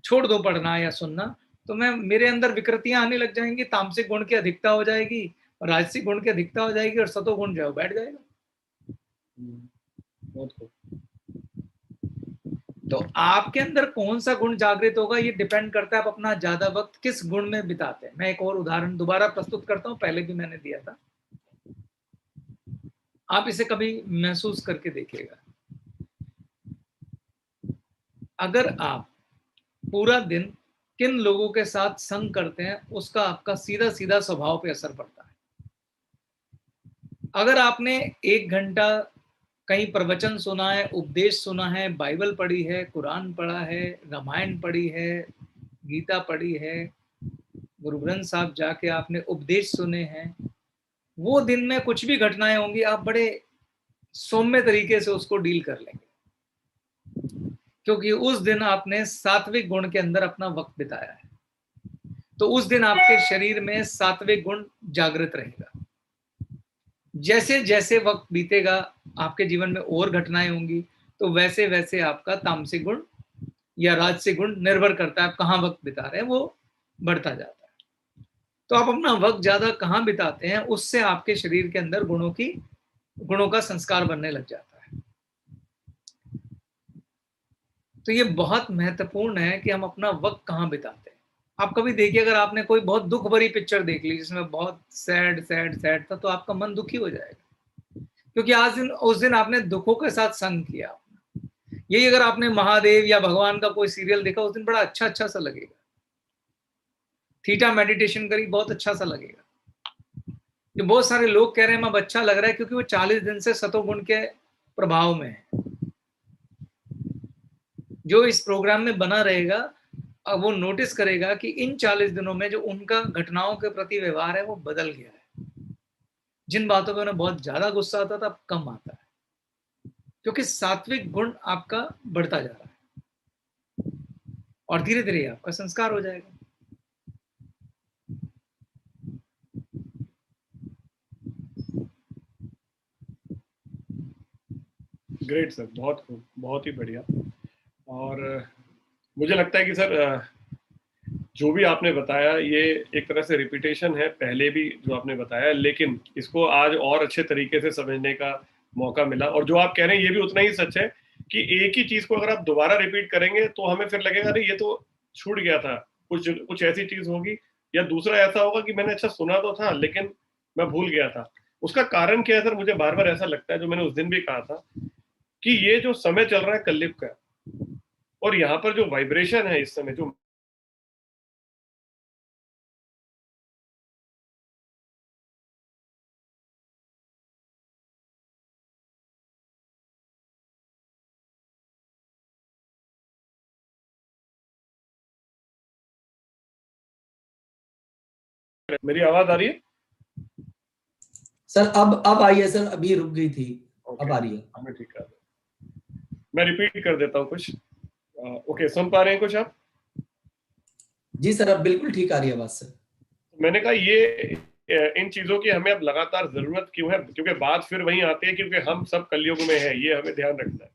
छोड़ दो पढ़ना या सुनना, तो मेरे अंदर विकृतियां आने लग जाएंगी, तामसिक गुण की अधिकता हो जाएगी, राजसिक गुण की अधिकता हो जाएगी, और सतो गुण जो है बैठ जाएगा। बहुत खूब। तो आपके अंदर कौन सा गुण जागृत होगा ये डिपेंड करता है आप अपना ज्यादा वक्त किस गुण में बिताते हैं। मैं एक और उदाहरण दोबारा प्रस्तुत करता हूं, पहले भी मैंने दिया था, आप इसे कभी महसूस करके देखिएगा। अगर आप पूरा दिन किन लोगों के साथ संग करते हैं उसका आपका सीधा सीधा स्वभाव पे असर पड़ता है। अगर आपने 1 घंटा कहीं प्रवचन सुना है, उपदेश सुना है, बाइबल पढ़ी है, कुरान पढ़ा है, रामायण पढ़ी है, गीता पढ़ी है, गुरु ग्रंथ साहब जाके आपने उपदेश सुने हैं, वो दिन में कुछ भी घटनाएं होंगी, आप बड़े सौम्य तरीके से उसको डील कर लेंगे, क्योंकि उस दिन आपने सात्विक गुण के अंदर अपना वक्त बिताया है। तो उस दिन आपके शरीर में सात्विक गुण जागृत रहेगा। जैसे जैसे वक्त बीतेगा, आपके जीवन में और घटनाएं होंगी, तो वैसे वैसे आपका तामसिक गुण या राजसिक गुण, निर्भर करता है आप कहाँ वक्त बिता रहे हैं, वो बढ़ता जाता है। तो आप अपना वक्त ज्यादा कहाँ बिताते हैं, उससे आपके शरीर के अंदर गुणों का संस्कार बनने लग जाता है। तो ये बहुत महत्वपूर्ण है कि हम अपना वक्त कहाँ बिताते हैं। आप कभी देखिए, अगर आपने कोई बहुत दुख भरी पिक्चर देख ली जिसमें बहुत सैड सैड सैड था, तो आपका मन दुखी हो जाएगा, क्योंकि उस दिन आपने दुखों के साथ संग किया। यही अगर आपने महादेव या भगवान का कोई सीरियल देखा, उस दिन बड़ा अच्छा सा लगेगा। थीटा मेडिटेशन करी, बहुत अच्छा सा लगेगा। जो बहुत सारे लोग कह रहे हैं अब अच्छा लग रहा है, क्योंकि वो 40 दिन से सतोगुण के प्रभाव में है। जो इस प्रोग्राम में बना रहेगा, अब वो नोटिस करेगा कि इन 40 दिनों में जो उनका घटनाओं के प्रति व्यवहार है वो बदल गया है। जिन बातों पे उन्हें बहुत ज्यादा गुस्सा आता था, अब कम आता है, क्योंकि सात्विक गुण आपका बढ़ता जा रहा है और धीरे धीरे आपका संस्कार हो जाएगा। ग्रेट सर, बहुत खूब, बहुत ही बढ़िया। और मुझे लगता है कि सर जो भी आपने बताया ये एक तरह से रिपीटेशन है पहले भी जो आपने बताया, लेकिन इसको आज और अच्छे तरीके से समझने का मौका मिला। और जो आप कह रहे हैं ये भी उतना ही सच है कि एक ही चीज को अगर आप दोबारा रिपीट करेंगे तो हमें फिर लगेगा नहीं ये तो छूट गया था, कुछ ऐसी चीज होगी, या दूसरा ऐसा होगा कि मैंने अच्छा सुना तो था लेकिन मैं भूल गया था। उसका कारण क्या है सर? मुझे बार बार ऐसा लगता है, जो मैंने उस दिन भी कहा था, कि ये जो समय चल रहा है कलयुग का, और यहाँ पर जो वाइब्रेशन है इस समय, जो मेरी आवाज आ रही है सर? अब आई है सर, अभी रुक गई थी, अब आ रही है। हमें ठीक है, मैं रिपीट कर देता हूँ कुछ। ओके, सुन पा रहे हैं कुछ आप? जी सर, अब बिल्कुल ठीक आ रही है आवाज सर। मैंने कहा ये इन चीजों की हमें अब लगातार जरूरत क्यों है? क्योंकि बात फिर वहीं आती है, क्योंकि हम सब कलयुग में है, ये हमें ध्यान रखना है।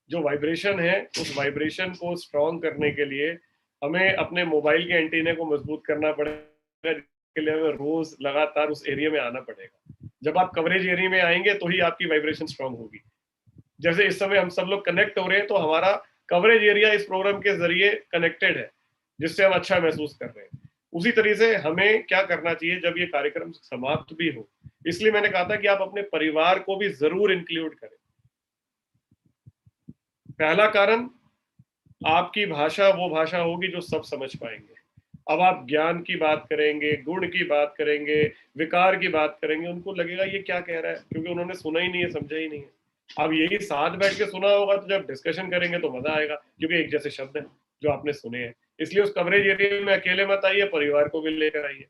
जो वाइब्रेशन है, उस वाइब्रेशन को स्ट्रॉन्ग करने के लिए हमें अपने मोबाइल के एंटीने को मजबूत करना पड़ेगा, जिसके लिए हमें रोज लगातार उस एरिया में आना पड़ेगा। जब आप कवरेज एरिया में आएंगे तो ही आपकी वाइब्रेशन स्ट्रॉन्ग होगी। जैसे इस समय हम सब लोग कनेक्ट हो रहे हैं, तो हमारा कवरेज एरिया इस प्रोग्राम के जरिए कनेक्टेड है, जिससे हम अच्छा महसूस कर रहे हैं। उसी तरीके से हमें क्या करना चाहिए जब ये कार्यक्रम समाप्त भी हो, इसलिए मैंने कहा था कि आप अपने परिवार को भी जरूर इंक्लूड करें। पहला कारण, आपकी भाषा वो भाषा होगी जो सब समझ पाएंगे। अब आप ज्ञान की बात करेंगे, गुण की बात करेंगे, विकार की बात करेंगे, उनको लगेगा ये क्या कह रहा है, क्योंकि उन्होंने सुना ही नहीं है, समझा ही नहीं है। अब यही साथ बैठ के सुना होगा तो जब डिस्कशन करेंगे तो मजा आएगा, क्योंकि एक जैसे शब्द हैं जो आपने सुने हैं। इसलिए उस कवरेज एरिया में अकेले मत आइए, परिवार को भी लेकर आइए।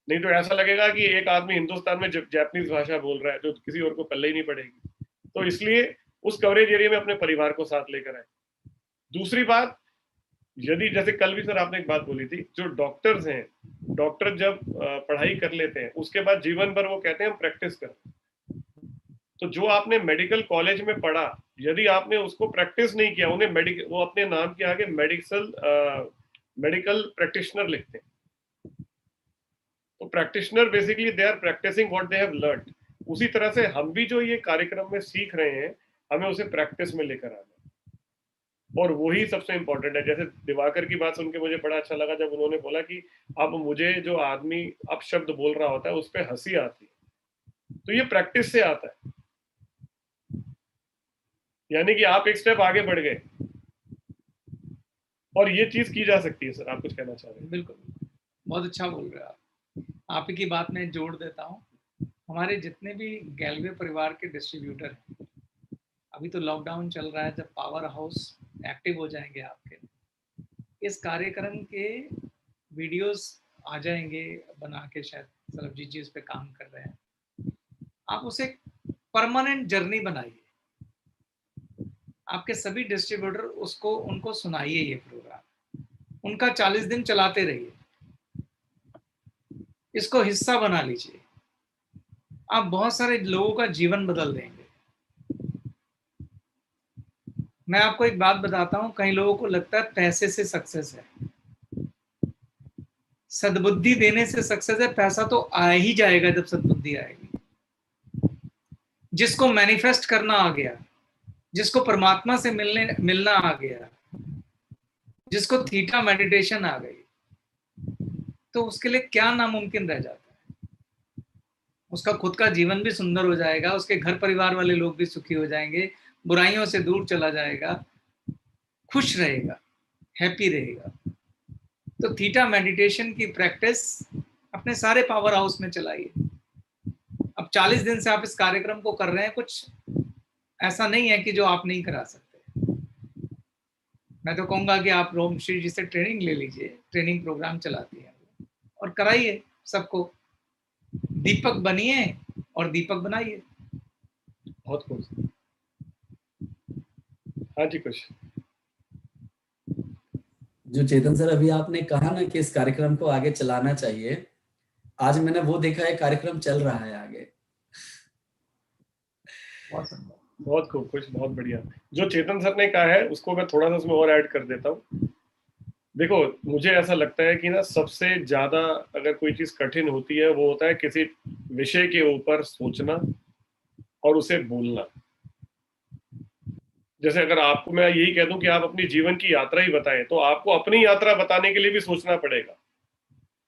नहीं तो ऐसा लगेगा कि एक आदमी हिंदुस्तान में जापानीज भाषा बोल रहा है जो किसी और को पल्ले ही नहीं पड़ेगी। तो इसलिए उस कवरेज एरिया में अपने परिवार को साथ लेकर आए। दूसरी बात, यदि जैसे कल भी सर आपने एक बात बोली थी, जो डॉक्टर्स हैं, डॉक्टर जब पढ़ाई कर लेते हैं उसके बाद जीवन भर वो कहते हैं हम प्रैक्टिस करें। तो जो आपने मेडिकल कॉलेज में पढ़ा, यदि आपने उसको प्रैक्टिस नहीं किया, उन्हें वो अपने नाम के आगे मेडिकल प्रैक्टिशनर लिखते हैं। तो practitioner basically they are practising what they have learned. उसी तरह से हम भी जो ये कार्यक्रम में सीख रहे हैं, हमें उसे प्रैक्टिस में लेकर आना, और वही सबसे इंपॉर्टेंट है। जैसे दिवाकर की बात सुन के मुझे बड़ा अच्छा लगा जब उन्होंने बोला कि अब मुझे जो आदमी अपशब्द बोल रहा होता है उस पर हंसी आती है, तो ये प्रैक्टिस से आता है। यानी कि आप एक स्टेप आगे बढ़ गए, और ये चीज की जा सकती है। सर आप कुछ कहना चाह रहे हैं? बिल्कुल, बहुत अच्छा बोल रहे हैं आप ही की बात में जोड़ देता हूँ। हमारे जितने भी गैलवे परिवार के डिस्ट्रीब्यूटर हैं, अभी तो लॉकडाउन चल रहा है, जब पावर हाउस एक्टिव हो जाएंगे आपके, इस कार्यक्रम के वीडियोस आ जाएंगे बना के, शायद सरबजीत जी इस पे काम कर रहे हैं। आप उसे परमानेंट जर्नी बनाइए, आपके सभी डिस्ट्रीब्यूटर उसको उनको सुनाइए ये प्रोग्राम, उनका 40 दिन चलाते रहिए, इसको हिस्सा बना लीजिए। आप बहुत सारे लोगों का जीवन बदल देंगे। मैं आपको एक बात बताता हूं, कई लोगों को लगता है पैसे से सक्सेस है। सद्बुद्धि देने से सक्सेस है। पैसा तो आ ही जाएगा जब सद्बुद्धि आएगी। जिसको मैनिफेस्ट करना आ गया, जिसको परमात्मा से मिलना आ गया, जिसको थीटा मेडिटेशन आ गई, तो उसके लिए क्या नामुमकिन रह जाता है। उसका खुद का जीवन भी सुंदर हो जाएगा, उसके घर परिवार वाले लोग भी सुखी हो जाएंगे, बुराइयों से दूर चला जाएगा, खुश रहेगा, हैप्पी रहेगा। तो थीटा मेडिटेशन की प्रैक्टिस अपने सारे पावर हाउस में चलाइए। अब 40 दिन से आप इस कार्यक्रम को कर रहे हैं, कुछ ऐसा नहीं है कि जो आप नहीं करा सकते। मैं तो कहूंगा कि आप रोम श्री जी से ट्रेनिंग ले लीजिए, ट्रेनिंग प्रोग्राम चलाती है और कराइए सबको। दीपक बनिए और दीपक बनाइए। बहुत कुछ। हाँ जी, कुछ जो चेतन सर अभी आपने कहा ना कि इस कार्यक्रम को आगे चलाना चाहिए, आज मैंने वो देखा है, कार्यक्रम चल रहा है आगे। बहुत खूब, कुछ बहुत बढ़िया। जो चेतन सर ने कहा है उसको मैं थोड़ा सा उसमें और ऐड कर देता हूँ। देखो, मुझे ऐसा लगता है कि ना सबसे ज्यादा अगर कोई चीज कठिन होती है वो होता है किसी विषय के ऊपर सोचना और उसे बोलना। जैसे अगर आपको मैं यही कह दूं कि आप अपनी जीवन की यात्रा ही बताएं, तो आपको अपनी यात्रा बताने के लिए भी सोचना पड़ेगा,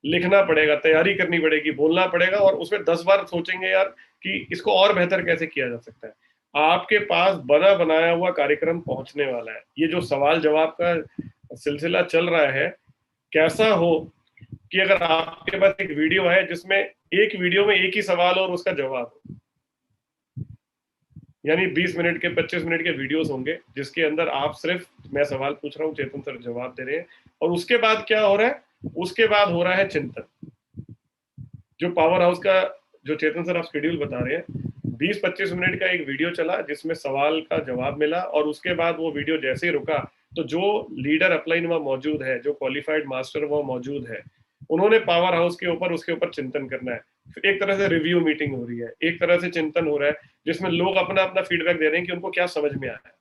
लिखना पड़ेगा, तैयारी करनी पड़ेगी, बोलना पड़ेगा, और उसमें 10 बार सोचेंगे यार कि इसको और बेहतर कैसे किया जा सकता है। आपके पास बना बनाया हुआ कार्यक्रम पहुंचने वाला है। ये जो सवाल जवाब का सिलसिला चल रहा है, कैसा हो कि अगर आपके पास एक वीडियो है जिसमें एक वीडियो में एक ही सवाल और उसका जवाब हो, यानी 20 मिनट के 25 मिनट के वीडियोस होंगे जिसके अंदर आप सिर्फ, मैं सवाल पूछ रहा हूँ, चेतन सर जवाब दे रहे हैं, और उसके बाद क्या हो रहा है, उसके बाद हो रहा है चिंतन। जो पावर हाउस का जो चेतन सर आप शेड्यूल बता रहे हैं, 20-25 मिनट का एक वीडियो चला जिसमें सवाल का जवाब मिला, और उसके बाद वो वीडियो जैसे ही रुका तो जो लीडर अपलाइन वहां मौजूद है, जो क्वालिफाइड मास्टर वहां मौजूद है, उन्होंने पावर हाउस के ऊपर उसके ऊपर चिंतन करना है। एक तरह से रिव्यू मीटिंग हो रही है, एक तरह से चिंतन हो रहा है जिसमें लोग अपना अपना फीडबैक दे रहे हैं कि उनको क्या समझ में आया,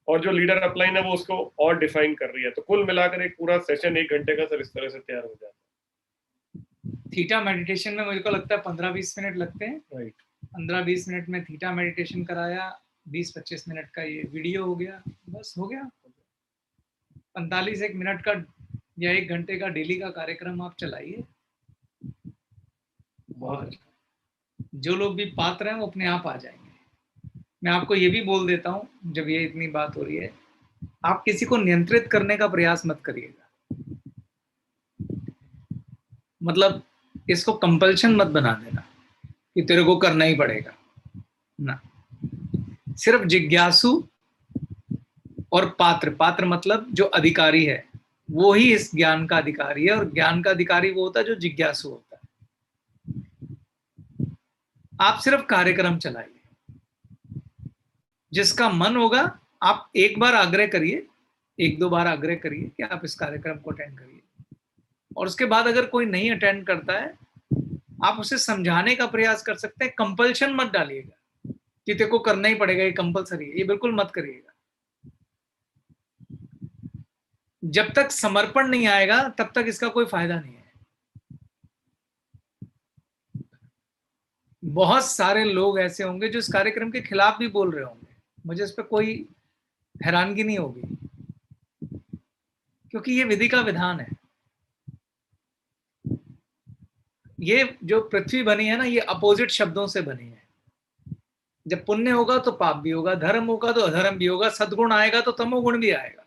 और जो लीडर अपलाइन है वो उसको और डिफाइन कर रही है। तो कुल मिलाकर एक पूरा सेशन 1 घंटे का सर इस तरह से तैयार हो जाता है। थीटा मेडिटेशन में मुझे को लगता है 15-20 मिनट लगते हैं। राइट, 15-20 मिनट में थीटा मेडिटेशन कराया, 20-25 मिनट का ये वीडियो हो गया, बस हो गया। 45 मिनट का या 1 घंटे का डेली का कार्यक्रम आप चलाइए, और जो लोग भी पात्र हैं वो अपने आप आ जाएंगे। मैं आपको ये भी बोल देता हूँ, जब ये इतनी बात हो रही है, आप किसी को नियंत्रित करने का प्रयास मत करिएगा। मतलब इसको कंपल्शन मत बना देना कि तेरे को करना ही पड़ेगा ना। सिर्फ जिज्ञासु और पात्र, पात्र मतलब जो अधिकारी है, वो ही इस ज्ञान का अधिकारी है, और ज्ञान का अधिकारी वो होता है जो जिज्ञासु होता है। आप सिर्फ कार्यक्रम चलाइए, जिसका मन होगा आप एक बार आग्रह करिए, 1-2 बार आग्रह करिए कि आप इस कार्यक्रम को अटेंड करिए, और उसके बाद अगर कोई नहीं अटेंड करता है, आप उसे समझाने का प्रयास कर सकते हैं। कंपल्शन मत डालिएगा कि तेरे को करना ही पड़ेगा, ये कंपल्सरी है, ये बिल्कुल मत करिएगा। जब तक समर्पण नहीं आएगा तब तक इसका कोई फायदा नहीं है। बहुत सारे लोग ऐसे होंगे जो इस कार्यक्रम के खिलाफ भी बोल रहे होंगे, मुझे इस पर कोई हैरानगी नहीं होगी, क्योंकि ये विधि का विधान है। ये जो पृथ्वी बनी है ना, ये अपोजिट शब्दों से बनी है। जब पुण्य होगा तो पाप भी होगा, धर्म होगा तो अधर्म भी होगा, सद्गुण आएगा तो तमोगुण भी आएगा।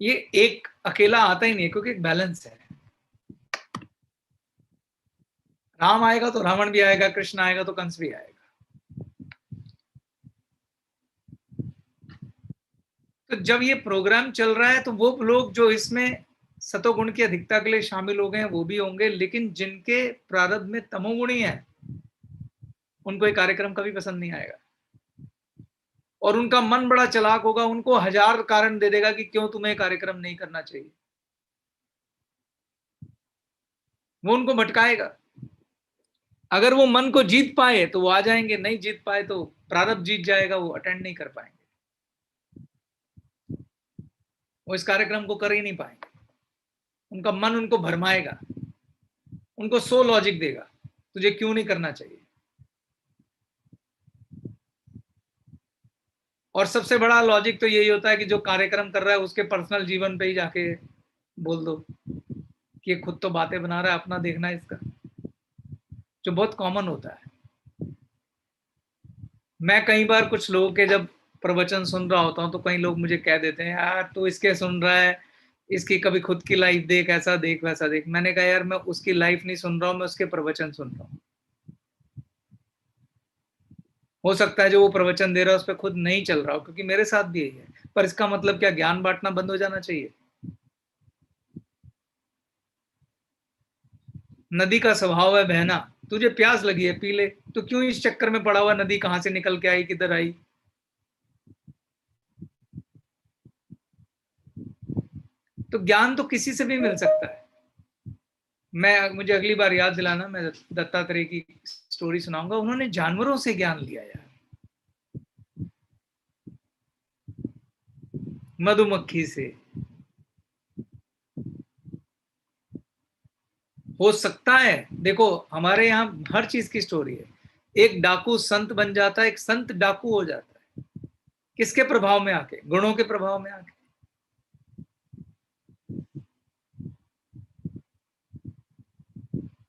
ये एक अकेला आता ही नहीं है, क्योंकि एक बैलेंस है। राम आएगा तो रावण भी आएगा, कृष्ण आएगा तो कंस भी आएगा। तो जब ये प्रोग्राम चल रहा है तो वो लोग जो इसमें सतोगुण की अधिकता के लिए शामिल हो गए हैं वो भी होंगे, लेकिन जिनके प्रारब्ध में तमोगुणी है उनको ये कार्यक्रम कभी पसंद नहीं आएगा, और उनका मन बड़ा चालाक होगा, उनको 1000 कारण दे देगा कि क्यों तुम्हें कार्यक्रम नहीं करना चाहिए। वो उनको भटकाएगा। अगर वो मन को जीत पाए तो वो आ जाएंगे, नहीं जीत पाए तो प्रारब्ध जीत जाएगा, वो अटेंड नहीं कर पाएंगे, वो इस कार्यक्रम को कर ही नहीं पाएंगे। उनका मन उनको भरमाएगा, उनको 100 लॉजिक देगा तुझे क्यों नहीं करना चाहिए। और सबसे बड़ा लॉजिक तो यही होता है कि जो कार्यक्रम कर रहा है उसके पर्सनल जीवन पे ही जाके बोल दो कि ये खुद तो बातें बना रहा है, अपना देखना है इसका, जो बहुत कॉमन होता है। मैं कई बार कुछ लोगों के जब प्रवचन सुन रहा होता हूँ तो कई लोग मुझे कह देते हैं, यार तू इसके सुन रहा है, इसकी कभी खुद की लाइफ देख, ऐसा देख वैसा देख। मैंने कहा यार मैं उसकी लाइफ नहीं सुन रहा हूँ, मैं उसके प्रवचन सुन रहा हूँ। हो सकता है जो वो प्रवचन दे रहा है उस पर खुद नहीं चल रहा हो, क्योंकि मेरे साथ भी यही है। पर इसका मतलब क्या ज्ञान बांटना बंद हो जाना चाहिए? नदी का स्वभाव है बहना, तुझे प्यास लगी है पी ले, तो क्यों इस चक्कर में पड़ा हुआ नदी कहां से निकल के आई, किधर आई? तो ज्ञान तो किसी से भी मिल सकता है। मुझे अगली बार याद दिलाना, मैं दत्तात्रेय की स्टोरी सुनाऊंगा। उन्होंने जानवरों से ज्ञान लिया यार, मधुमक्खी से। हो सकता है, देखो हमारे यहाँ हर चीज की स्टोरी है। एक डाकू संत बन जाता है, एक संत डाकू हो जाता है। किसके प्रभाव में आके? गुणों के प्रभाव में आके।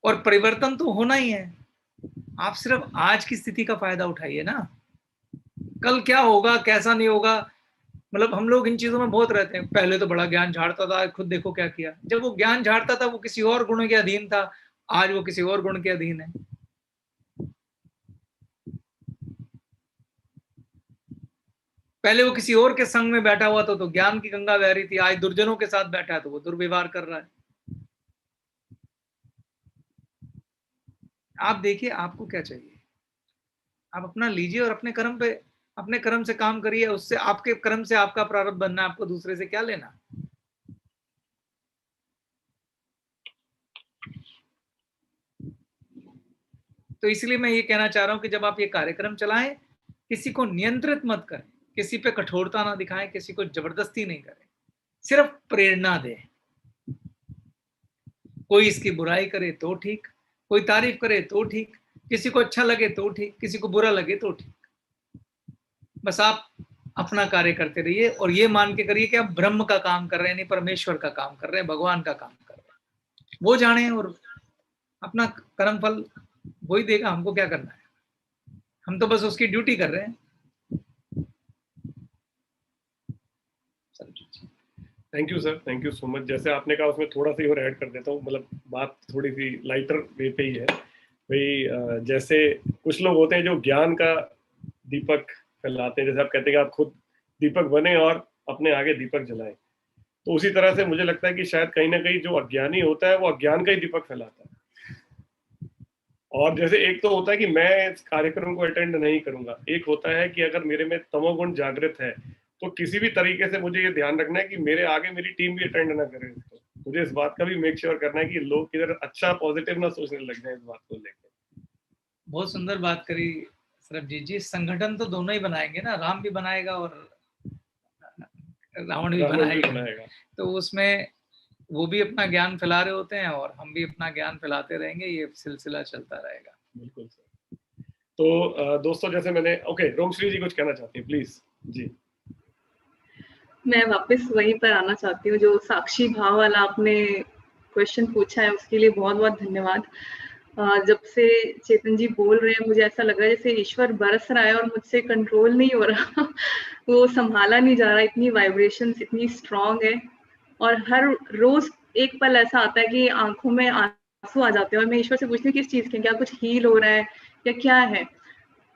और परिवर्तन तो होना ही है। आप सिर्फ आज की स्थिति का फायदा उठाइए ना, कल क्या होगा कैसा नहीं होगा। मतलब हम लोग इन चीजों में बहुत रहते हैं, पहले तो बड़ा ज्ञान झाड़ता था, खुद देखो क्या किया। जब वो ज्ञान झाड़ता था वो किसी और गुण के अधीन था, आज वो किसी और गुण के अधीन है। पहले वो किसी और के संग में बैठा हुआ था तो ज्ञान की गंगा बह रही थी, आज दुर्जनों के साथ बैठा है तो वो दुर्व्यवहार कर रहा है। आप देखिए आपको क्या चाहिए, आप अपना लीजिए और अपने कर्म से काम करिए। उससे आपके कर्म से आपका प्रारब्ध बनना है, आपको दूसरे से क्या लेना। तो इसलिए मैं ये कहना चाह रहा हूं कि जब आप ये कार्यक्रम चलाएं, किसी को नियंत्रित मत करें, किसी पे कठोरता ना दिखाएं, किसी को जबरदस्ती नहीं करें, सिर्फ प्रेरणा दें। कोई इसकी बुराई करे तो ठीक, कोई तारीफ करे तो ठीक, किसी को अच्छा लगे तो ठीक, किसी को बुरा लगे तो ठीक। बस आप अपना कार्य करते रहिए और ये मान के करिए कि आप ब्रह्म का काम कर रहे हैं, नहीं परमेश्वर का काम कर रहे हैं, भगवान का काम कर रहे हैं। वो जाने और अपना कर्म फल वही देगा, हमको क्या करना है, हम तो बस उसकी ड्यूटी कर रहे हैं। Thank you sir, thank you so much. जैसे आपने कहा उसमें थोड़ा सा और ऐड कर देता हूँ, मतलब बात थोड़ी सी लाइटर वे पे ही है भाई। जैसे कुछ लोग होते हैं जो ज्ञान का दीपक फैलाते हैं, जैसे आप कहते हैं कि आप खुद दीपक बने और अपने आगे दीपक जलाएं, तो उसी तरह से मुझे लगता है कि शायद कहीं ना कहीं जो अज्ञानी होता है वो अज्ञान का ही दीपक फैलाता है। और जैसे एक तो होता है कि मैं इस कार्यक्रम को अटेंड नहीं करूंगा, एक होता है कि अगर मेरे में तमोगुण जागृत है तो किसी भी तरीके से मुझे ये ध्यान रखना है कि मेरे आगे मेरी टीम भी अटेंड ना करे। तो मुझे इस बात का भी मेक श्योर करना है कि लोग किधर अच्छा पॉजिटिव ना सोचने लग जाए इस बात को लेकर। बहुत सुंदर बात करी सरबजीत जी। संगठन तो दोनों ही बनाएंगे ना, राम भी बनाएगा और रावण भी बनाएगा। तो उसमें वो भी अपना ज्ञान फैला रहे होते हैं और हम भी अपना ज्ञान फैलाते रहेंगे, ये सिलसिला चलता रहेगा। बिल्कुल सर। तो दोस्तों जैसे मैंने रोमश्री जी कुछ कहना चाहती है प्लीज जी। मैं वापस वहीं पर आना चाहती हूँ, जो साक्षी भाव वाला आपने क्वेश्चन पूछा है उसके लिए बहुत बहुत धन्यवाद। जब से चेतन जी बोल रहे हैं मुझे ऐसा लग रहा है जैसे ईश्वर बरस रहा है और मुझसे कंट्रोल नहीं हो रहा वो संभाला नहीं जा रहा, इतनी वाइब्रेशंस इतनी स्ट्रांग है। और हर रोज एक पल ऐसा आता है कि आंखों में आंसू आ जाते हैं और मैं ईश्वर से पूछती हूँ किस चीज के, क्या कुछ हील हो रहा है या क्या है।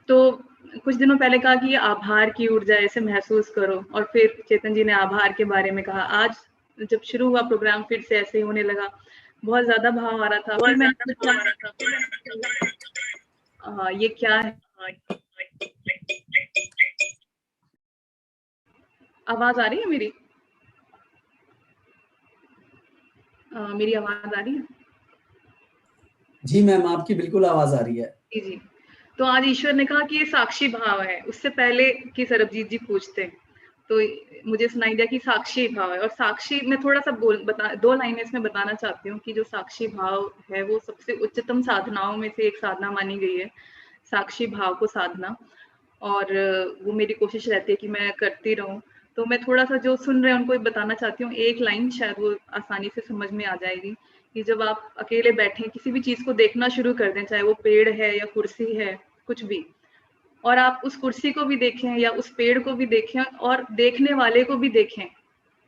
तो कुछ दिनों पहले कहा कि आभार की ऊर्जा ऐसे महसूस करो, और फिर चेतन जी ने आभार के बारे में कहा। आज जब शुरू हुआ प्रोग्राम फिर से ऐसे ही होने लगा, बहुत ज्यादा भाव आ रहा था। फिर मैंने ये क्या है, आवाज आ रही है मेरी? मेरी आवाज आ रही है? जी मैम आपकी बिल्कुल आवाज आ रही है। जी जी। तो आज ईश्वर ने कहा कि ये साक्षी भाव है। उससे पहले कि सरबजीत जी पूछते तो मुझे सुनाई दिया कि साक्षी भाव है। और साक्षी मैं थोड़ा सा दो लाइनें इसमें बताना चाहती हूँ कि जो साक्षी भाव है वो सबसे उच्चतम साधनाओं में से एक साधना मानी गई है, साक्षी भाव को साधना। और वो मेरी कोशिश रहती है कि मैं करती रहूं। तो मैं थोड़ा सा जो सुन रहे हैं उनको बताना चाहती हूँ, एक लाइन शायद वो आसानी से समझ में आ जाएगी कि जब आप अकेले बैठे किसी भी चीज को देखना शुरू कर दें, चाहे वो पेड़ है या कुर्सी है, कुछ भी, और आप उस कुर्सी को भी देखें या उस पेड़ को भी देखें और देखने वाले को भी देखें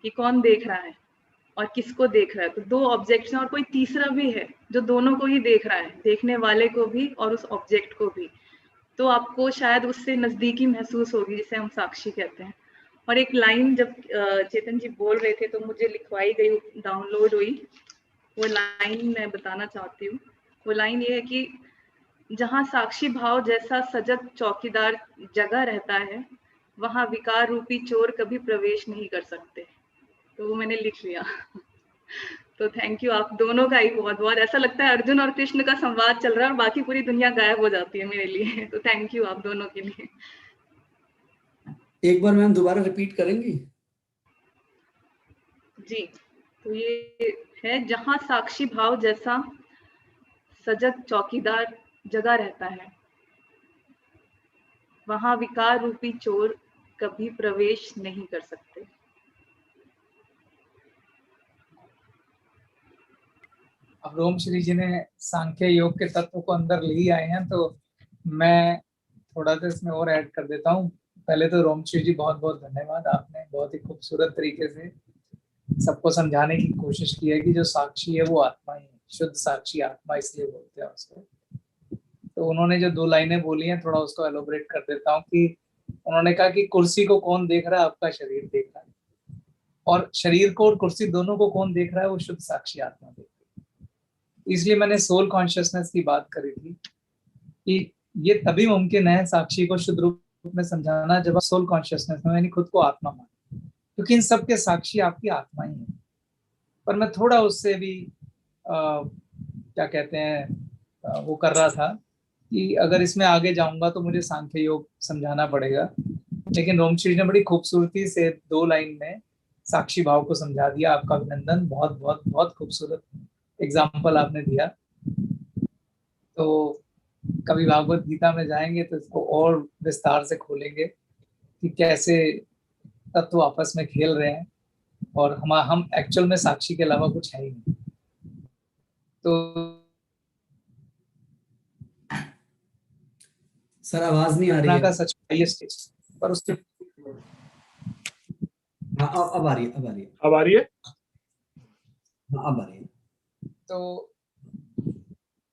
कि कौन देख रहा है और किसको देख रहा है। तो दो ऑब्जेक्ट्स हैं और कोई तीसरा भी है जो दोनों को ही देख रहा है, देखने वाले को भी और उस ऑब्जेक्ट को भी। तो आपको शायद उससे नजदीकी महसूस होगी, जिसे हम साक्षी कहते हैं। और एक लाइन जब चेतन जी बोल रहे थे तो मुझे लिखवाई गई, डाउनलोड हुई, वो लाइन मैं बताना चाहती हूँ। वो लाइन ये है कि जहाँ साक्षी भाव जैसा सजग चौकीदार जगह रहता है, वहाँ विकार रूपी चोर कभी प्रवेश नहीं कर सकते। तो वो मैंने लिख लिया। तो थैंक यू आप दोनों का ही बहुत बहुत। ऐसा लगता है अर्जुन और कृष्ण का संवाद चल रहा है और बाकी पूरी दुनिया गायब हो जाती है मेरे लिए। तो थैंक यू आप दोनों के लिए। एक बार मैम दोबारा रिपीट करेंगी? जी, तो ये है, जहाँ साक्षी भाव जैसा सजग चौकीदार जगह रहता है, वहां विकार रूपी चोर कभी प्रवेश नहीं कर सकते। अब रोम श्री जी ने सांख्य योग के तत्व को अंदर ले ही आए हैं, तो मैं थोड़ा सा इसमें और ऐड कर देता हूँ। पहले तो रोम श्री जी बहुत बहुत धन्यवाद, आपने बहुत ही खूबसूरत तरीके से सबको समझाने की कोशिश की है कि जो साक्षी है वो आत्मा ही है, शुद्ध साक्षी आत्मा इसलिए बोलते हैं उसको। तो उन्होंने जो दो लाइनें बोली हैं, थोड़ा उसको एलोबरेट कर देता हूँ कि उन्होंने कहा कि कुर्सी को कौन देख रहा है, आपका शरीर देख रहा है, और शरीर को और कुर्सी दोनों को कौन देख रहा है, वो शुद्ध साक्षी आत्मा देख रही है। इसलिए मैंने सोल कॉन्शियसनेस की बात करी थी कि ये तभी मुमकिन है साक्षी को शुद्ध रूप में समझाना जब आप सोल कॉन्शियसनेस में, यानी खुद को आत्मा माने, क्योंकि इन सब के साक्षी आपकी आत्मा ही है। पर मैं थोड़ा उससे भी क्या कहते हैं वो कर रहा था कि अगर इसमें आगे जाऊंगा तो मुझे सांख्य योग समझाना पड़ेगा, लेकिन रोम श्री ने बड़ी खूबसूरती से दो लाइन में साक्षी भाव को समझा दिया। आपका अभिनंदन, बहुत बहुत बहुत खूबसूरत एग्जाम्पल आपने दिया। तो कभी भागवत गीता में जाएंगे तो इसको और विस्तार से खोलेंगे कि कैसे तत्व आपस में खेल रहे हैं और हम एक्चुअल में साक्षी के अलावा कुछ है ही नहीं। तो सर आवाज नहीं आ रही है का सच पर उसके अब आ रही है, अब आ रही है, अब आ रही है, अब आ रही है। तो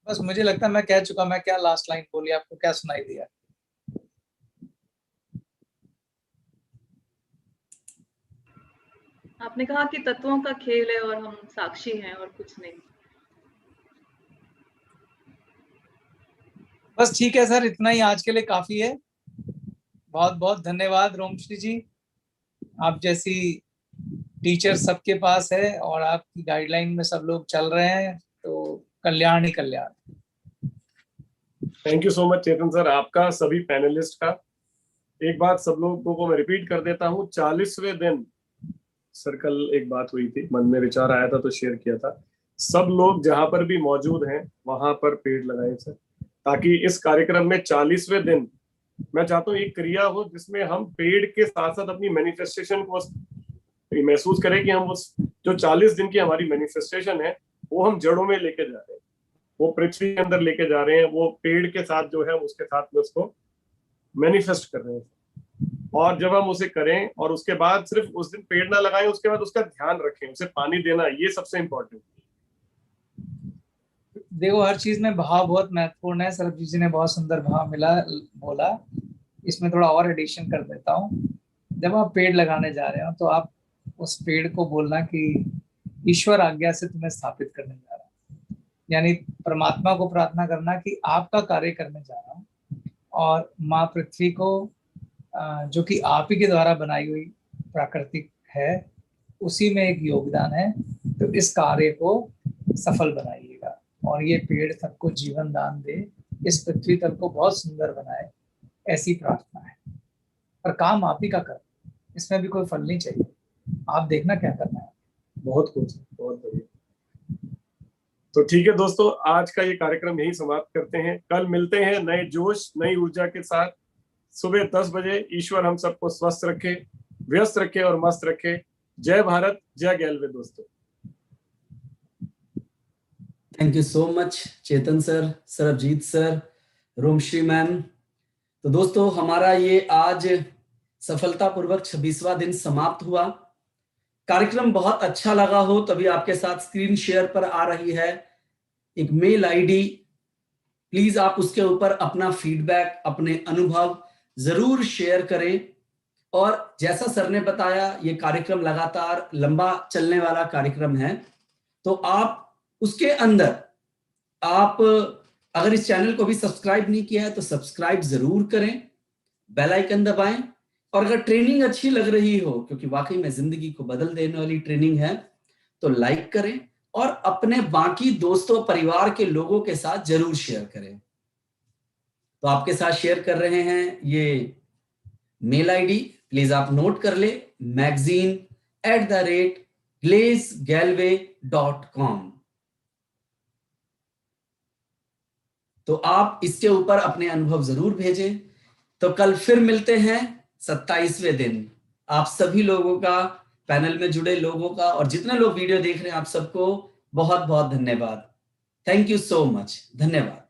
बस मुझे लगता है मैं कह चुका, मैं क्या लास्ट लाइन बोली, आपको क्या सुनाई दिया? आपने कहा कि तत्वों का खेल है और हम साक्षी हैं और कुछ नहीं। बस ठीक है सर, इतना ही आज के लिए काफी है। बहुत बहुत धन्यवाद रोमश्री जी, आप जैसी टीचर सबके पास है और आपकी गाइडलाइन में सब लोग चल रहे हैं, तो कल्याण ही कल्याण। Thank you so much Chetan sir, आपका, सभी पैनलिस्ट का। एक बात सब लोगों को मैं रिपीट कर देता हूँ, 40वें दिन सर कल एक बात हुई थी, मन में विचार आया था तो शेयर किया था। सब लोग जहां पर भी मौजूद हैं वहां पर पेड़ लगाएं सर, ताकि इस कार्यक्रम में 40वें दिन मैं चाहता हूँ एक क्रिया हो जिसमें हम पेड़ के साथ साथ अपनी मैनिफेस्टेशन को महसूस करें कि हम उस जो 40 दिन की हमारी मैनिफेस्टेशन है वो हम जड़ों में लेके जा रहे हैं, वो पृथ्वी के अंदर लेके जा रहे हैं, वो पेड़ के साथ जो है उसके साथ में उसको मैनिफेस्ट कर रहे हैं। और जब हम उसे करें और उसके बाद सिर्फ उस दिन पेड़ ना लगाएं, उसके बाद उसका ध्यान रखें, उसे पानी देना, ये सबसे इम्पोर्टेंट। देखो हर चीज में भाव बहुत महत्वपूर्ण है। सरबजीत जी ने बहुत सुंदर भाव बोला, इसमें थोड़ा और एडिशन कर देता हूँ। जब आप पेड़ लगाने जा रहे हो तो आप उस पेड़ को बोलना कि ईश्वर आज्ञा से तुम्हें स्थापित करने जा रहा हूँ, यानी परमात्मा को प्रार्थना करना कि आपका कार्य करने जा रहा हूँ और माँ पृथ्वी को जो कि आप ही के द्वारा बनाई हुई प्राकृतिक है, उसी में एक योगदान है, तो इस कार्य को सफल बनाइएगा और ये पेड़ सबको जीवन दान दे, इस पृथ्वी तल को बहुत सुंदर बनाए, ऐसी प्रार्थना है। पर काम आप ही का कर, इसमें भी कोई फल नहीं चाहिए, आप देखना क्या करना है। बहुत कुछ, बहुत बढ़िया। तो ठीक है दोस्तों, आज का ये कार्यक्रम यही समाप्त करते हैं। कल मिलते हैं नए जोश, नई ऊर्जा के साथ सुबह 10 बजे। ईश्वर हम सबको स्वस्थ रखे, व्यस्त रखे और मस्त रखे। जय भारत, जय गैलवे दोस्तों। Thank you so much Chetan sir, Sarabjit sir, Romashri ma'am. तो दोस्तों हमारा ये आज सफलतापूर्वक 26वां दिन समाप्त हुआ। कार्यक्रम बहुत अच्छा लगा हो तभी आपके साथ स्क्रीन शेयर पर आ रही है एक मेल आईडी। प्लीज आप उसके ऊपर अपना फीडबैक, अपने अनुभव जरूर शेयर करें। और जैसा सर ने बताया ये कार्यक्रम लगातार लंबा चलने वाला कार्यक्रम है, तो आप उसके अंदर आप अगर इस चैनल को भी सब्सक्राइब नहीं किया है तो सब्सक्राइब जरूर करें, बेल आइकन दबाएं। और अगर ट्रेनिंग अच्छी लग रही हो, क्योंकि वाकई में जिंदगी को बदल देने वाली ट्रेनिंग है, तो लाइक करें और अपने बाकी दोस्तों परिवार के लोगों के साथ जरूर शेयर करें। तो आपके साथ शेयर कर रहे हैं ये मेल आईडी, प्लीज आप नोट कर ले, magazine@glazgalway.com। तो आप इसके ऊपर अपने अनुभव जरूर भेजें। तो कल फिर मिलते हैं 27वें दिन। आप सभी लोगों का, पैनल में जुड़े लोगों का और जितने लोग वीडियो देख रहे हैं, आप सबको बहुत बहुत धन्यवाद। Thank you so much. धन्यवाद।